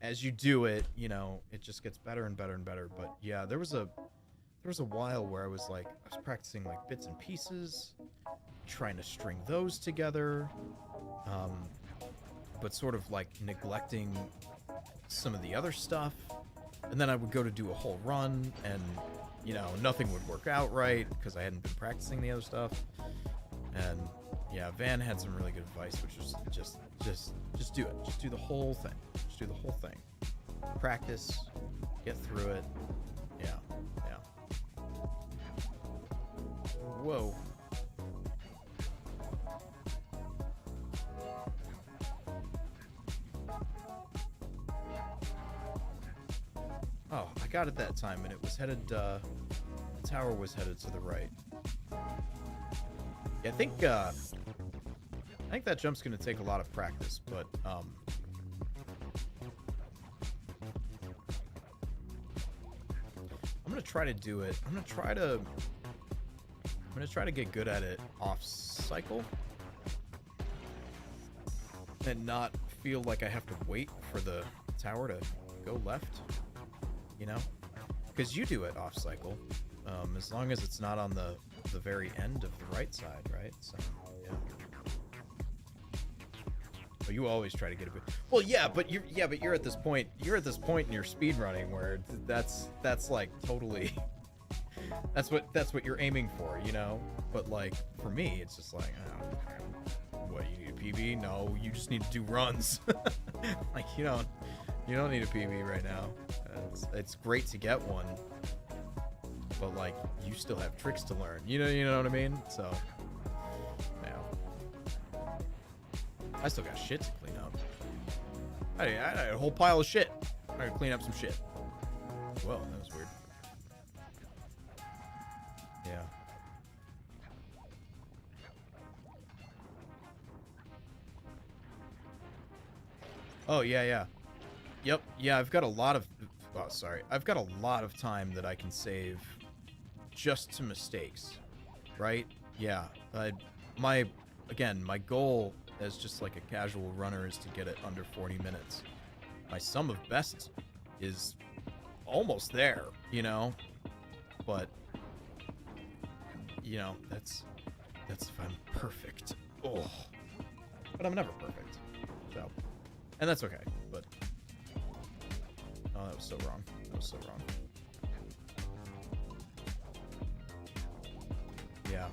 S1: as you do it, it just gets better and better and better. But yeah, there was a while where I was practicing like bits and pieces, trying to string those together, but sort of like neglecting some of the other stuff. And then I would go to do a whole run and, nothing would work out right because I hadn't been practicing the other stuff. And yeah, Van had some really good advice, which was just do it. Just do the whole thing. Just do the whole thing. Practice, get through it. Yeah. Whoa. Oh, I got it that time, and it was headed, the tower was headed to the right. Yeah, I think that jump's gonna take a lot of practice, but, I'm gonna try to do it. I'm gonna try to get good at it off cycle and not feel like I have to wait for the tower to go left, because you do it off cycle, as long as it's not on the very end of the right side, right? So yeah. Oh, you always try to get a bit. Well, yeah, but you're at this point. You're at this point in your speed running where that's like totally. That's what you're aiming for, But like for me, it's just like, what, you need a PB? No, you just need to do runs. Like you don't need a PB right now. It's great to get one, but like you still have tricks to learn. You know what I mean? So, yeah. I still got shit to clean up. I had a whole pile of shit. I gotta clean up some shit. Well, that was weird. Yeah. Oh, yeah. Yep. Yeah, I've got a lot of... Oh, sorry. I've got a lot of time that I can save just to mistakes. Right? Yeah. My goal as just like a casual runner is to get it under 40 minutes. My sum of best is almost there, But... that's if I'm perfect. Oh, but I'm never perfect. So, and that's okay. But oh, that was so wrong. Yeah.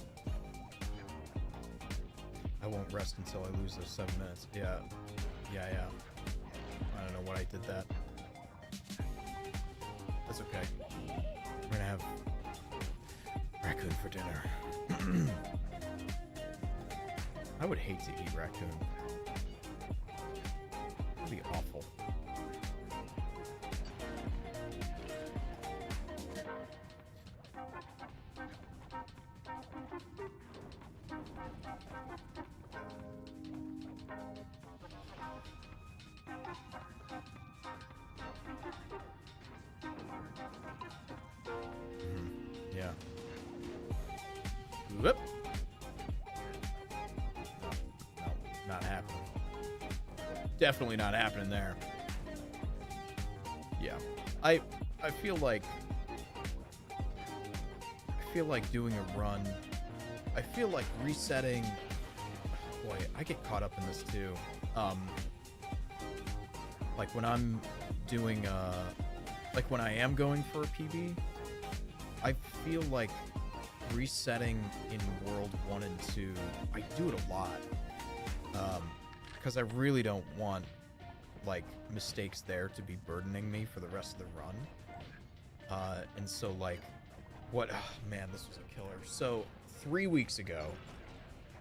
S1: I won't rest until I lose those 7 minutes. Yeah. I don't know what I did that. That's okay. We're gonna have raccoon for dinner. I would hate to eat raccoon. It'd be awful. Yeah. Whoop. No, not happening. Definitely not happening there. Yeah. I feel like doing a run. I feel like resetting. Boy, I get caught up in this too. Like when I'm doing like when I am going for a PB, I feel like resetting in World 1 and 2, I do it a lot. Because I really don't want, like, mistakes there to be burdening me for the rest of the run. And so, like, oh, man, this was a killer. So, 3 weeks ago,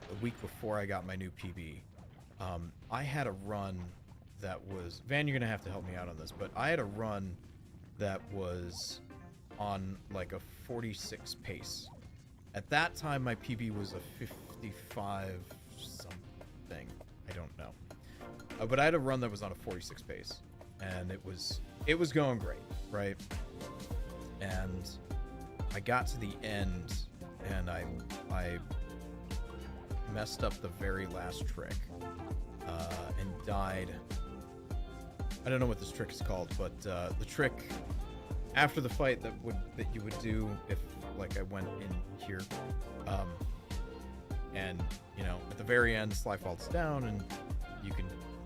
S1: the week before I got my new PB, I had a run that was... Van, you're going to have to help me out on this, but I had a run that was on, like, a 46 pace. At that time, my PB was a 55 something. I don't know. But I had a run that was on a 46 pace, and it was going great, right? And I got to the end, and I messed up the very last trick, and died. I don't know what this trick is called, but the trick after the fight that you would do if, like, I went in here, and, you know, at the very end, Sly falls down, and you can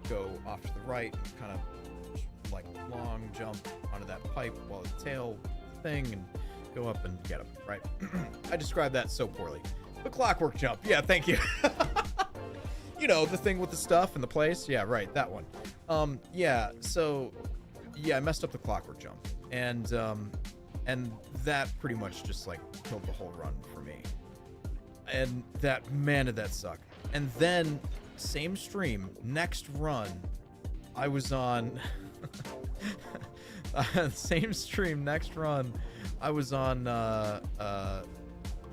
S1: go off to the right and kind of, like, long jump onto that pipe while the tail thing, and go up and get him, right? I described that so poorly. The clockwork jump. Yeah, thank you. You know, the thing with the stuff and the place. Yeah, right, that one. Yeah, so, yeah, I messed up the clockwork jump. And that pretty much just, like, killed the whole run for me. And that, man, did that suck. And then, same stream, next run, I was on... same stream, next run, I was on,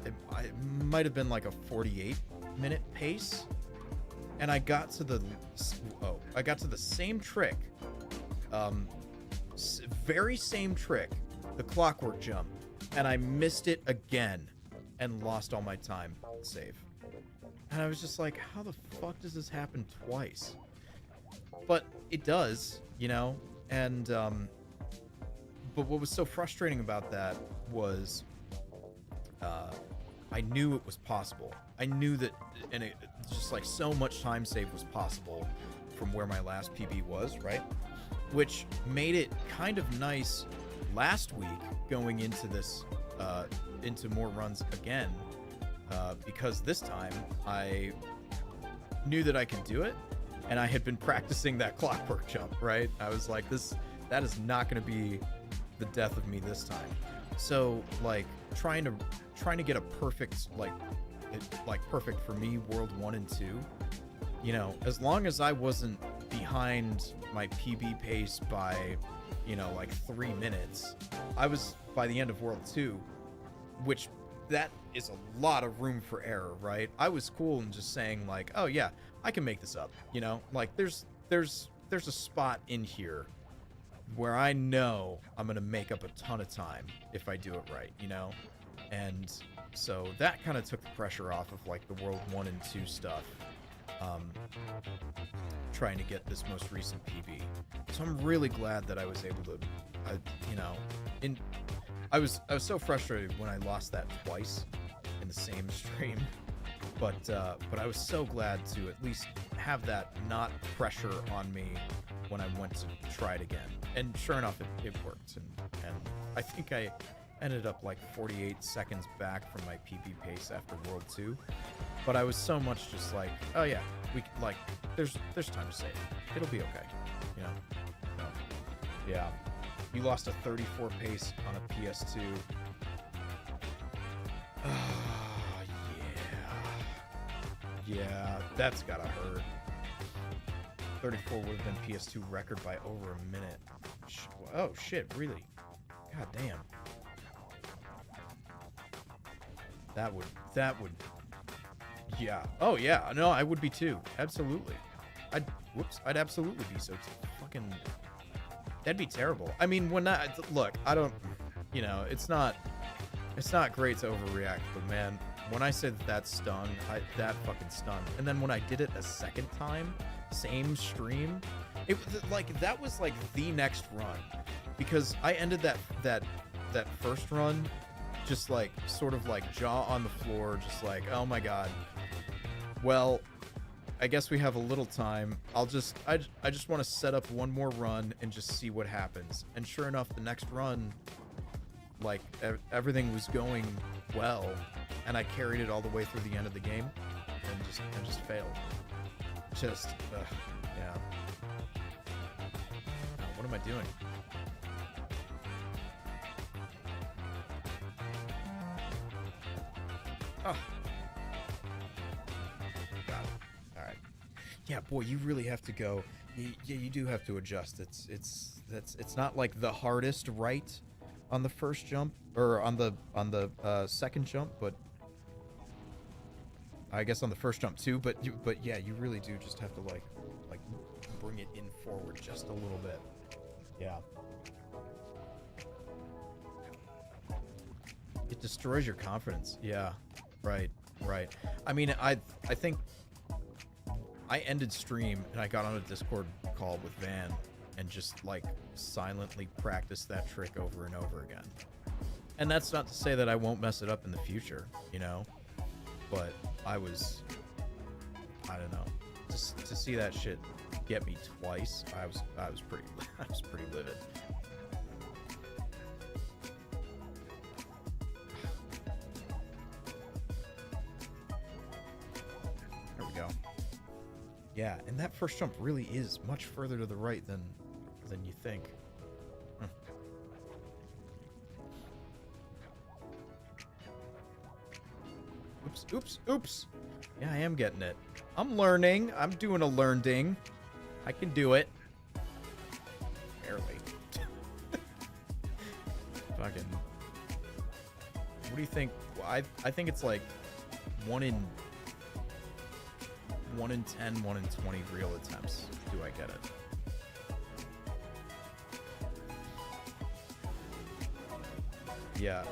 S1: it might have been like a 48-minute pace. And I got to the same trick. Very same trick, the clockwork jump, and I missed it again and lost all my time save. And I was just like, how the fuck does this happen twice? But it does, you know? And but what was so frustrating about that was I knew it was possible. I knew that, and it just, like, so much time save was possible from where my last PB was, right? Which made it kind of nice last week going into this, into more runs again, because this time I knew that I could do it, and I had been practicing that clockwork jump, right? I was like, that is not going to be the death of me this time. So, like, trying to get a perfect, perfect for me World 1 and 2, you know, as long as I wasn't behind my PB pace by, you know, like 3 minutes, I was, by the end of World 2, which that is a lot of room for error, right? I was cool in just saying, like, oh yeah, I can make this up, you know, like there's a spot in here where I know I'm gonna make up a ton of time if I do it right, you know? And so that kind of took the pressure off of, like, the World 1 and 2 stuff, trying to get this most recent PB. So I'm really glad that I was able to, you know, I was so frustrated when I lost that twice in the same stream, but I was so glad to at least have that not pressure on me when I went to try it again. And sure enough, it worked, and I think I ended up like 48 seconds back from my PB pace after World 2, but I was so much just like, oh yeah, we, like, there's time to save. It'll be okay, you know? So, yeah. You lost a 34 pace on a PS2. Yeah, that's gotta hurt. 34 would have been PS2 record by over a minute. Oh shit, really? God damn. That would, yeah. Oh yeah, no, I would be too. Absolutely. I'd absolutely be so fucking, that'd be terrible. I mean, when that, look, I don't, you know, it's not great to overreact, but man, when I said that stung, that fucking stung. And then when I did it a second time, same stream, it was like, that was like the next run, because I ended that first run just like sort of like jaw on the floor, just like, oh my god. Well, I guess we have a little time. I just want to set up one more run and just see what happens. And sure enough, the next run, like everything was going well, and I carried it all the way through the end of the game, and just failed. Yeah. What am I doing? Oh. Got it. All right. Yeah, boy, you really have to go. Yeah, you do have to adjust. It's not like the hardest right on the first jump or on the second jump, but I guess on the first jump too. But yeah, you really do just have to like bring it in forward just a little bit. Yeah. It destroys your confidence. Yeah. Right. I mean, I think I ended stream and I got on a Discord call with Van and just like silently practiced that trick over and over again. And that's not to say that I won't mess it up in the future, you know, but I don't know, to see that shit get me twice, I was pretty livid. There we go. Yeah, and that first jump really is much further to the right than you think. Oops. Yeah, I am getting it. I'm learning. I'm doing a learning. I can do it. Barely. Fucking. What do you think? I think it's like 1 in 10, 1 in 20 real attempts. Do I get it? Yeah.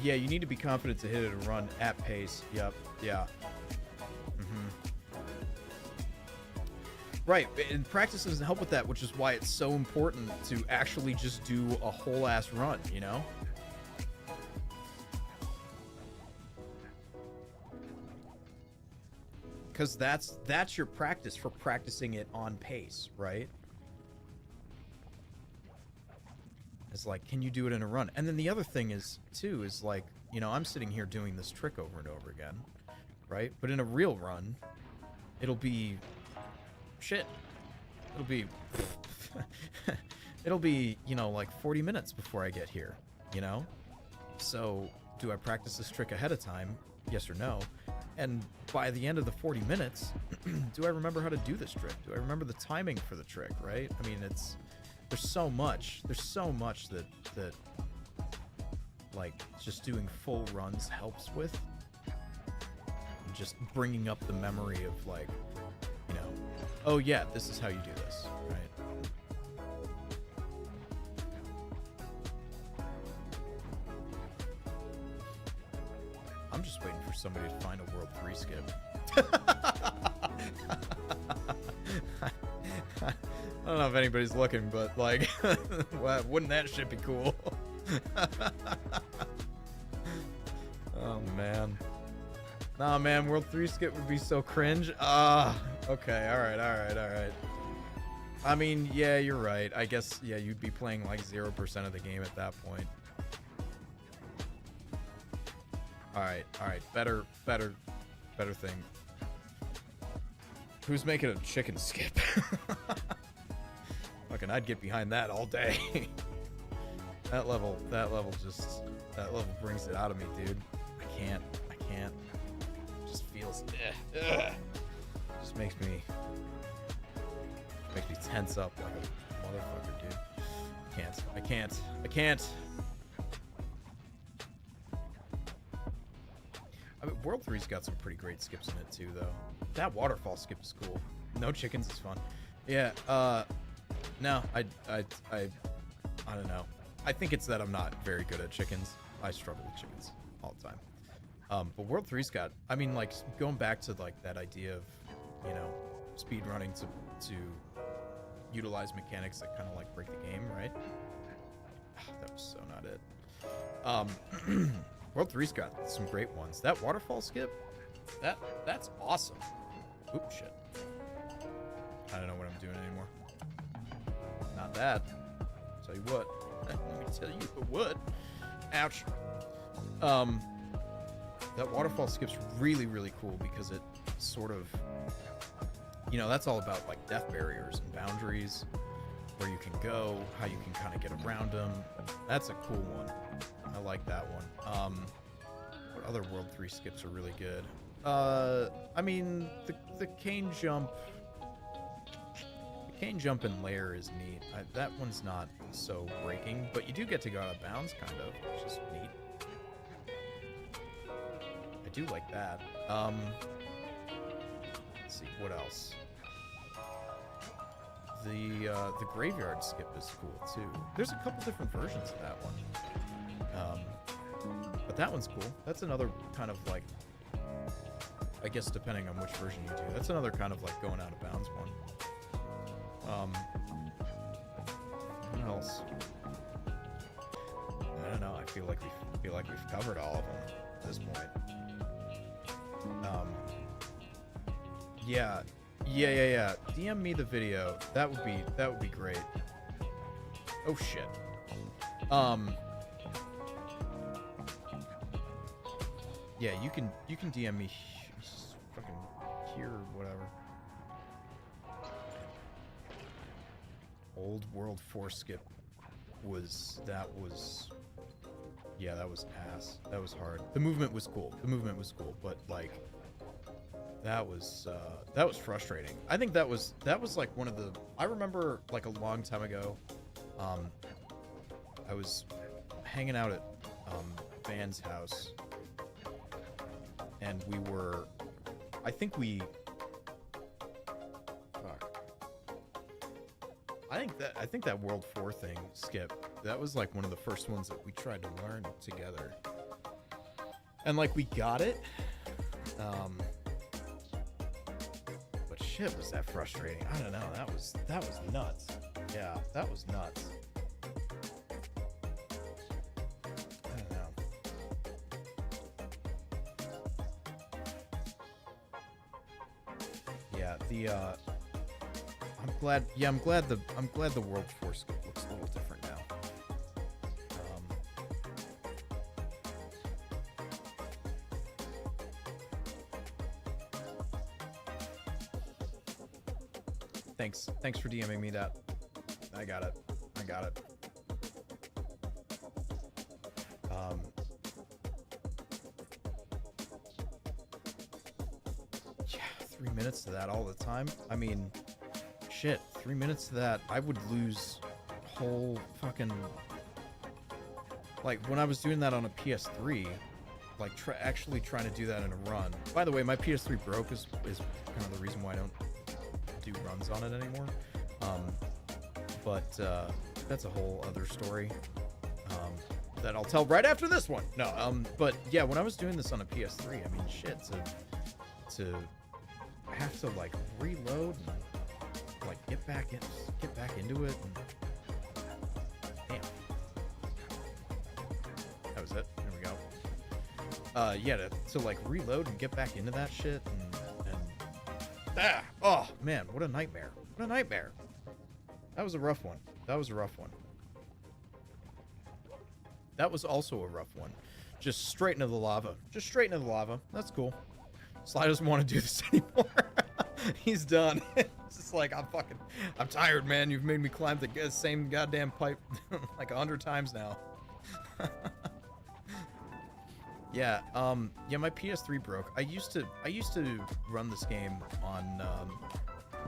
S1: Yeah, you need to be confident to hit it and run at pace. Yep. Yeah. Right, and practice doesn't help with that, which is why it's so important to actually just do a whole ass run, you know? Because that's your practice for practicing it on pace, right? It's like, can you do it in a run? And then the other thing is, too, is like, you know, I'm sitting here doing this trick over and over again, right? But in a real run, it'll be shit. It'll be, you know, like 40 minutes before I get here, you know? So, do I practice this trick ahead of time? Yes or no? And by the end of the 40 minutes, do I remember how to do this trick? Do I remember the timing for the trick, right? I mean, there's so much that like just doing full runs helps with. And just bringing up the memory of like, you know, oh yeah, this is how you do this, right? I'm just waiting for somebody to find a World 3 skip. I don't know if anybody's looking, but like, wouldn't that shit be cool? Oh man. Nah, man, World 3 skip would be so cringe. Okay, alright. I mean, yeah, you're right. I guess, yeah, you'd be playing like 0% of the game at that point. Alright, better thing. Who's making a chicken skip? Fucking, I'd get behind that all day. That level brings it out of me, dude. I can't. Just feels, just makes me tense up like a motherfucker, dude. I can't. I mean, World 3's got some pretty great skips in it too, though. That waterfall skip is cool. No chickens is fun. Yeah. No, I don't know. I think it's that I'm not very good at chickens. I struggle with chickens all the time. But World 3's got, I mean, like, going back to like that idea of, you know, speedrunning to utilize mechanics that kind of like break the game, right? That was so not it. World 3's got some great ones. That waterfall skip, that's awesome. Oops, shit. I don't know what I'm doing anymore. Not that. Tell you what. Let me tell you what. Ouch. That waterfall skip's really, really cool because it sort of, you know, that's all about like death barriers and boundaries, where you can go, how you can kind of get around them. That's a cool one. I like that one. What other World 3 skips are really good? I mean, the cane jump. The cane jump in layer is neat. That one's not so breaking, but you do get to go out of bounds, kind of, which is neat. I do like that. Let's see, what else? The graveyard skip is cool too. There's a couple different versions of that one. But that one's cool. That's another kind of like, I guess depending on which version you do, that's another kind of like going out of bounds one. What else? I don't know. I feel like we've covered all of them at this point. Yeah. DM me the video. That would be great. Oh shit. Yeah, you can DM me fucking here or whatever. Old World 4 skip was yeah, that was ass. That was hard. The movement was cool. But like that was frustrating. I think that was like one of the, I remember like a long time ago, I was hanging out at Van's house, and we were, I think that World 4 thing, Skip, that was like one of the first ones that we tried to learn together. And like we got it. But shit, was that frustrating. I don't know. That was nuts. Yeah, that was nuts. I don't know. Yeah, I'm glad the World 4 scope looks a little different now. Thanks for DMing me that. I got it. Yeah, 3 minutes to that all the time. I mean, shit, 3 minutes to that, I would lose whole fucking, like when I was doing that on a PS3, like actually trying to do that in a run. By the way, my PS3 broke is kind of the reason why I don't do runs on it anymore. But that's a whole other story that I'll tell right after this one. No, but yeah, when I was doing this on a PS3, I mean, shit, to have to like reload and like get back into it. And, damn, that was it. There we go. Yeah, to like reload and get back into that shit and oh man, what a nightmare. That was a rough one. That was also a rough one. Just straight into the lava. That's cool. Sly doesn't want to do this anymore. He's done. It's just like, I'm tired, man. You've made me climb the same goddamn pipe like 100 times now. Yeah, my PS3 broke. I used to run this game on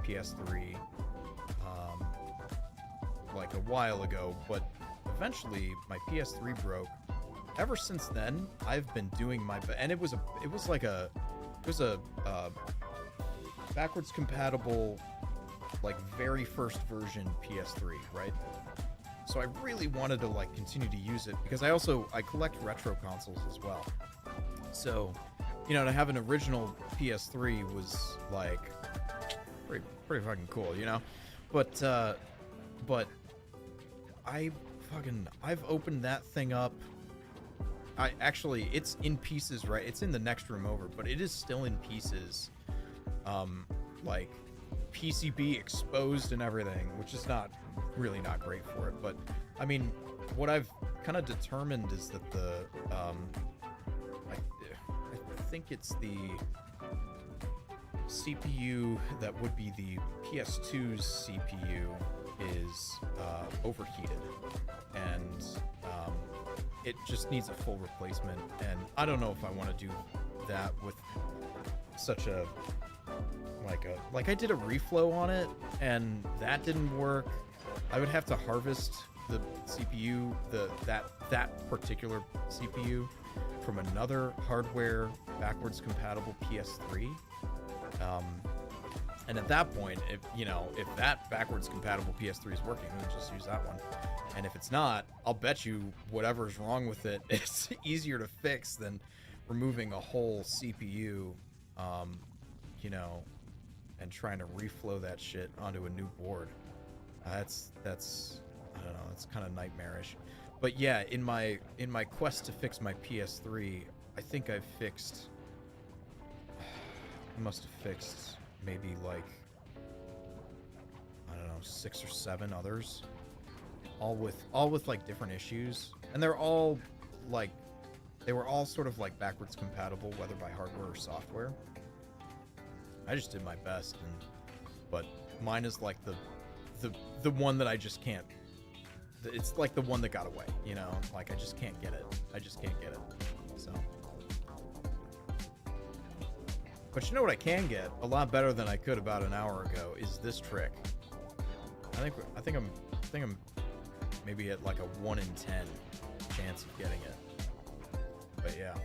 S1: PS3 like a while ago, but eventually my PS3 broke. Ever since then, I've been doing my and it was a backwards compatible, like very first version PS3, right? So I really wanted to like continue to use it because I collect retro consoles as well. So, you know, to have an original PS3 was like pretty fucking cool, you know? But I've opened that thing up. It's in pieces, right? It's in the next room over, but it is still in pieces. Like PCB exposed and everything, which is not great for it. But I mean, what I've kind of determined is that the I think it's the CPU that would be the PS2's CPU is overheated, and it just needs a full replacement. And I don't know if I want to do that with such a like I did a reflow on it and that didn't work. I would have to harvest the CPU, that particular CPU from another hardware backwards compatible PS3. And at that point, if that backwards compatible PS3 is working, then just use that one. And if it's not, I'll bet you whatever's wrong with it is easier to fix than removing a whole CPU, and trying to reflow that shit onto a new board. That's I don't know, it's kind of nightmarish. But yeah, in my quest to fix my PS3, I think I must have fixed maybe like, I don't know, 6 or 7 others, all with like different issues, and they were all sort of like backwards compatible, whether by hardware or software. I just did my best, but mine is like the one that I just can't. It's like the one that got away, like I just can't get it. So, but you know what I can get a lot better than I could about an hour ago is this trick. I think I'm maybe at like a 1 in 10 chance of getting it. But yeah,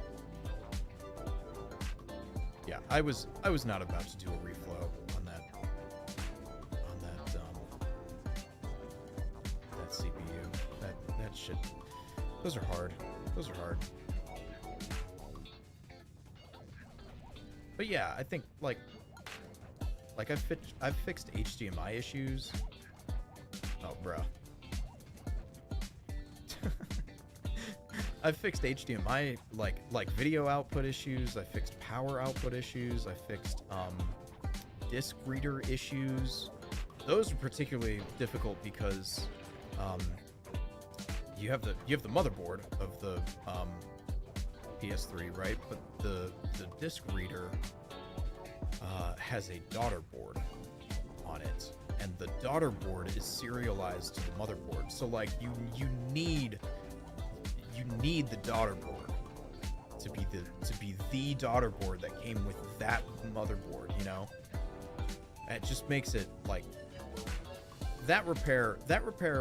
S1: I was not about to do a reflow on that CPU. That shit. Those are hard. But yeah, I think like I've fixed HDMI issues. Oh, bruh. I've fixed HDMI like video output issues. I fixed power output issues. I fixed disk reader issues. Those are particularly difficult because you have the motherboard of the PS3, right? But the disk reader has a daughter board on it, and the daughter board is serialized to the motherboard. So like you need the daughter board to be the daughter board that came with that motherboard, It just makes it like that repair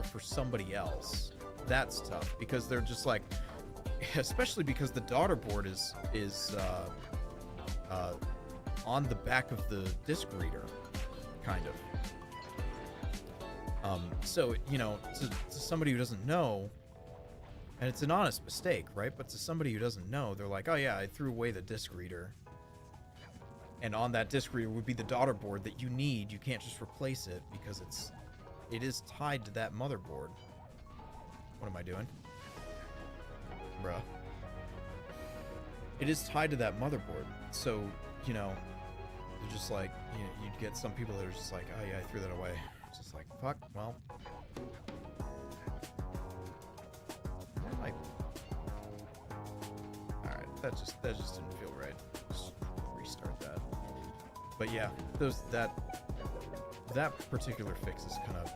S1: for somebody else. That's tough because they're just like, especially because the daughter board is on the back of the disk reader, kind of. So to somebody who doesn't know. And it's an honest mistake, right? But to somebody who doesn't know, they're like, oh yeah, I threw away the disk reader. And on that disk reader would be the daughter board that you need. You can't just replace it because it is tied to that motherboard. What am I doing? Bruh. It is tied to that motherboard. So, they're just like, you'd get some people that are just like, oh yeah, I threw that away. It's just like, fuck, well. Alright, that just didn't feel right. Just restart that. But yeah, that particular fix is kind of,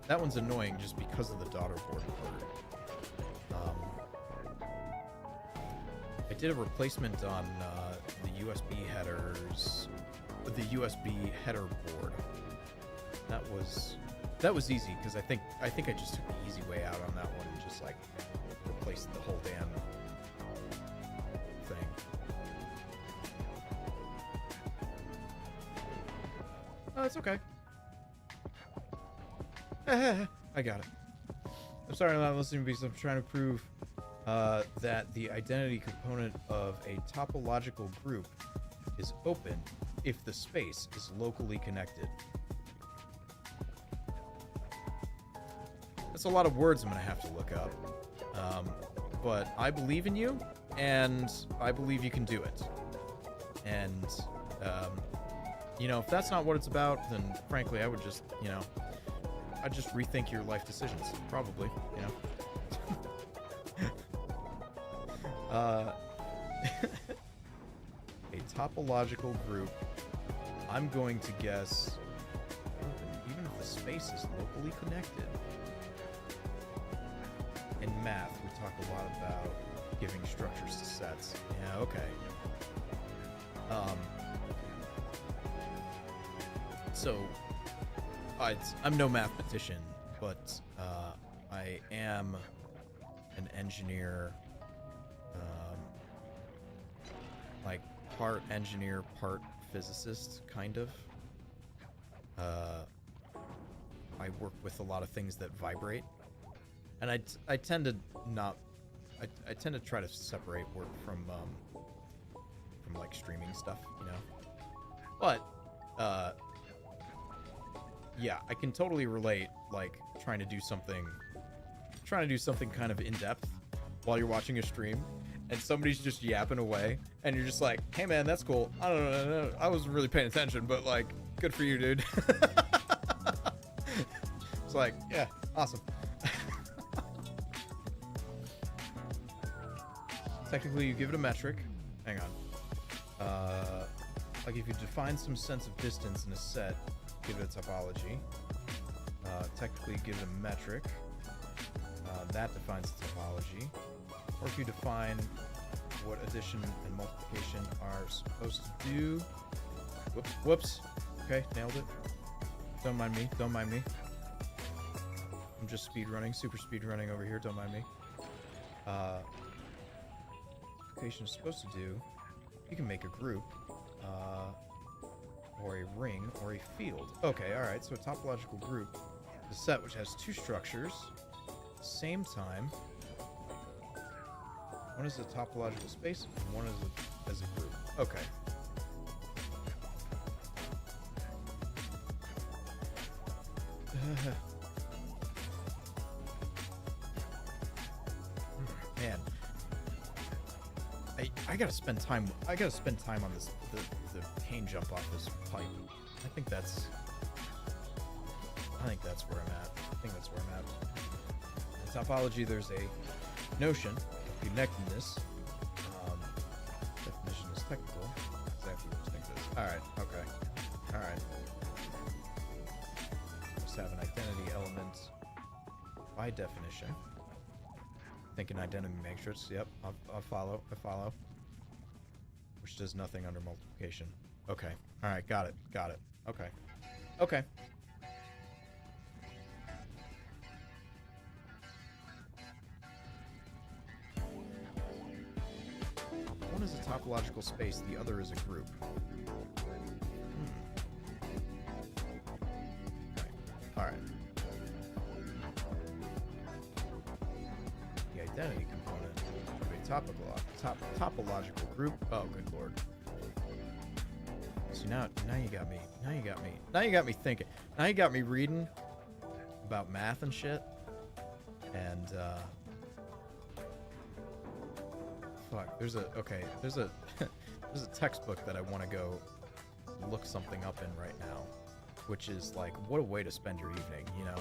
S1: that one's annoying just because of the daughter board part. I did a replacement on the USB headers, the USB header board. That was easy because I think I just took the easy way out on that one and just like replaced the whole damn thing. Oh, it's okay. I got it. I'm sorry I'm not listening because I'm trying to prove that the identity component of a topological group is open if the space is locally connected. That's a lot of words I'm going to have to look up. But I believe in you, and I believe you can do it. And you know, if that's not what it's about, then frankly, I would just, you know, I'd just rethink your life decisions, probably, you know. A topological group. I'm going to guess, even if the space is locally connected. In math, we talk a lot about giving structures to sets. Yeah, okay. So, I'm no mathematician, but I am an engineer, like part engineer, part physicist, kind of. I work with a lot of things that vibrate, and I tend to not. I tend to try to separate work from like streaming stuff, you know. But yeah, I can totally relate, like trying to do something kind of in depth while you're watching a stream, and somebody's just yapping away, and you're just like, "Hey man, that's cool. I don't know, I wasn't really paying attention, but like, good for you, dude." It's like, yeah, awesome. Technically, you give it a metric. Hang on. Like if you define some sense of distance in a set, give it a topology. Technically, give it a metric. That defines the topology. Or if you define what addition and multiplication are supposed to do. Whoops. Okay, nailed it. Don't mind me. I'm just speedrunning, super speedrunning over here. Don't mind me. Multiplication is supposed to do. You can make a group, or a ring, or a field. Okay, alright, so a topological group is a set which has two structures at the same time. One is a topological space, and one is as a group. Okay. Man. I gotta spend time on this the pain jump off this pipe. I think that's where I'm at. In topology, there's a notion of connectedness. Definition is technical. Exactly what this thing is. Alright, okay. Alright. Just have an identity element by definition. Thinking identity matrix. Yep, I follow. Which does nothing under multiplication. Okay. Alright, got it. Okay. One is a topological space, the other is a group. Alright. The identity component of a topological group. Oh, good lord. See, now you got me thinking. Now you got me reading about math and shit. And fuck, there's a there's a textbook that I want to go look something up in right now, which is like, what a way to spend your evening, you know.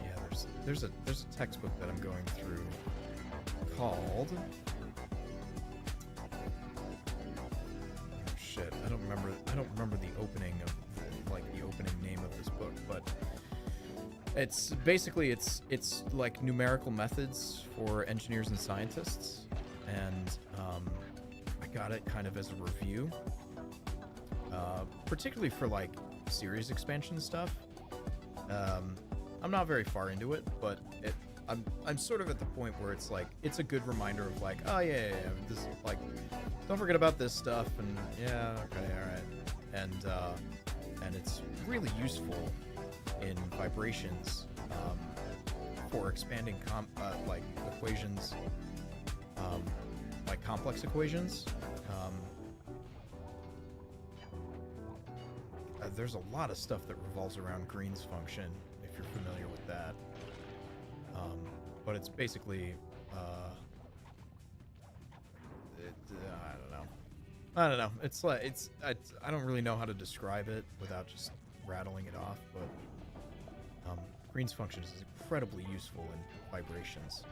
S1: Yeah, there's a textbook that I'm going through called, oh shit, I don't remember the opening of the opening name of this book, but it's basically it's like numerical methods for engineers and scientists, and I got it kind of as a review, particularly for like series expansion stuff. I'm not very far into it, but I'm sort of at the point where it's like, it's a good reminder of like, oh yeah, this is like, don't forget about this stuff, and yeah, okay, all right, and it's really useful in vibrations for expanding like equations, like complex equations. There's a lot of stuff that revolves around Green's function, if you're familiar with that. But it's basically I don't know. It's like I don't really know how to describe it without just rattling it off, but Green's functions is incredibly useful in vibrations.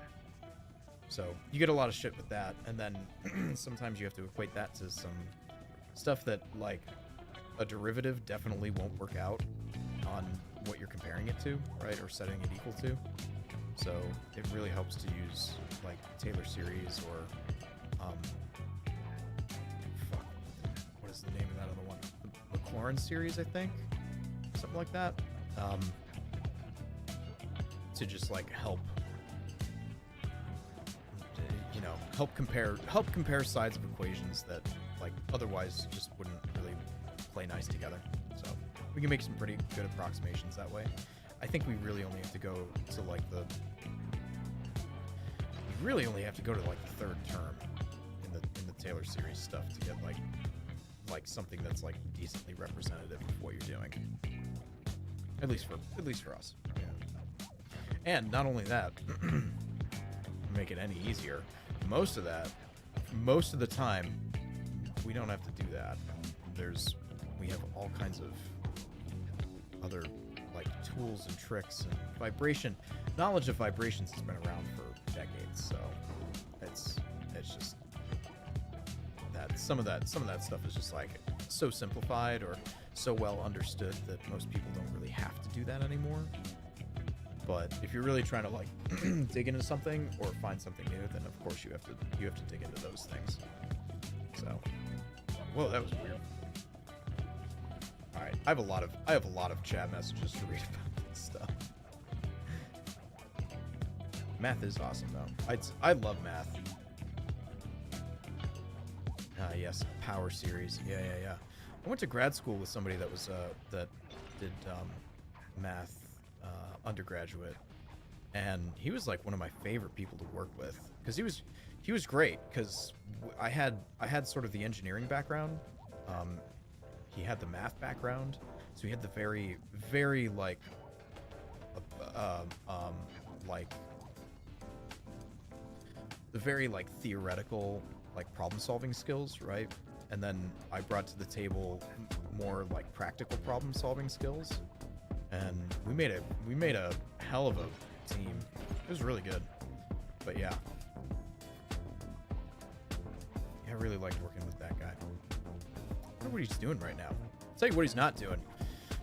S1: So you get a lot of shit with that, and then sometimes you have to equate that to some stuff that, like, a derivative definitely won't work out on what you're comparing it to, right, or setting it equal to. So it really helps to use, like, Taylor series or what is the name of that other one? The Maclaurin series, I think, something like that, to just, like, help, you know, help compare sides of equations that, like, otherwise just wouldn't really play nice together. So we can make some pretty good approximations that way. I think we really only have to go to, like, the third term in the Taylor series stuff to get like something that's, like, decently representative of what you're doing. At least for us. Yeah. And not only that, make it any easier. Most of the time, we don't have to do that. We have all kinds of other, like, tools and tricks and vibration. Knowledge of vibrations has been around for decades, so it's just that some of that stuff is just, like, so simplified or so well understood that most people don't really have to do that anymore. But if you're really trying to, like, dig into something or find something new, then of course you have to dig into those things. So, whoa, that was weird. All right, I have a lot of chat messages to read about this stuff. Math is awesome, though. I love math. Yes, Power Series. Yeah. I went to grad school with somebody that was that did math undergraduate, and he was, like, one of my favorite people to work with because he was great because I had sort of the engineering background. He had the math background, so he had the very, very, like, the very, like, theoretical, like, problem-solving skills, right? And then I brought to the table more, like, practical problem-solving skills, and we made a hell of a team. It was really good, but yeah, I really liked working with that guy. I wonder what he's doing right now. I'll tell you what he's not doing.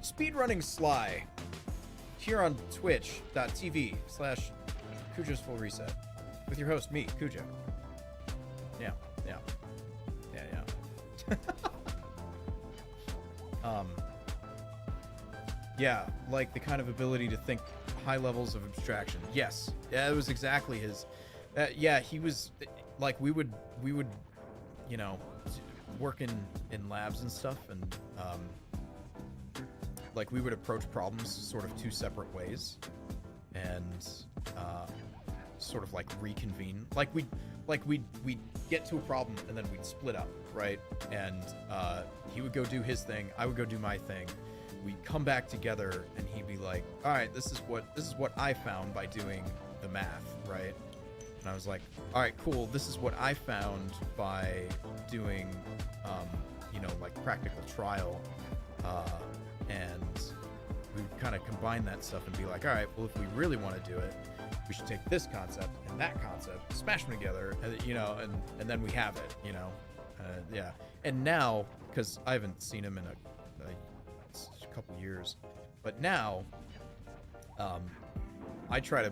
S1: Speedrunning Sly here on twitch.tv/KujosFullReset with your host, me, Kujo. Yeah. Yeah, like, the kind of ability to think high levels of abstraction. Yes, yeah, it was exactly his. Yeah, he was, like, we would, you know, work in labs and stuff, and like, we would approach problems sort of two separate ways, and sort of, like, reconvene. We'd get to a problem and then we'd split up, right? And he would go do his thing, I would go do my thing. We'd come back together and he'd be like, all right, this is what I found by doing the math, right? And I was like, all right, cool, this is what I found by doing you know, like, practical trial, and we would kind of combine that stuff and be like, all right, well, if we really want to do it, we should take this concept and that concept, smash them together, and, you know, and then we have it, you know. Yeah. And now, because I haven't seen him in a couple years, but now I try to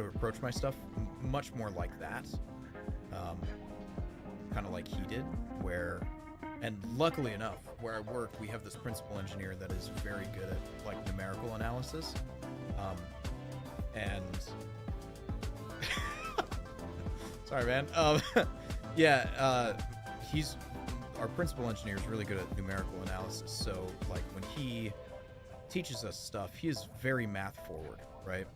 S1: approach my stuff much more like that, kind of like he did, where, and luckily enough, where I work, we have this principal engineer that is very good at, like, numerical analysis, and sorry, man. Yeah, he's, our principal engineer is really good at numerical analysis. So, like, when he teaches us stuff, he is very math forward, right?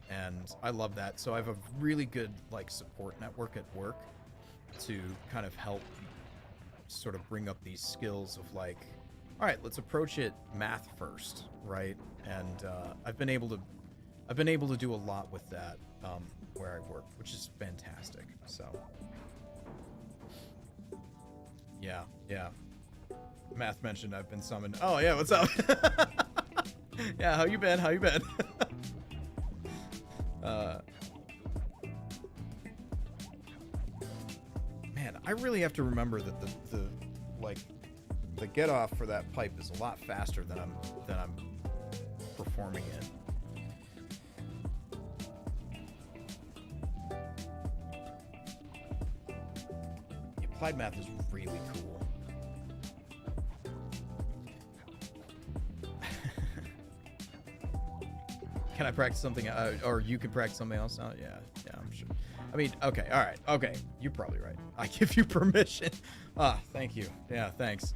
S1: And I love that. So I have a really good, like, support network at work to kind of help sort of bring up these skills of, like, all right, let's approach it math first, right? And I've been able to do a lot with that where I work, which is fantastic. So Yeah, yeah. Math mentioned I've been summoned. Oh yeah, what's up? Yeah, how you been? How you been? Man, I really have to remember that the get off for that pipe is a lot faster than I'm performing it. The applied math is really cool. Can I practice something, or you can practice something else? Oh, yeah, I'm sure. I mean, okay, all right, okay, you're probably right. I give you permission. Ah, thank you. Yeah, thanks.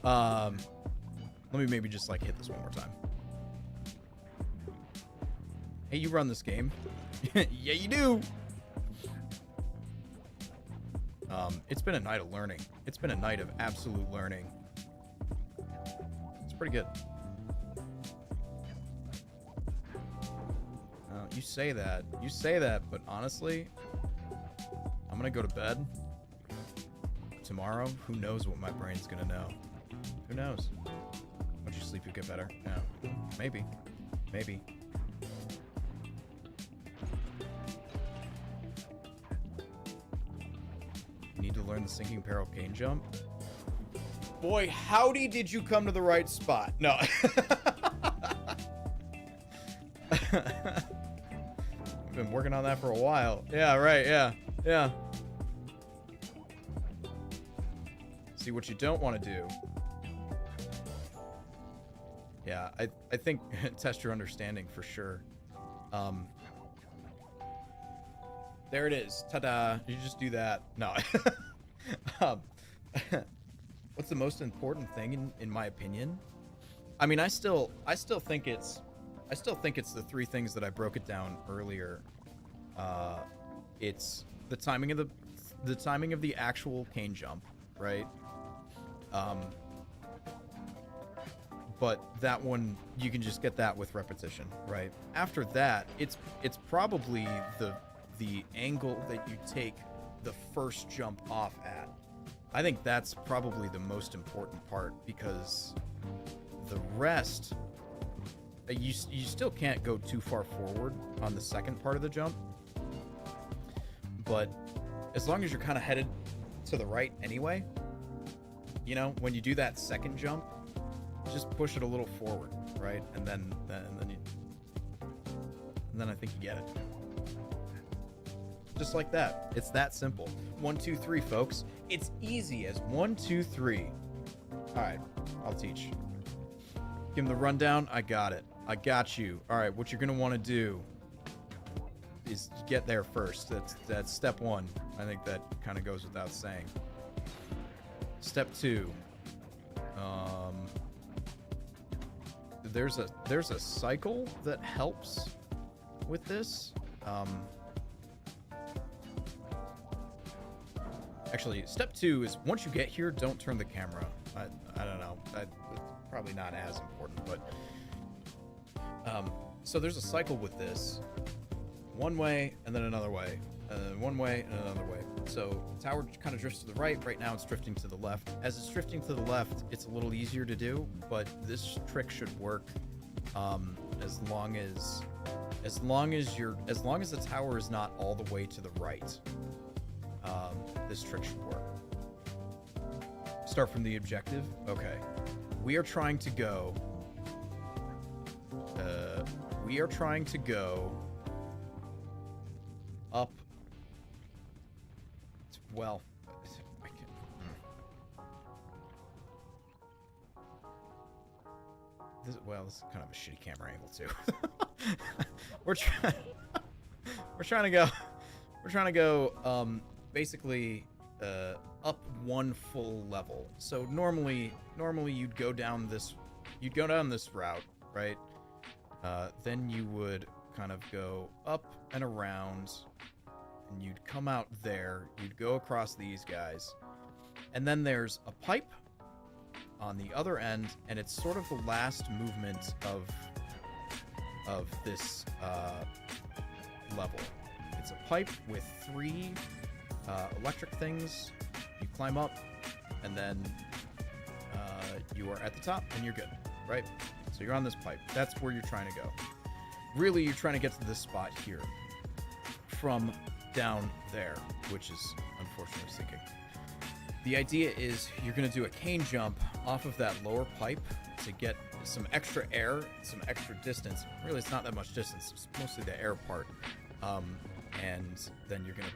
S1: Let me maybe just like hit this one more time. Hey, you run this game. Yeah, you do. It's been a night of learning. It's been a night of absolute learning. It's pretty good. You say that, but honestly, I'm gonna go to bed tomorrow. Who knows what my brain's gonna know? Who knows? Once you sleep, you get better. Yeah, maybe. You need to learn the sinking peril cane jump. Boy, howdy, did you come to the right spot? No. Been working on that for a while. Yeah, right, yeah. See, what you don't want to do. Yeah, I think test your understanding for sure. There it is. Ta-da. You just do that. No. What's the most important thing in my opinion? I mean, I still think it's the three things that I broke it down earlier. It's the timing of the actual cane jump, right? But that one, you can just get that with repetition, right? After that, it's probably the angle that you take the first jump off at. I think that's probably the most important part, because the rest, you still can't go too far forward on the second part of the jump, but as long as you're kind of headed to the right anyway, you know, when you do that second jump, just push it a little forward, right? And then I think you get it. Just like that. It's that simple. 1, 2, 3, folks. It's easy as 1, 2, 3. All right, I'll teach. Give him the rundown. I got it. I got you. All right, what you're gonna want to do is get there first. That's step 1. I think that kind of goes without saying. Step 2. There's a cycle that helps with this. Actually, step 2 is once you get here, don't turn the camera. I don't know. It's probably not as important, but so there's a cycle with this. One way and then another way, and then one way and another way. So the tower kind of drifts to the right. Right now it's drifting to the left. As it's drifting to the left, it's a little easier to do, but this trick should work as long as the tower is not all the way to the right. This trick should work. Start from the objective. Okay. We are trying to go up. Well, I can, this is kind of a shitty camera angle too. we're trying to go basically up one full level. So normally you'd go down this route, right? Then you would kind of go up and around, and you'd come out there, you'd go across these guys, and then there's a pipe on the other end, and it's sort of the last movement of this level. It's a pipe with 3 electric things. You climb up, and then you are at the top, and you're good, right? So you're on this pipe. That's where you're trying to go. Really, you're trying to get to this spot here from down there, which is unfortunately sinking. The idea is you're going to do a cane jump off of that lower pipe to get some extra air, some extra distance. Really, it's not that much distance. It's mostly the air part. And then you're going to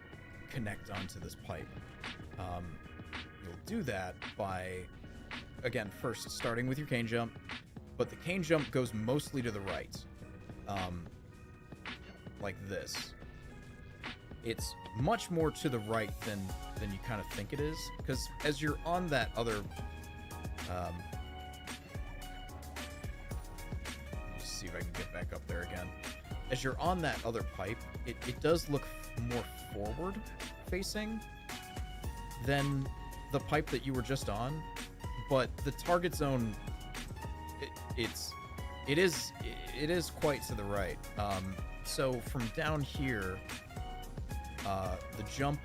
S1: connect onto this pipe. You'll do that by, again, first starting with your cane jump, but the cane jump goes mostly to the right, like this. It's much more to the right than you kind of think it is, because as you're on that other, let's see if I can get back up there again. As you're on that other pipe, it does look more forward facing than the pipe that you were just on, but the target zone, it is quite to the right. So from down here, the jump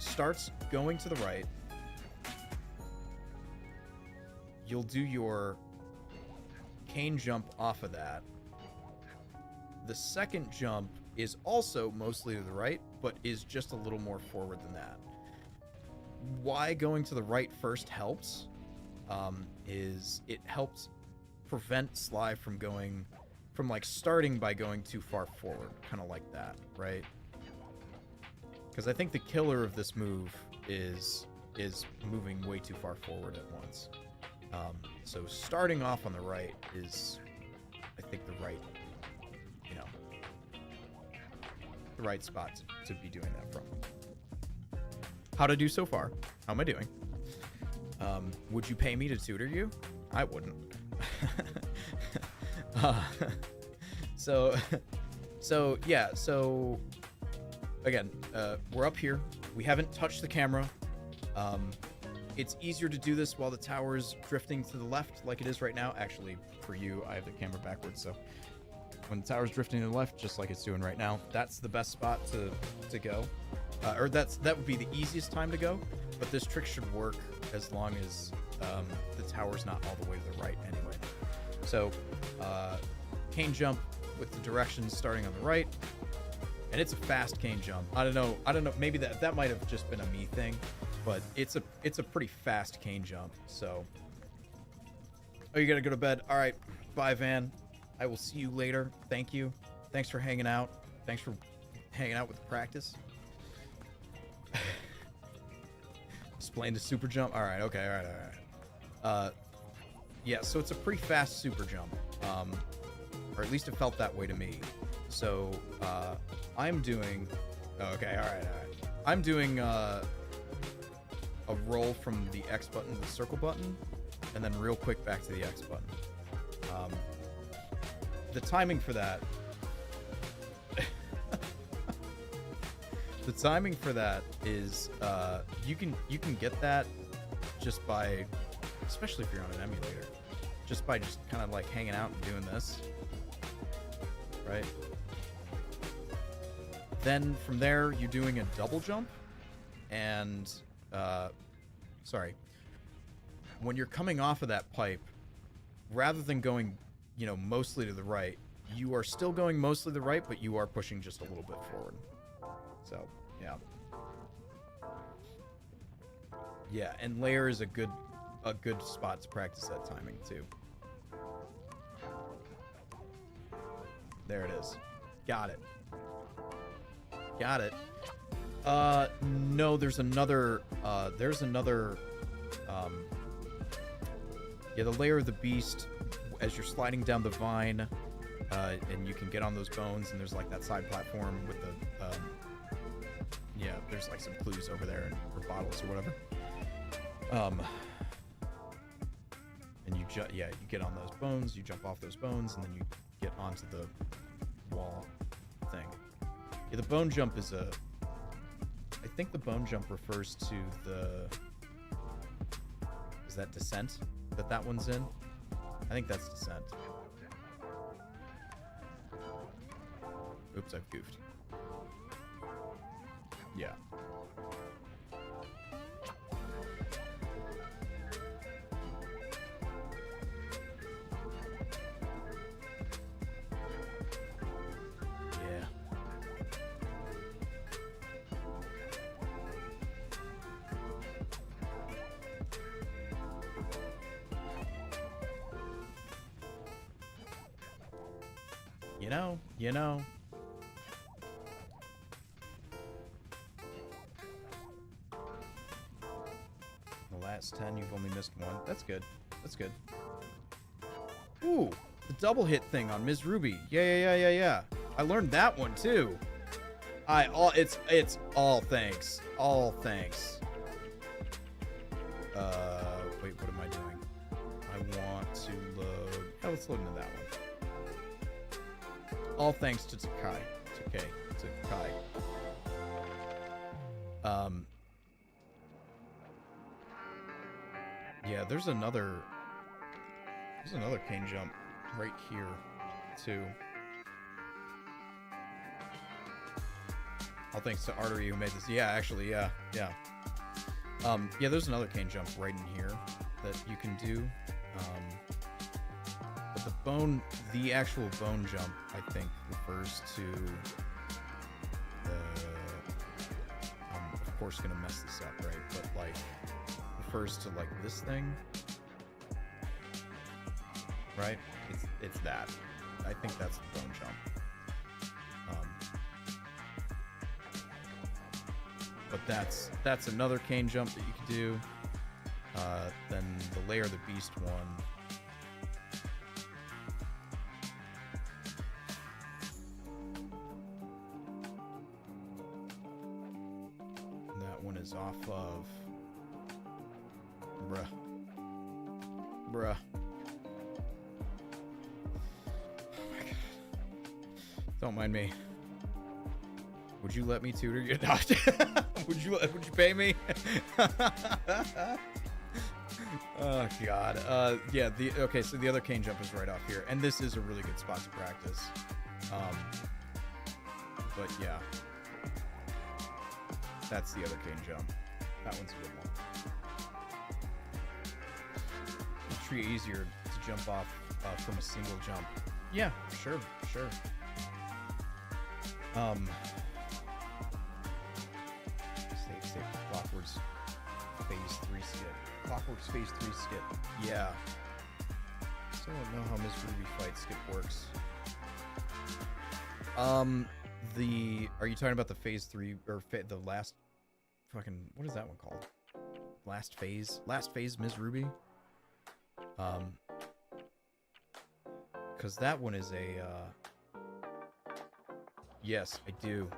S1: starts going to the right. You'll do your cane jump off of that. The second jump is also mostly to the right, but is just a little more forward than that. Why going to the right first helps is it helps prevent Sly from starting by going too far forward, kind of like that, right? Because I think the killer of this move is moving way too far forward at once. So starting off on the right is, I think, the right spot to be doing that from. How'd I do so far? How am I doing? Would you pay me to tutor you? I wouldn't. So again, we're up here. We haven't touched the camera. It's easier to do this while the tower is drifting to the left like it is right now. Actually, for you, I have the camera backwards, so when the tower's drifting to the left, just like it's doing right now, that's the best spot to go. Or that would be the easiest time to go, but this trick should work as long as the tower's not all the way to the right anyway. So, cane jump with the directions starting on the right, and it's a fast cane jump. I don't know, maybe that might have just been a me thing, but it's a pretty fast cane jump. So, oh, you gotta go to bed. All right, bye, Van. I will see you later. Thank you. Thanks for hanging out. Thanks for hanging out with the practice. Explain the super jump. All right. Okay. All right. Yeah. So it's a pretty fast super jump, or at least it felt that way to me. So I'm doing. Okay. All right. I'm doing a roll from the X button to the circle button, and then real quick back to the X button. The timing for that. The timing for that is you can get that just by, especially if you're on an emulator, just by kind of like hanging out and doing this, right? Then from there you're doing a double jump, and when you're coming off of that pipe, rather than going mostly to the right, you are still going mostly to the right, but you are pushing just a little bit forward. So, yeah, and layer is a good spot to practice that timing too. There it is. Got it. No, there's another the layer of the beast as you're sliding down the vine, and you can get on those bones, and there's like that side platform with the there's like some clues over there, or bottles or whatever. And you get on those bones, you jump off those bones, and then you get onto the wall thing. Yeah, the bone jump is I think the bone jump refers to is that descent that one's in? I think that's descent. Oops, I've goofed. Yeah. You know. The last 10, you've only missed one. That's good. That's good. Ooh, the double hit thing on Ms. Ruby. Yeah. I learned that one too. It's all thanks. All thanks. Wait, what am I doing? I want to load. Yeah, let's load into that one. All thanks to Takai. Takai. Yeah, there's another cane jump right here too. All thanks to Artery who made this. Yeah, actually, yeah. Yeah, there's another cane jump right in here that you can do. But the actual bone jump, I think, refers to the, I'm of course gonna mess this up, right? But like, refers to like this thing, right? It's that. I think that's the bone jump. But that's another cane jump that you can do. Then the Lair of the Beast one. And that one is off of Bruh. Oh my god. Don't mind me. Would you let me tutor you? Would you pay me? Oh god. Yeah, so the other cane jump is right off here, and this is a really good spot to practice. But yeah. That's the other cane jump. That one's a good one. It's pretty easier to jump off from a single jump. Yeah, sure. Save Clockwork's Phase 3 skit. Clockwork's Phase 3 skit. Yeah. Still don't know how Ms. Ruby Fight skit works. Are you talking about the Phase 3 or the last fucking, what is that one called? Last phase Ms. Ruby? Cause that one is a yes, I do.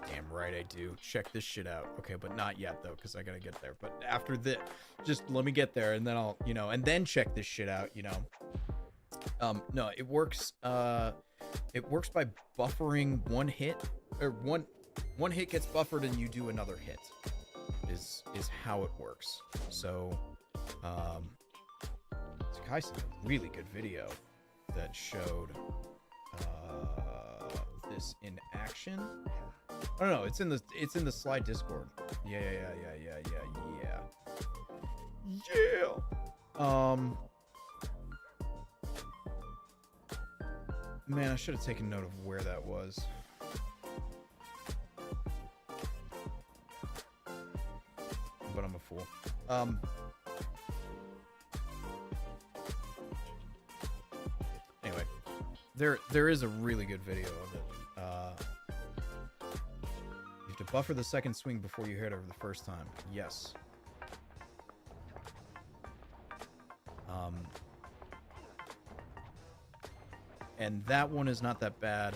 S1: Damn right I do. Check this shit out. Okay, but not yet though, because I gotta get there. But after this, just let me get there and then I'll, and then check this shit out, No, it works by buffering one hit, or one hit gets buffered and you do another hit. Is how it works. So Takai sent a really good video that showed this in action. Oh no, it's in the slide Discord. Yeah. Man, I should have taken note of where that was. But I'm a fool. Anyway, there is a really good video of it. You have to buffer the second swing before you hit over the first time. Yes. And that one is not that bad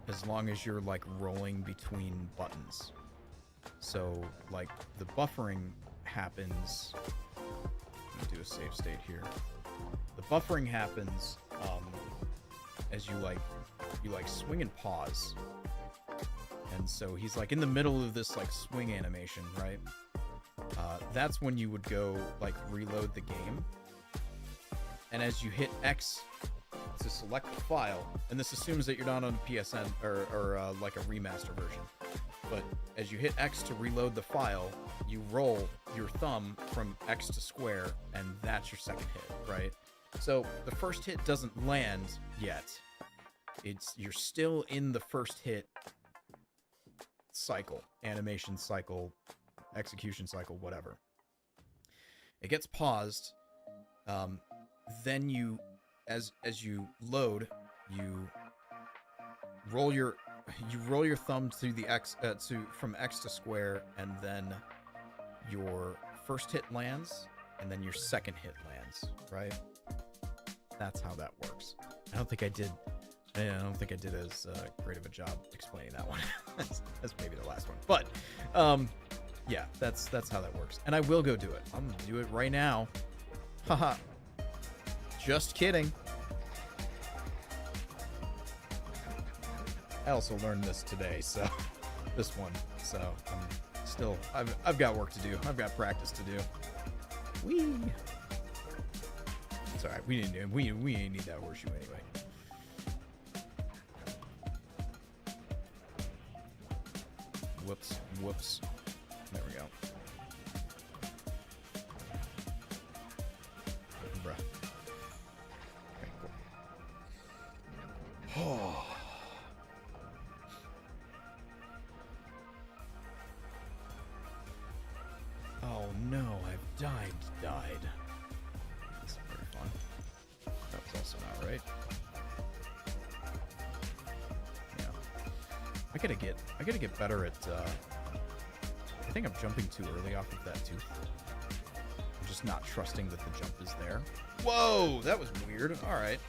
S1: as long as you're like rolling between buttons. So like the buffering happens. Let me do a save state here. The buffering happens as you swing and pause. And so he's like in the middle of this like swing animation, right? That's when you would go like reload the game. And as you hit X to select the file, and this assumes that you're not on PSN or like a remaster version, but as you hit X to reload the file, you roll your thumb from X to square, and that's your second hit, right? So the first hit doesn't land yet. You're still in the first hit cycle, animation cycle, execution cycle, whatever. It gets paused. Then you, as you load, you you roll your thumb to the X from X to square, and then your first hit lands, and then your second hit lands, right? That's how that works. I don't think I did as great of a job explaining that one as maybe the last one. But yeah, that's how that works. And I will go do it. I'm gonna do it right now. Haha. Just kidding. I also learned this today, so this one. So I've got work to do. I've got practice to do. Whee! It's alright. We ain't need that horseshoe anyway. Whoops. There we go. Bruh. Okay, cool. Oh. Oh no, I've died. That's pretty fun. That was also not right. Yeah. I gotta get better at I think I'm jumping too early off of that tooth. I'm just not trusting that the jump is there. Whoa, that was weird. Alright.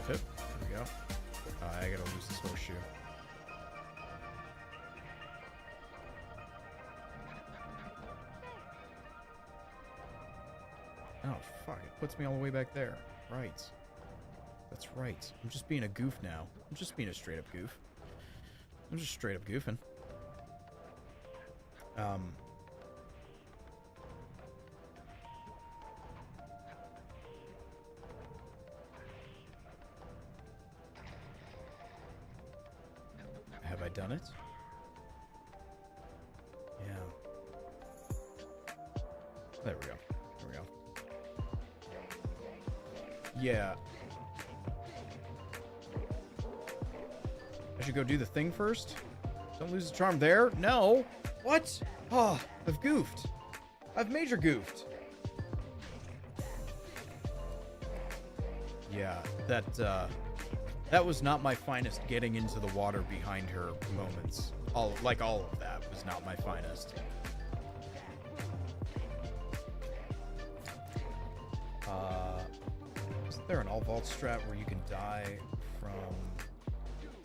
S1: There we go. I gotta lose this horseshoe. Oh, fuck. It puts me all the way back there. Right. That's right. I'm just being a goof now. I'm just being a straight up goof. I'm just straight up goofing. Have I done it? Yeah. There we go. There we go. Yeah. I should go do the thing first? Don't lose the charm there? No! What? Oh, I've goofed. I've major goofed. Yeah, that was not my finest getting into the water behind her moments. All of that was not my finest. Isn't there an all vault strat where you can die from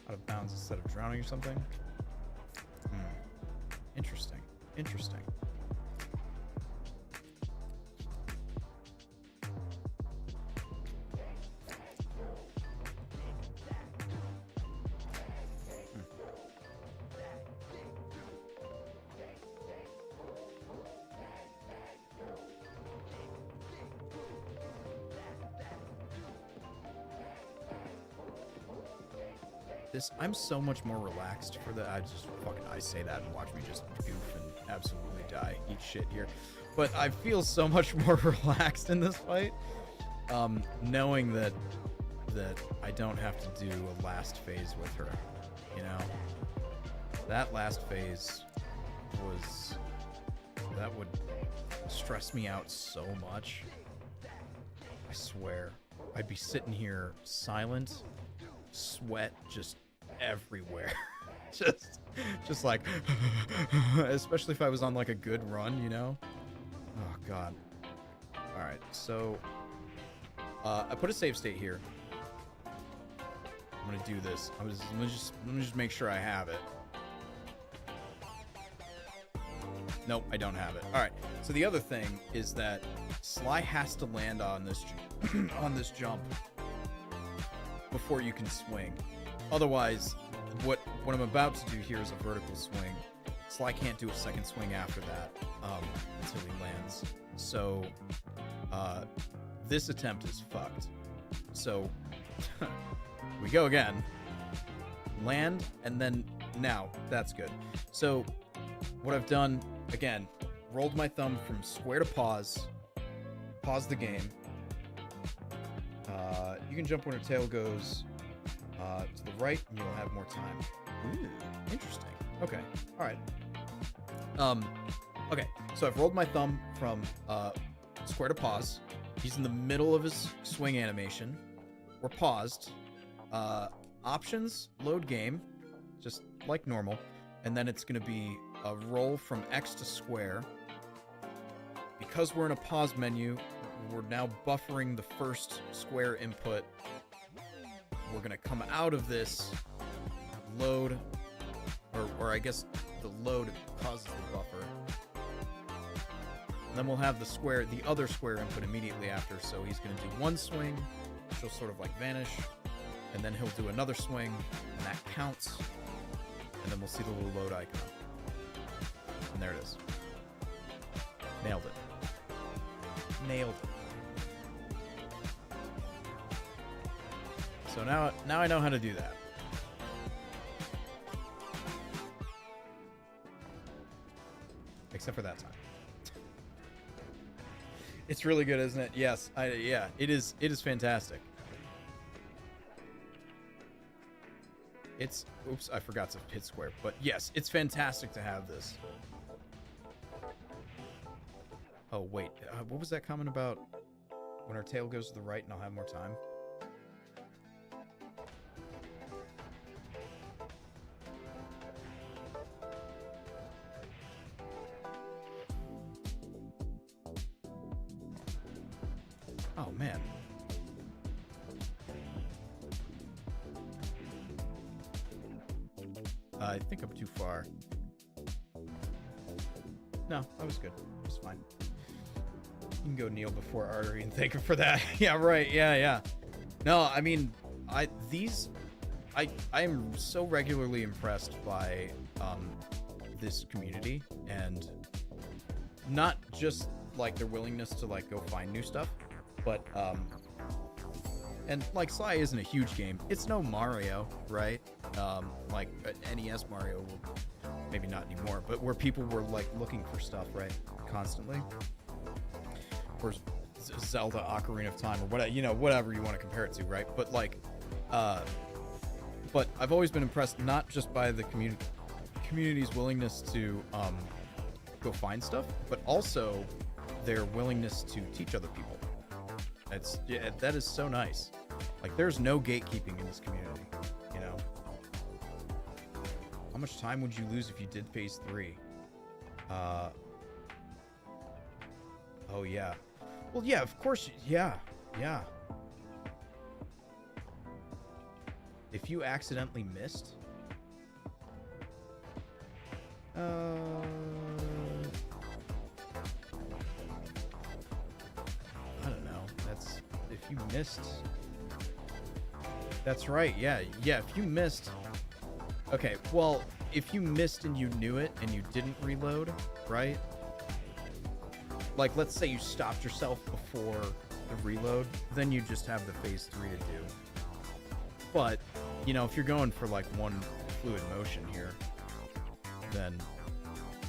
S1: out of bounds instead of drowning or something? Interesting. Interesting. I'm so much more relaxed for that. I say that and watch me just goof and absolutely die, eat shit here. But I feel so much more relaxed in this fight, knowing that I don't have to do a last phase with her. You know, that last phase that would stress me out so much. I swear, I'd be sitting here silent, sweat just everywhere. just like especially if I was on like a good run, you know. Oh god. All right, so I put a save state here. I'm gonna do this. Let me just make sure I have it. Nope, I don't have it. All right, so the other thing is that Sly has to land on this on this jump before you can swing. Otherwise, what I'm about to do here is a vertical swing. Sly can't do a second swing after that until he lands. So this attempt is fucked. So we go again. Land, and then now that's good. So what I've done, again, rolled my thumb from square to pause the game. You can jump when her tail goes to the right, and you'll have more time. Ooh, interesting. Okay, all right. Okay, so I've rolled my thumb from square to pause. He's in the middle of his swing animation. We're paused. Options, load game, just like normal. And then it's going to be a roll from X to square. Because we're in a pause menu, we're now buffering the first square input. We're going to come out of this load, or I guess the load causes the buffer. And then we'll have the other square input immediately after. So he's going to do one swing, which will sort of like vanish. And then he'll do another swing, and that counts. And then we'll see the little load icon. And there it is. Nailed it. Nailed it. So now I know how to do that. Except for that time. It's really good, isn't it? Yes. Yeah, it is fantastic. It's, oops, I forgot to hit square. But yes, it's fantastic to have this. Oh, wait. What was that comment about when our tail goes to the right and I'll have more time? Oh, man. I think I'm too far. No, that was good. It was fine. You can go kneel before artery and thank him for that. Yeah, right. Yeah. No, I mean, I am so regularly impressed by this community, and not just like their willingness to like go find new stuff, but and like Sly isn't a huge game. It's no Mario, right? Like NES Mario, maybe not anymore, but where people were like looking for stuff, right, constantly. Or Zelda Ocarina of Time, or whatever, you know, whatever you want to compare it to, right? But like, but I've always been impressed not just by the community's willingness to go find stuff, but also their willingness to teach other people. That is so nice. Like, there's no gatekeeping in this community, you know. How much time would you lose if you did phase 3? Oh yeah. Well, yeah, of course. Yeah. If you accidentally missed, I don't know. That's if you missed. That's right. Yeah. If you missed. Okay. Well, if you missed and you knew it and you didn't reload, right? Like, let's say you stopped yourself before the reload, then you just have the phase 3 to do. But, you know, if you're going for like one fluid motion here, then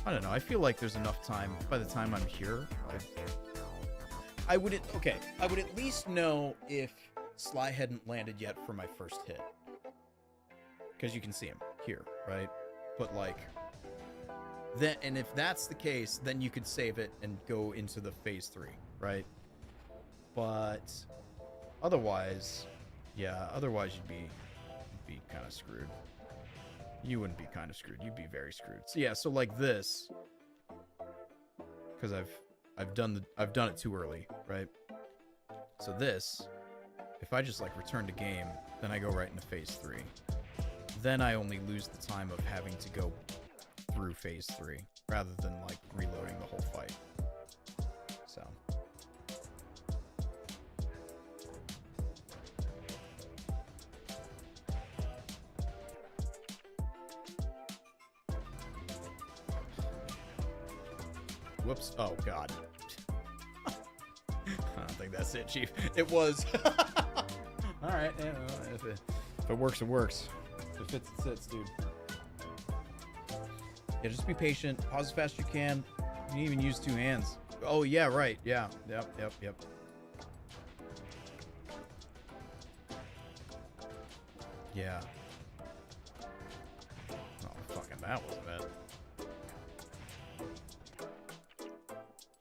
S1: I don't know. I feel like there's enough time by the time I'm here. I would at least know if Sly hadn't landed yet for my first hit. Because you can see him here, right? But like, then, and if that's the case, then you could save it and go into the phase 3, right? But otherwise, yeah, otherwise you'd be kind of screwed. You wouldn't be kind of screwed. You'd be very screwed. So yeah, so like this, because I've done it too early, right? So this, if I just like return to game, then I go right into phase 3. Then I only lose the time of having to go through phase 3 rather than like reloading the whole fight. So whoops. Oh god. I don't think that's it, Chief. It was. All right, yeah, well, if it works, it works. If it fits, it sits, dude. Yeah, just be patient. Pause as fast as you can. You can even use 2 hands. Oh, yeah, right. Yeah. Yep. Yeah. Oh, fucking that was bad.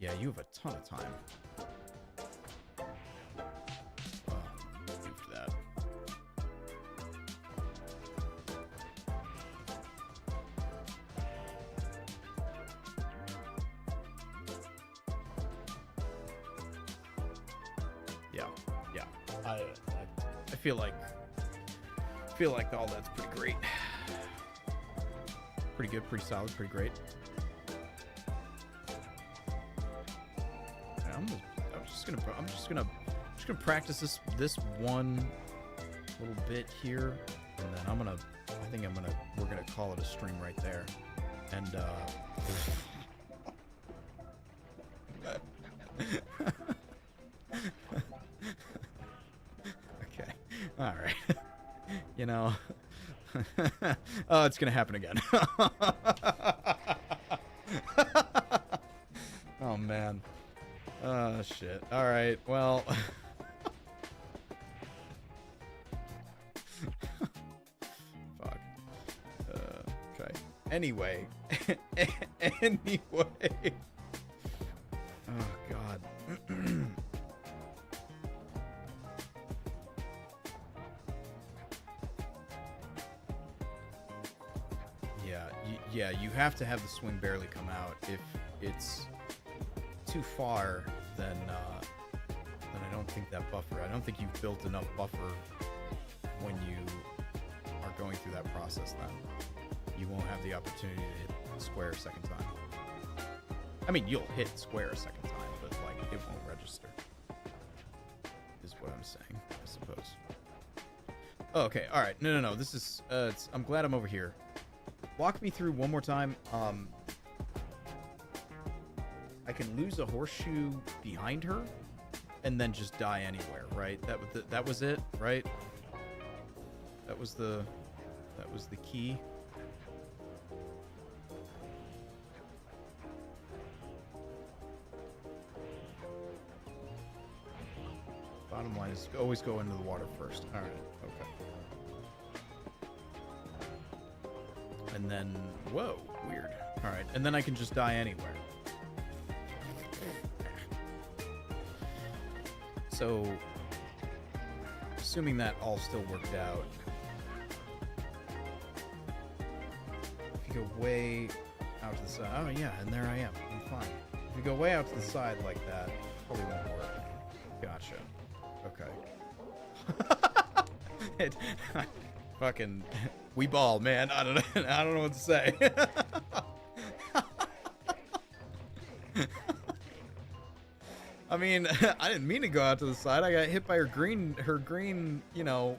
S1: Yeah, you have a ton of time. Oh, for that. Yeah. I feel like all that's pretty great. Pretty good, pretty solid, pretty great. I'm just gonna practice this one little bit here, and then we're gonna call it a stream right there. And okay, all right. You know, oh, it's gonna happen again. Oh man. Oh shit. All right. Well. Fuck. Okay. Anyway. Anyway. Oh god. Yeah, you have to have the swing barely come out. If it's too far, then I don't think that buffer. I don't think you've built enough buffer when you are going through that process. Then you won't have the opportunity to hit square a second time. I mean, you'll hit square a second time, but like it won't register. Is what I'm saying, I suppose. Oh, okay, all right. No. This is. I'm glad I'm over here. Walk me through one more time. I can lose a horseshoe behind her, and then just die anywhere, right? That was it, right? That was the key. Bottom line is always go into the water first. All right, okay. And then, whoa, weird. All right, and then I can just die anywhere. So, assuming that all still worked out, if you go way out to the side, oh yeah, and there I am, I'm fine. If you go way out to the side like that, probably won't work. Gotcha. Okay. Fucking, we ball, man. I don't know what to say. I mean, I didn't mean to go out to the side. I got hit by her green, you know,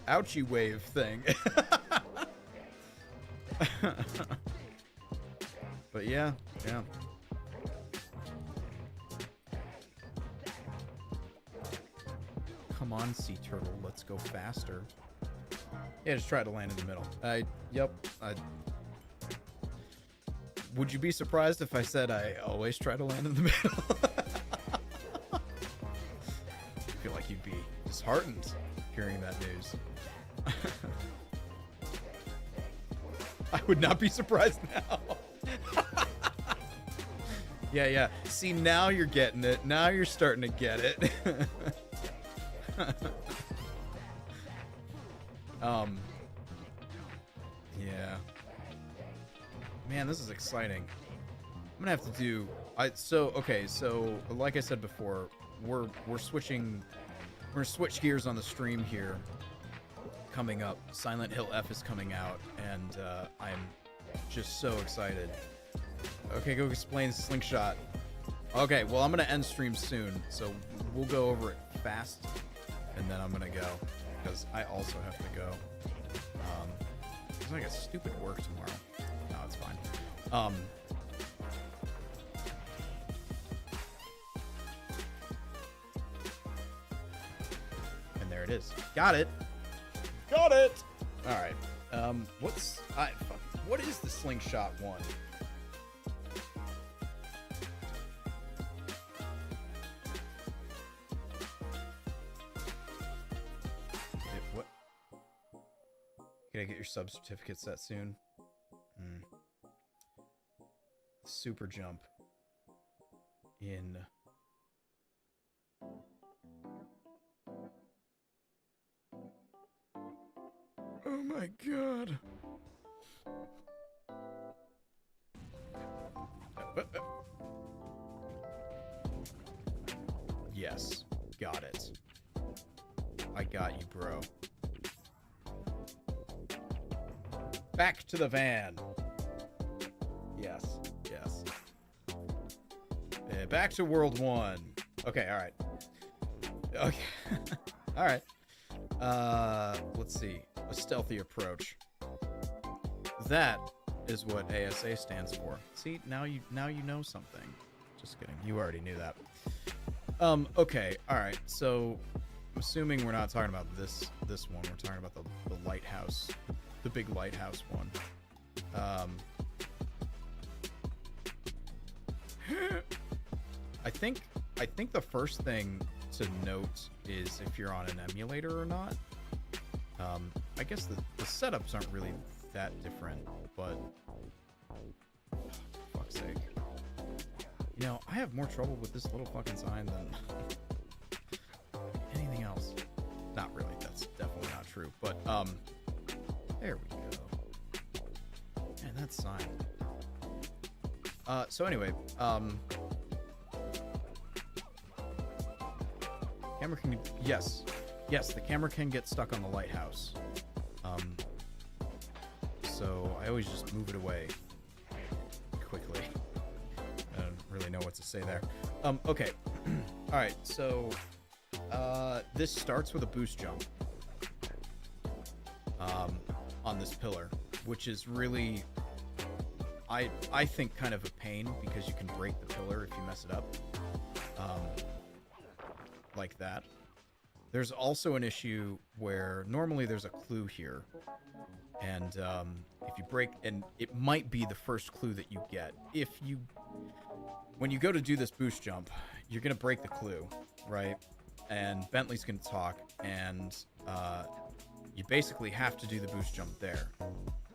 S1: ouchie wave thing. But yeah. Come on, sea turtle, let's go faster. Yeah, just try to land in the middle. Would you be surprised if I said I always try to land in the middle? I feel like you'd be disheartened hearing that news. I would not be surprised now. Yeah. See, now you're getting it. Now you're starting to get it. Yeah. Man, this is exciting. I'm gonna have to do. So like I said before, we're switching. We're gonna switch gears on the stream here. Coming up, Silent Hill F is coming out, and I'm just so excited. Okay, go explain Slingshot. Okay, well I'm gonna end stream soon, so we'll go over it fast, and then I'm gonna go because I also have to go. It's like a stupid work tomorrow. No, it's fine. And there it is. Got it. Got it. All right. What is the Slingshot one? What? Can I get your sub certificate set soon? Super jump. in. Oh my god. Yes, got it. I got you, bro. Back to the van. Yes, yes. Back to World 1. Okay, alright. Okay. Alright. Let's see. A stealthy approach. That is what ASA stands for. See, now you know something. Just kidding. You already knew that. Okay, alright. So I'm assuming we're not talking about this one. We're talking about the lighthouse. The big lighthouse one. I think the first thing to note is if you're on an emulator or not. I guess the setups aren't really that different, but for fuck's sake. You know, I have more trouble with this little fucking sign than anything else. Not really, that's definitely not true, but there we go. Man, that sign. So anyway, camera can, yes, the camera can get stuck on the lighthouse. So I always just move it away quickly. I don't really know what to say there. Okay. All right. So this starts with a boost jump on this pillar, which is really, I think, kind of a pain because you can break the pillar if you mess it up, like that. There's also an issue where normally there's a clue here, and if you break, and it might be the first clue that you get. When you go to do this boost jump, you're gonna break the clue, right? And Bentley's gonna talk, and you basically have to do the boost jump there.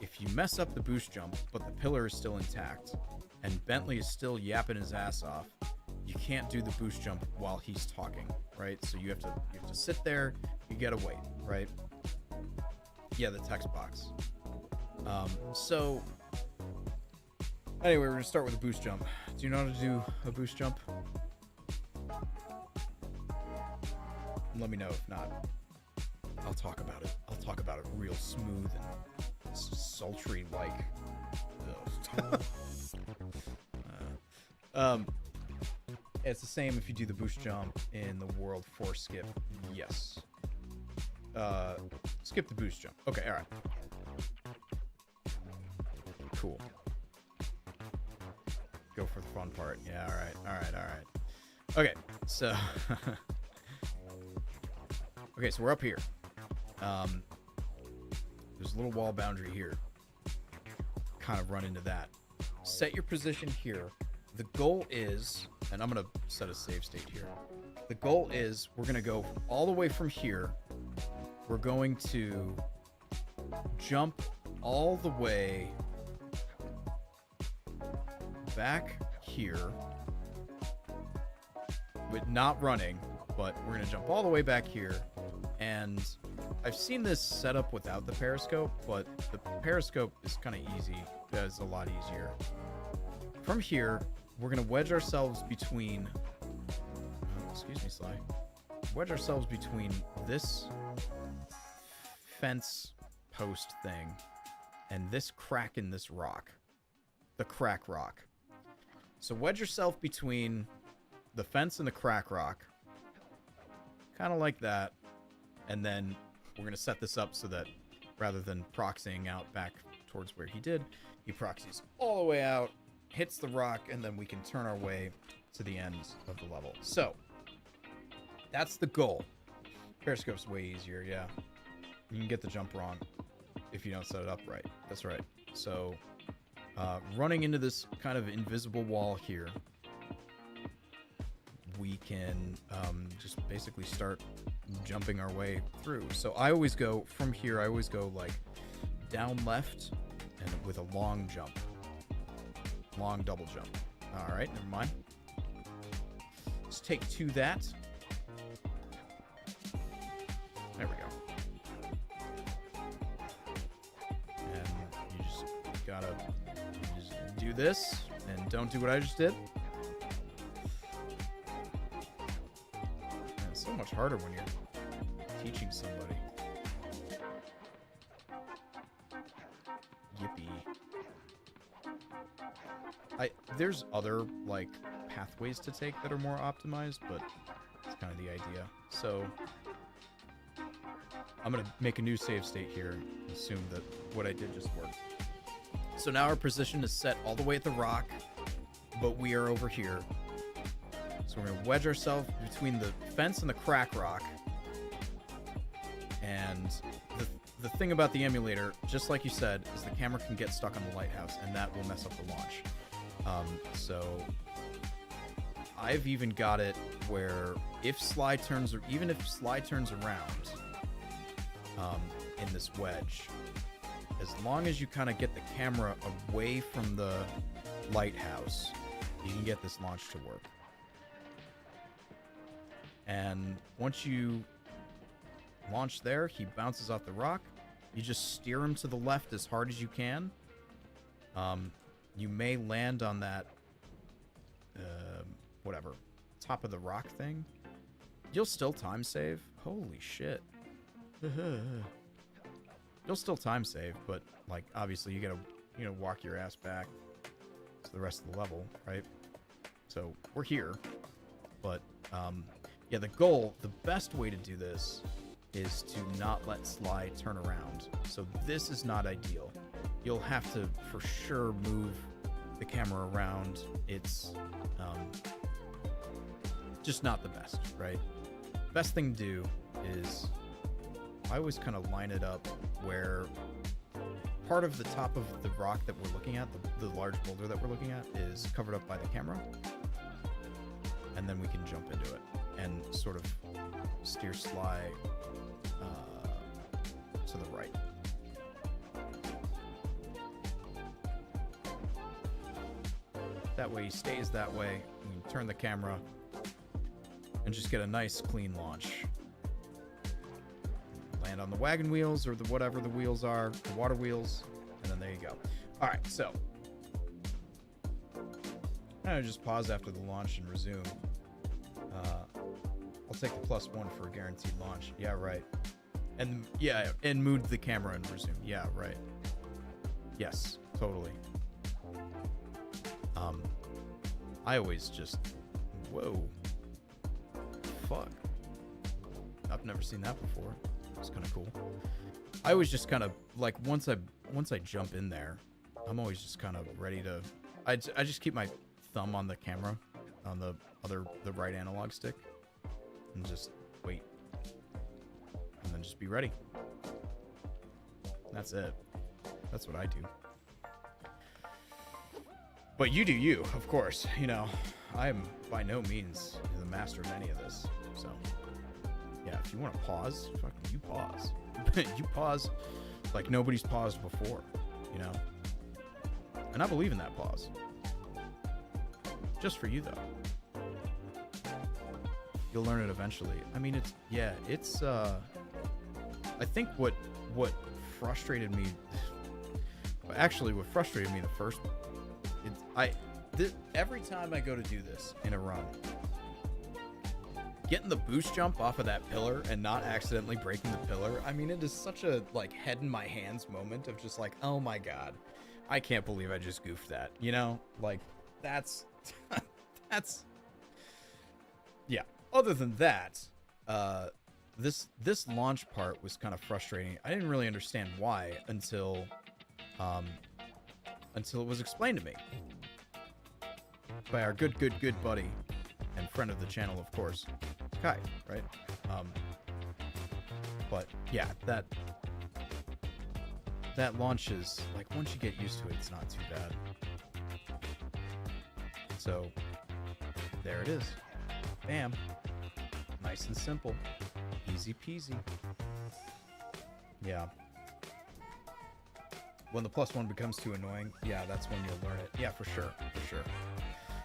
S1: If you mess up the boost jump, but the pillar is still intact, and Bentley is still yapping his ass off, you can't do the boost jump while he's talking, right? So you have to sit there, you gotta wait, right? Yeah, the text box. So anyway, we're gonna start with a boost jump. Do you know how to do a boost jump? Let me know if not. I'll talk about it. I'll talk about it real smooth and sultry like. It's the same if you do the boost jump in the World 4 skip. Yes. Skip the boost jump. Okay, alright. Cool. Go for the fun part. Yeah, alright. Okay, so... okay, so we're up here. There's a little wall boundary here. Kind of run into that. Set your position here. The goal is, and I'm going to set a save state here. The goal is we're going to go all the way from here. We're going to jump all the way back here. With not running, but we're going to jump all the way back here. And I've seen this set up without the periscope, but the periscope is kind of easy. It's a lot easier. From here, we're going to wedge ourselves between... excuse me, Sly. Wedge ourselves between this fence post thing and this crack in this rock. The crack rock. So wedge yourself between the fence and the crack rock. Kind of like that. And then we're going to set this up so that rather than proxying out back towards where he did, he proxies all the way out, hits the rock, and then we can turn our way to the end of the level. So, that's the goal. Periscope's way easier, yeah. You can get the jump wrong if you don't set it up right. That's right. So, running into this kind of invisible wall here, we can just basically start jumping our way through. So I always go from here, I always go like down left and with a long jump. Long double jump. Alright, never mind. take to that. There we go. And you just gotta just do this and don't do what I just did. Man, it's so much harder when you're teaching somebody. Yippee. There's other, like, pathways to take that are more optimized, but it's kind of the idea. So I'm going to make a new save state here and assume that what I did just worked. So now our position is set all the way at the rock, but we are over here. So we're going to wedge ourselves between the fence and the crack rock. And the thing about the emulator, just like you said, is the camera can get stuck on the lighthouse, and that will mess up the launch. So I've even got it where if slide turns, or even if slide turns around in this wedge, as long as you kind of get the camera away from the lighthouse, you can get this launch to work. And once you launch there, he bounces off the rock. You just steer him to the left as hard as you can. You may land on that, whatever, top of the rock thing. You'll still time save. Holy shit. You'll still time save, but, like, obviously you gotta, walk your ass back to the rest of the level, right? So, we're here. But, yeah, the goal, the best way to do this is to not let slide turn around. So this is not ideal. You'll have to, for sure, move the camera around. It's just not the best, right? Best thing to do is I always kind of line it up where part of the top of the rock that we're looking at, the large boulder that we're looking at, is covered up by the camera. And then we can jump into it and sort of steer slide to the right. That way he stays that way. You can turn the camera and just get a nice clean launch. Land on the wagon wheels or the whatever the wheels are, the water wheels, and then there you go. All right, so I just pause after the launch and resume. I'll take the +1 for a guaranteed launch. Yeah, right. And yeah, and move the camera and resume. Yeah, right. Yes, totally. I always just, whoa, fuck. I've never seen that before. It's kind of cool. I always just kind of like once I jump in there, I'm always just kind of ready to. I just keep my thumb on the camera, on the right analog stick, and just wait, and then just be ready. That's it. That's what I do. But you do you, of course. I am by no means the master of any of this. So, yeah, if you want to pause, fucking you pause. You pause like nobody's paused before, And I believe in that pause. Just for you, though. You'll learn it eventually. I mean, it's I think what frustrated me, actually what frustrated me the first, every time I go to do this in a run, getting the boost jump off of that pillar and not accidentally breaking the pillar, I mean, it is such a, like, head in my hands moment of just like, oh my god, I can't believe I just goofed that, Like, that's, yeah. Other than that, this launch part was kind of frustrating. I didn't really understand why until it was explained to me by our good buddy and friend of the channel, of course, Kai, right? But yeah, that launch is, like, once you get used to it, it's not too bad. So there it is. Bam. Nice and simple. Easy peasy. Yeah. When the +1 becomes too annoying, yeah, that's when you'll learn it. Yeah, for sure.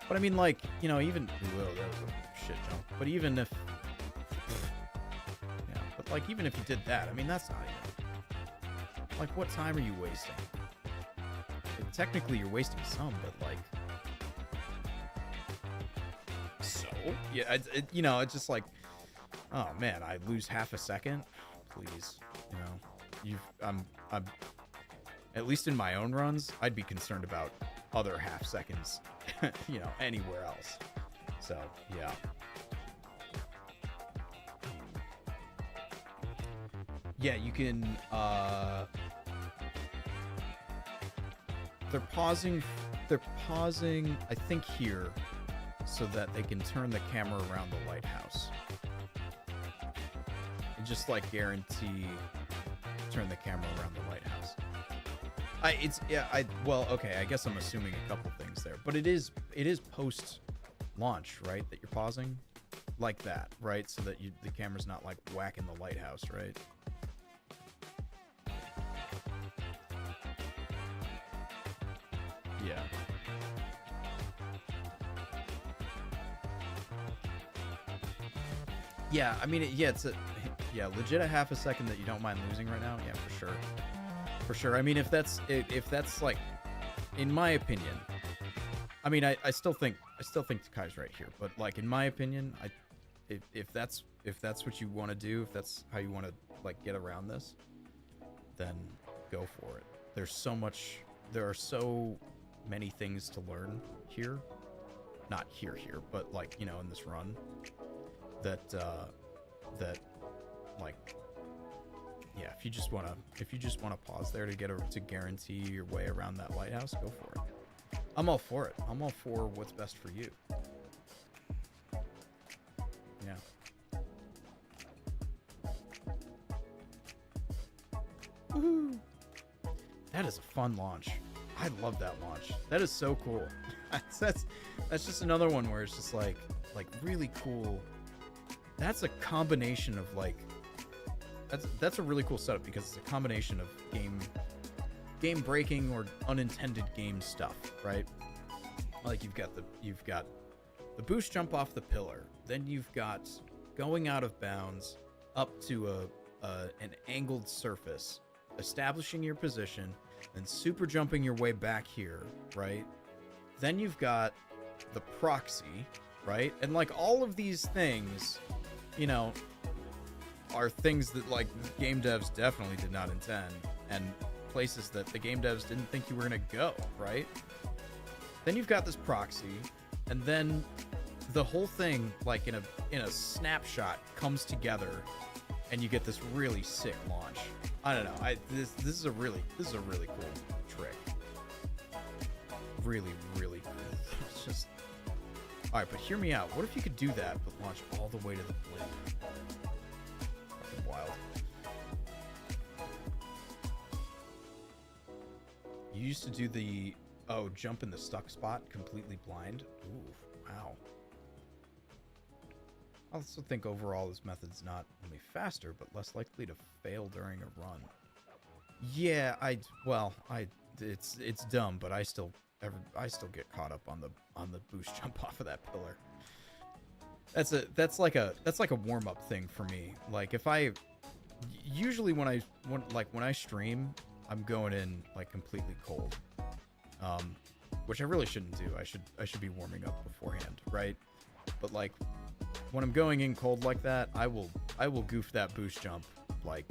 S1: But I mean, like, even, whoa, that was a shit jump. But even if, yeah, but like even if you did that, I mean that's not even, like what time are you wasting? Technically you're wasting some, but like, so yeah, you know, it's just like, oh man, I lose half a second, please, you know, I'm at least in my own runs, I'd be concerned about other half seconds, you know, anywhere else. So yeah. Yeah, you can, they're pausing, I think here, so that they can turn the camera around the lighthouse. And just like guarantee turn the camera around the lighthouse. Well, okay, I guess I'm assuming a couple things there, but it is post launch, right? That you're pausing like that, right? So that the camera's not like whacking the lighthouse, right? Yeah. Yeah, I mean, it's legit a half a second that you don't mind losing right now. Yeah, for sure. For sure. I mean, if that's like, in my opinion, I mean, I still think Takai's right here, but like, in my opinion, if that's what you want to do, if that's how you want to like get around this, then go for it. There are so many things to learn here, not here, but like, you know, in this run, that like, yeah, if you just want to pause there to guarantee your way around that lighthouse, go for it. I'm all for it. I'm all for what's best for you. Yeah. Woohoo! That is a fun launch. I love that launch. That is so cool. That's just another one where it's just like really cool. That's a combination of like, that's a really cool setup because it's a combination of game breaking or unintended game stuff, right? Like you've got the boost jump off the pillar, then you've got going out of bounds up to an angled surface, establishing your position, and super jumping your way back here, right? Then you've got the proxy, right? And like all of these things, you know, are things that like game devs definitely did not intend, and places that the game devs didn't think you were gonna go, right? Then you've got this proxy, and then the whole thing, like in a snapshot, comes together, and you get this really sick launch. I don't know. This is a really cool trick. Really, really cool. It's just, all right, but hear me out. What if you could do that, but launch all the way to the blink? Fucking wild. You used to do the jump in the stuck spot completely blind. Ooh, wow. I also think overall this method's not only faster, but less likely to fail during a run. Yeah, it's dumb, but I still get caught up on the boost jump off of that pillar. That's like a warm-up thing for me. Like if I usually when I stream, I'm going in like completely cold. Which I really shouldn't do. I should be warming up beforehand, right? But like when I'm going in cold like that, I will goof that boost jump like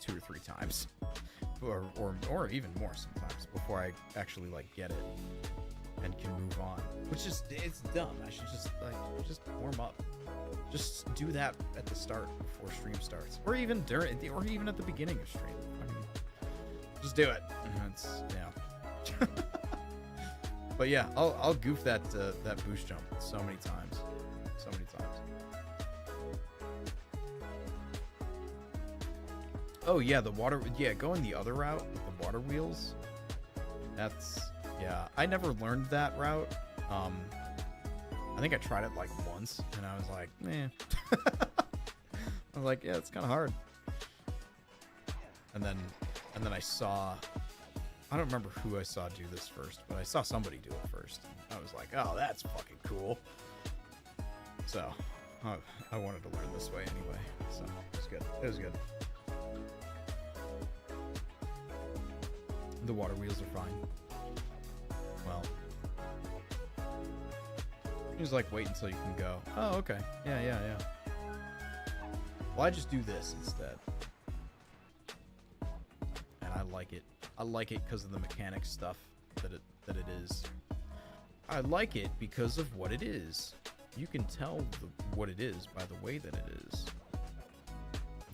S1: 2 or 3 times, or even more sometimes before I actually like get it and can move on. Which is, it's dumb. I should just warm up. Just do that at the start before stream starts, or even during, or even at the beginning of stream. I mean, just do it. Yeah. But yeah, I'll goof that boost jump so many times. Oh yeah, the water. Yeah, going the other route with the water wheels. That's, yeah. I never learned that route. I think I tried it like once, and I was like, eh. I was like, yeah, it's kind of hard. And then I saw, I don't remember who I saw do this first, but I saw somebody do it first. I was like, oh, that's fucking cool. So I wanted to learn this way anyway. So it was good. It was good. The water wheels are fine. Well, he's like, wait until you can go. Oh, okay. Yeah. Well, I just do this instead. And I like it. I like it because of the mechanic stuff that it is. I like it because of what it is. You can tell what it is by the way that it is.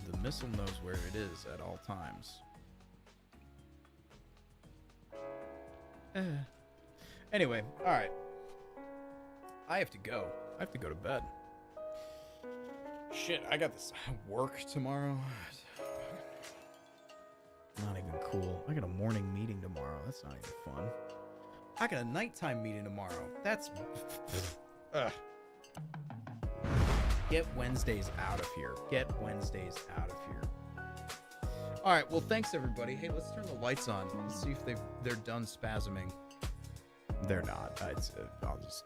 S1: The missile knows where it is at all times. Anyway, alright. I have to go. I have to go to bed. Shit, I got this work tomorrow. Not even cool. I got a morning meeting tomorrow. That's not even fun. I got a nighttime meeting tomorrow. That's... Ugh. Get Wednesdays out of here. Get Wednesdays out of here. All right, well, thanks, everybody. Hey, let's turn the lights on. Let's see if they're done spasming. They're not. I'll just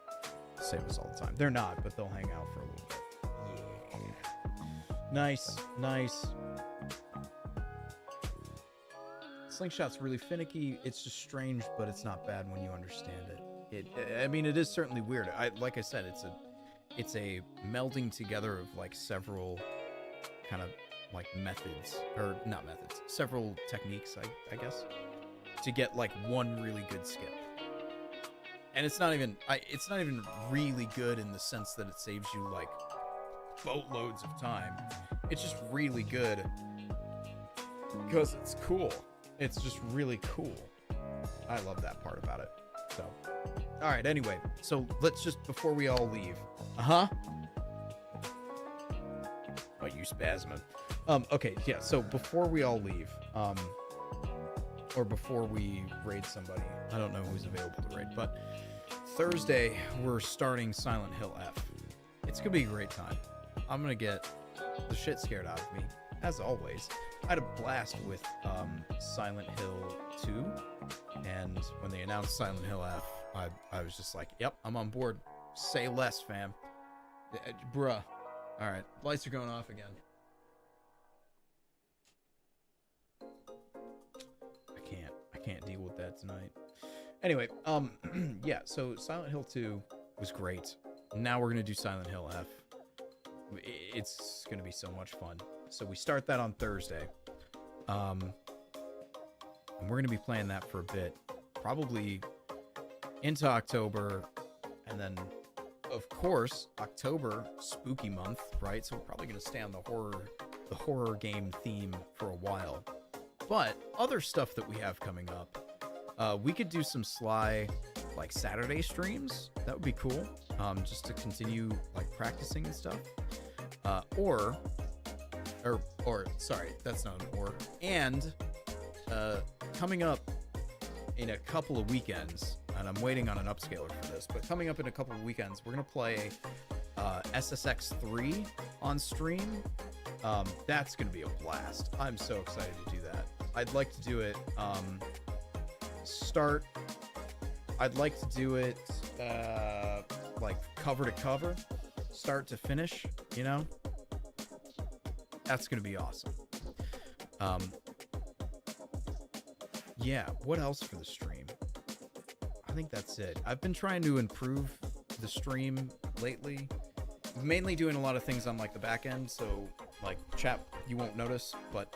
S1: say this all the time. They're not, but they'll hang out for a little bit. Yeah. Nice. Slingshot's really finicky. It's just strange, but it's not bad when you understand it. I mean, it is certainly weird. Like I said, it's a melding together of like several kind of like methods, or not methods, several techniques, I guess, to get like one really good skip. And it's not even really good in the sense that it saves you like boatloads of time. It's just really good because it's cool. It's just really cool. I love that part about it. So, all right. Anyway, so let's just, before we all leave. Oh, you spasmin. Okay, yeah. So before we all leave, or before we raid somebody, I don't know who's available to raid, but Thursday we're starting Silent Hill F. It's gonna be a great time. I'm gonna get the shit scared out of me, as always. I had a blast with Silent Hill 2, and when they announced Silent Hill F, I was just like, yep, I'm on board. Say less, fam. Bruh. Alright, lights are going off again. I can't deal with that tonight. Anyway, yeah, so Silent Hill 2 was great. Now we're gonna do Silent Hill F. It's gonna be so much fun. So we start that on Thursday. And we're gonna be playing that for a bit. Probably into October, and then of course October, spooky month, right? So we're probably gonna stay on the horror game theme for a while. But other stuff that we have coming up, we could do some Sly like Saturday streams. That would be cool. Just to continue like practicing and stuff. Or sorry, that's not an or. And coming up in a couple of weekends, and I'm waiting on an upscaler for this, but coming up in a couple of weekends, we're gonna play SSX3 on stream. That's gonna be a blast. I'm so excited to do that. I'd like to do it I'd like to do it like cover to cover, start to finish, you know? That's gonna be awesome. Yeah, what else for the stream? I think that's it. I've been trying to improve the stream lately. Mainly doing a lot of things on like the back end, so like chat you won't notice, but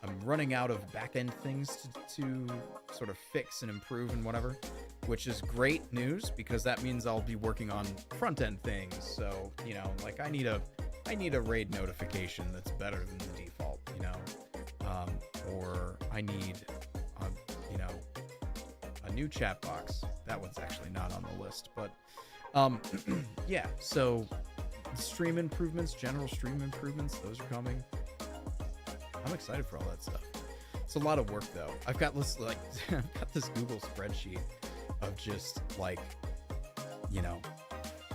S1: I'm running out of back end things to sort of fix and improve and whatever, which is great news because that means I'll be working on front end things. So, you know, like I need a raid notification that's better than the default, you know, or I need, you know, a new chat box. That one's actually not on the list, but yeah. So stream improvements, general stream improvements, those are coming. I'm excited for all that stuff. It's a lot of work though. I've got this like I've got this Google spreadsheet of just like, you know,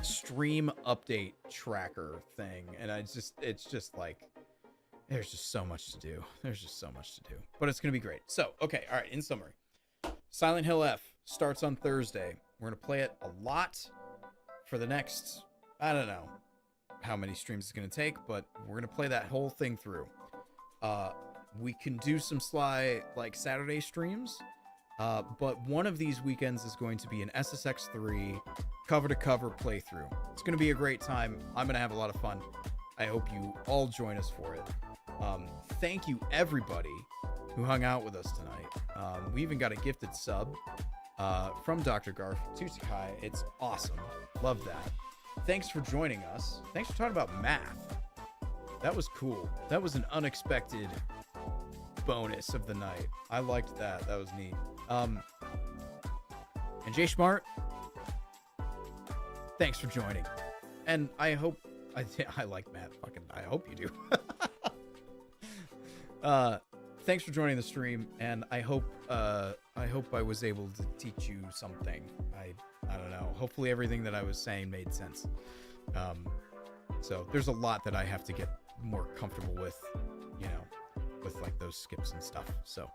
S1: stream update tracker thing, and it's just like there's just so much to do. There's just so much to do. But it's gonna be great. So, okay, all right, in summary. Silent Hill F starts on Thursday. We're gonna play it a lot for the next, I don't know how many streams it's going to take, but we're going to play that whole thing through. We can do some Sly, like, Saturday streams, but one of these weekends is going to be an SSX3 cover-to-cover playthrough. It's going to be a great time. I'm going to have a lot of fun. I hope you all join us for it. Thank you, everybody who hung out with us tonight. We even got a gifted sub from Dr. Garf to Sakai. It's awesome. Love that. Thanks for joining us. Thanks for talking about math. That was cool. That was an unexpected bonus of the night. I liked that. That was neat. And Jay Smart, thanks for joining. And I hope I like math. Fucking I hope you do. Thanks for joining the stream, and I hope I was able to teach you something. I don't know. Hopefully everything that I was saying made sense. So there's a lot that I have to get more comfortable with, you know, with like those skips and stuff. So,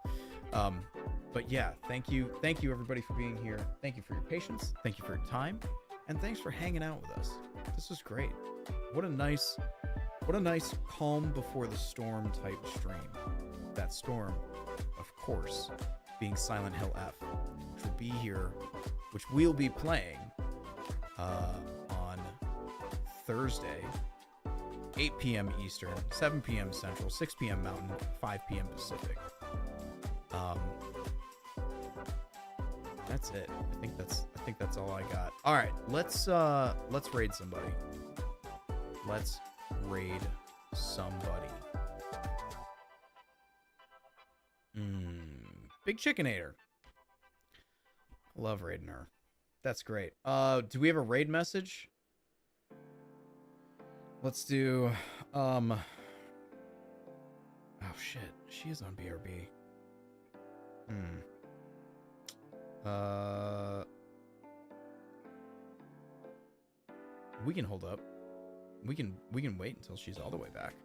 S1: but yeah, thank you everybody for being here. Thank you for your patience. Thank you for your time, and thanks for hanging out with us. This was great. What a nice calm before the storm type stream. That storm, of course, being Silent Hill F, which will be here, which we'll be playing on Thursday, 8 p.m. Eastern, 7 p.m. Central, 6 p.m. Mountain, 5 p.m. Pacific. That's it. I think that's all I got. All right, let's raid somebody. Let's raid somebody. Big Chickenator. Love raiding her. That's great. Do we have a raid message? Let's do oh shit. She is on BRB. We can hold up. We can wait until she's all the way back.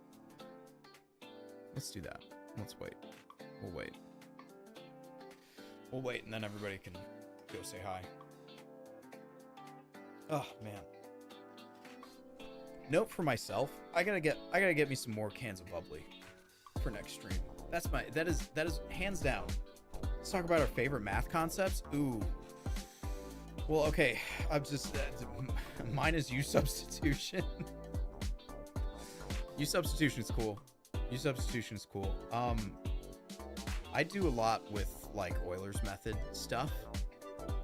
S1: Let's do that. Let's wait. We'll wait, and then everybody can go say hi. Oh man. Note for myself, I gotta get me some more cans of bubbly for next stream. That is hands down. Let's talk about our favorite math concepts. Ooh. Well, okay. I'm just mine is U substitution. U substitution is cool. U substitution is cool. I do a lot with like Euler's method stuff.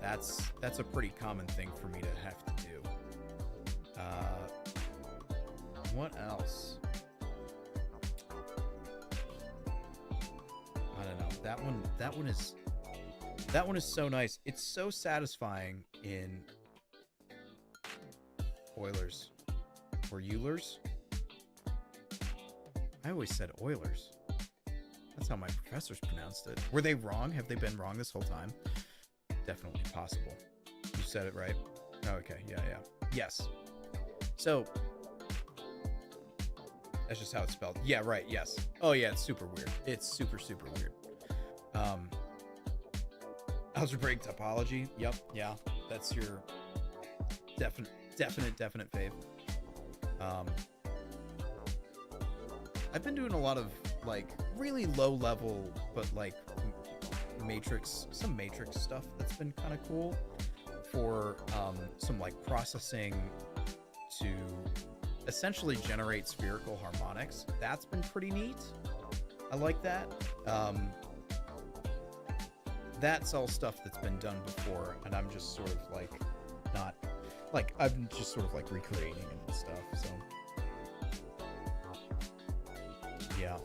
S1: That's a pretty common thing for me to have to do. What else? I don't know. That one is so nice. It's so satisfying in Euler's or Euler's. I always said Oilers. That's how my professors pronounced it. Were they wrong? Have they been wrong this whole time? Definitely possible. You said it right. Oh, okay. Yeah. Yes. So that's just how it's spelled. Yeah, right. Yes. Oh yeah, it's super weird. It's super weird. Algebraic topology. Yep. Yeah. That's your definite fave. I've been doing a lot of like really low level, but like some matrix stuff that's been kind of cool for some like processing to essentially generate spherical harmonics. That's been pretty neat. I like that. That's all stuff that's been done before, and I'm just sort of like not like I'm just sort of like recreating it and stuff. So yeah.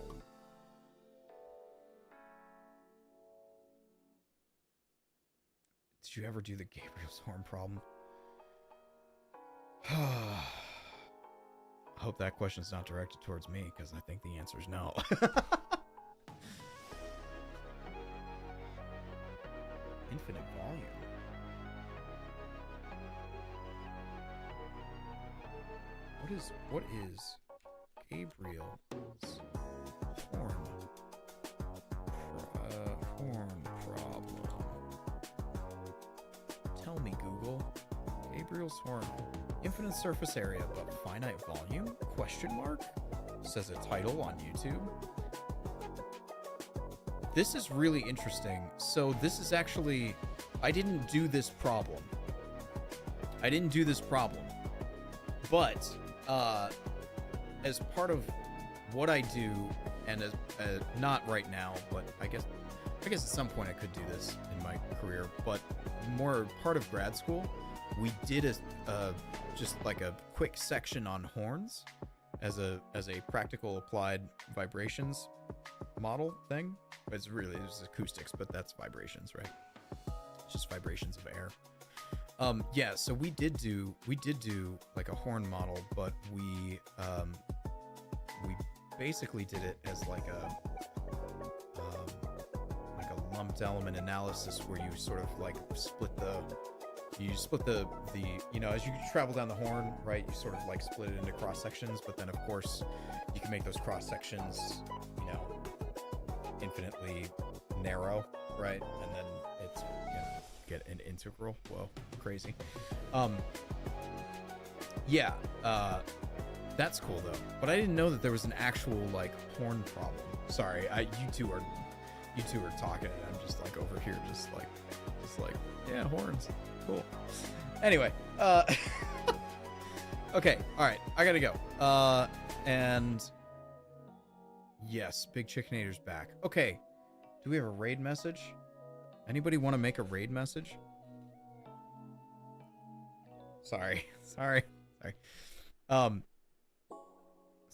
S1: Did you ever do the Gabriel's horn problem? I hope that question's not directed towards me, because I think the answer is no. Infinite volume. What is Gabriel's horn problem? Tell me, Google. Gabriel's horn. infinite surface area but finite volume? Question mark? Says a title on YouTube. This is really interesting. So this is actually, I didn't do this problem. But as part of what I do, and as not right now, but I guess at some point I could do this in my career, but more part of grad school, we did a just like a quick section on horns as a practical applied vibrations model thing. It's acoustics, but that's vibrations, right? It's just vibrations of air. Yeah, so we did do like a horn model, but we basically did it as like a lumped element analysis, where you sort of like split the you know, as you travel down the horn, right, you sort of like split it into cross sections, but then of course you can make those cross sections, you know, infinitely narrow, right? And then it's, you know, get an integral. Whoa, crazy. Yeah, that's cool though. But I didn't know that there was an actual like horn problem. Sorry, you two are talking, and I'm just like over here, just like, yeah, horns, cool. Anyway, okay, all right, I gotta go. And yes, Big Chickenator's back. Okay, do we have a raid message? Anybody want to make a raid message? Sorry. It's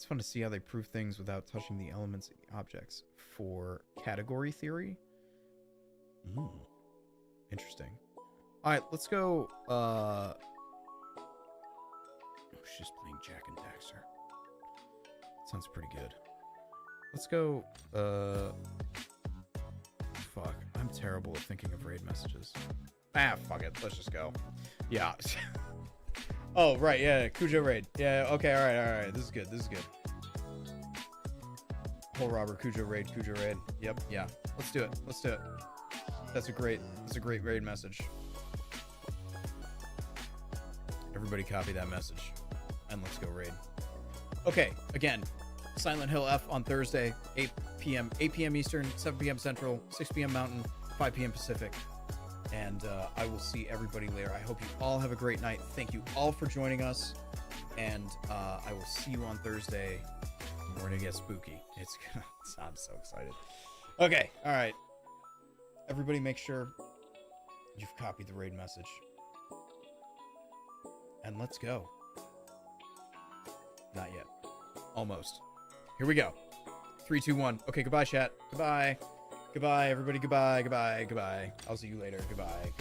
S1: fun to see how they prove things without touching the elements and the objects. For category theory? Interesting. Alright, let's go, oh, she's playing Jack and Daxter. Sounds pretty good. Let's go, fuck, I'm terrible at thinking of raid messages. Fuck it, let's just go. Yeah. Oh, right, yeah, Kujo raid. Yeah, okay, alright, this is good. Whole robber, Kujo raid. Yep, yeah. Let's do it. That's a great raid message. Everybody copy that message. And let's go raid. Okay, again, Silent Hill F on Thursday, 8 p.m. Eastern, 7 p.m. Central, 6 p.m. Mountain, 5 p.m. Pacific. And I will see everybody later. I hope you all have a great night. Thank you all for joining us. And I will see you on Thursday. We're going to get spooky. I'm so excited. Okay, all right. Everybody make sure you've copied the raid message. And let's go. Not yet. Almost. Here we go. 3, 2, 1. Okay, goodbye, chat. Goodbye. Goodbye, everybody. Goodbye. I'll see you later. Goodbye.